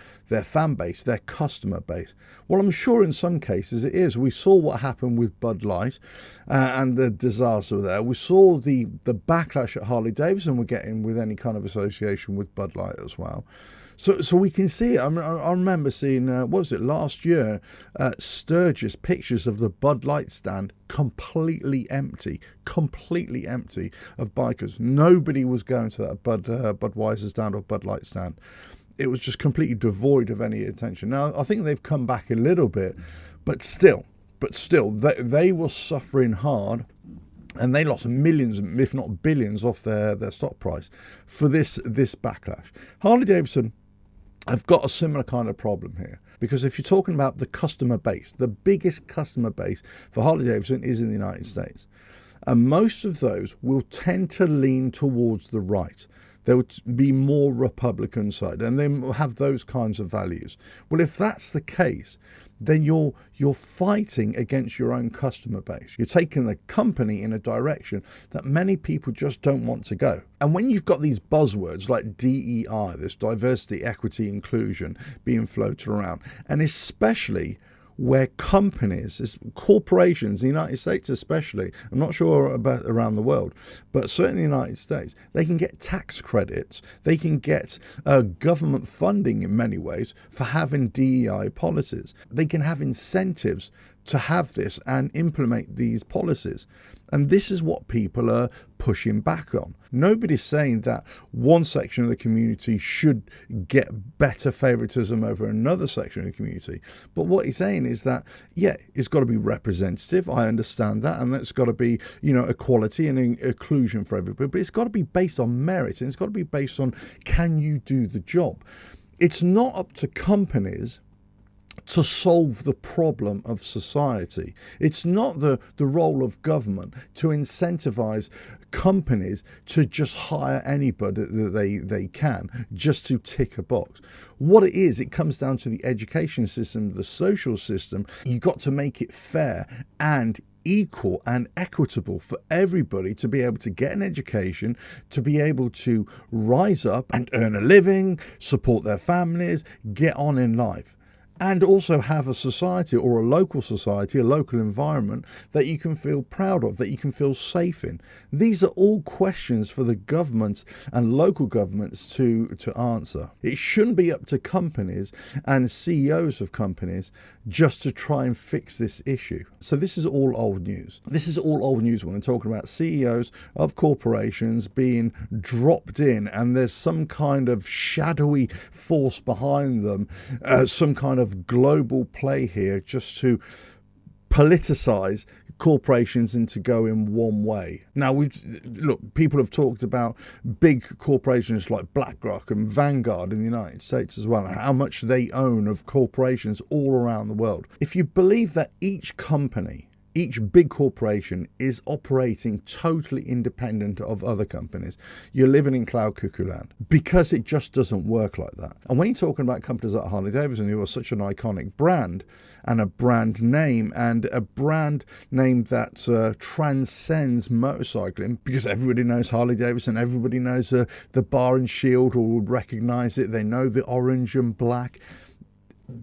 fan base, their customer base? Well, I'm sure in some cases it is. We saw what happened with Bud Light and the disaster there. We saw the backlash that Harley Davidson were getting with any kind of association with Bud Light as well. So we can see it. I remember seeing, last year, Sturgis pictures of the Bud Light stand completely empty of bikers. Nobody was going to that Budweiser stand or Bud Light stand. It was just completely devoid of any attention. Now, I think they've come back a little bit, but still, they were suffering hard. And they lost millions, if not billions, off their stock price for this backlash. Harley Davidson have got a similar kind of problem here, because if you're talking about the customer base, the biggest customer base for Harley Davidson is in the United States. And most of those will tend to lean towards the right. There would be more Republican side, and they will have those kinds of values. Well, if that's the case, then you're fighting against your own customer base. You're taking the company in a direction that many people just don't want to go. And when you've got these buzzwords like DEI, this diversity, equity, inclusion being floated around, and especially where companies, corporations, the United States especially, I'm not sure about around the world, but certainly in the United States, they can get tax credits, they can get government funding in many ways for having DEI policies. They can have incentives to have this and implement these policies. And this is what people are pushing back on. Nobody's saying that one section of the community should get better favoritism over another section of the community. But what he's saying is that, yeah, it's got to be representative. I understand that. And that's got to be, equality and inclusion for everybody. But it's got to be based on merit. And it's got to be based on, can you do the job? It's not up to companies to solve the problem of society. It's not the role of government to incentivize companies to just hire anybody that they can just to tick a box. What it is, it comes down to the education system, the social system. You've got to make it fair and equal and equitable for everybody to be able to get an education, to be able to rise up and earn a living, support their families, get on in life. And also have a society or a local society, a local environment that you can feel proud of, that you can feel safe in. These are all questions for the governments and local governments to answer. It shouldn't be up to companies and CEOs of companies just to try and fix this issue. So this is all old news. This is all old news when we're talking about CEOs of corporations being dropped in and there's some kind of shadowy force behind them, some kind of global play here just to politicize corporations into going one way. Now, look, people have talked about big corporations like BlackRock and Vanguard in the United States as well, and how much they own of corporations all around the world. If you believe that each company, each big corporation is operating totally independent of other companies, you're living in cloud cuckoo land, because it just doesn't work like that. And when you're talking about companies like Harley Davidson, who are such an iconic brand and a brand name that transcends motorcycling, because everybody knows Harley Davidson, everybody knows the bar and shield, or would recognize it, they know the orange and black.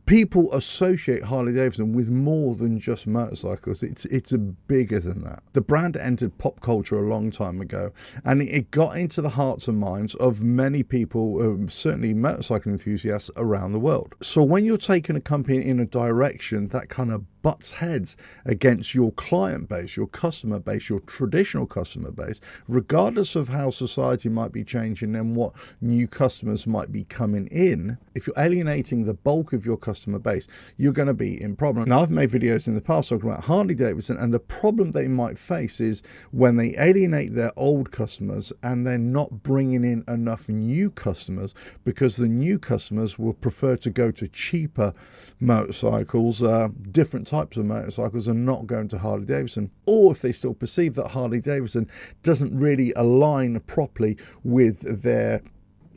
People associate Harley Davidson with more than just motorcycles. It's bigger than that. The brand entered pop culture a long time ago, and it got into the hearts and minds of many people, certainly motorcycle enthusiasts around the world. So when you're taking a company in a direction that kind of butts heads against your client base, your customer base, your traditional customer base, regardless of how society might be changing and what new customers might be coming in, if you're alienating the bulk of your customer base, you're going to be in problem. Now, I've made videos in the past talking about Harley Davidson, and the problem they might face is when they alienate their old customers and they're not bringing in enough new customers, because the new customers will prefer to go to cheaper motorcycles, different types of motorcycles, and not going to Harley Davidson. Or if they still perceive that Harley Davidson doesn't really align properly with their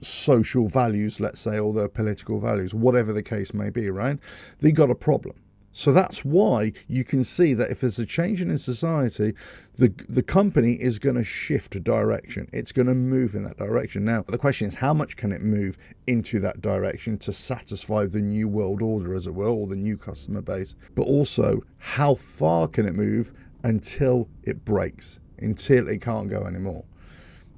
social values, let's say, or their political values, whatever the case may be, right? They got a problem. So that's why you can see that if there's a change in society, the company is going to shift direction. It's going to move in that direction. Now, the question is, how much can it move into that direction to satisfy the new world order, as it were, or the new customer base? But also, how far can it move until it breaks, until it can't go anymore?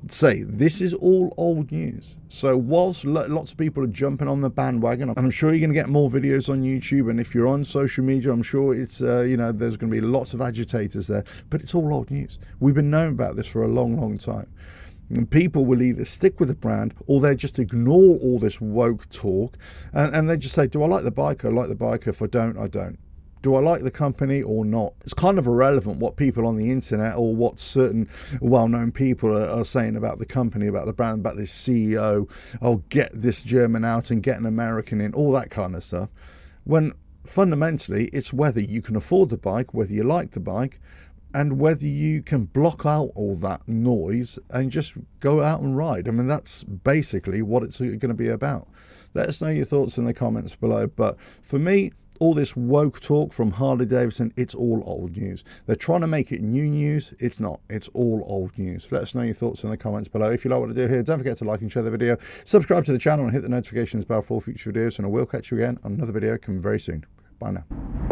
Say, this is all old news. So whilst lots of people are jumping on the bandwagon, and I'm sure you're going to get more videos on YouTube, and if you're on social media, I'm sure it's there's going to be lots of agitators there, but it's all old news. We've been knowing about this for a long time. And people will either stick with the brand, or they just ignore all this woke talk, and they just say, do I like the bike? I like the bike. If I don't, I don't. Do I like the company or not? It's kind of irrelevant what people on the internet or what certain well-known people are saying about the company, about the brand, about this CEO. Oh, get this German out and get an American in, all that kind of stuff. When fundamentally, it's whether you can afford the bike, whether you like the bike, and whether you can block out all that noise and just go out and ride. I mean, that's basically what it's going to be about. Let us know your thoughts in the comments below. But for me, all this woke talk from Harley Davidson, it's all old news. They're trying to make it new news. It's not. It's all old news. Let us know your thoughts in the comments below. If you like what I do here, don't forget to like and share the video. Subscribe to the channel and hit the notifications bell for all future videos. And I will catch you again on another video coming very soon. Bye now.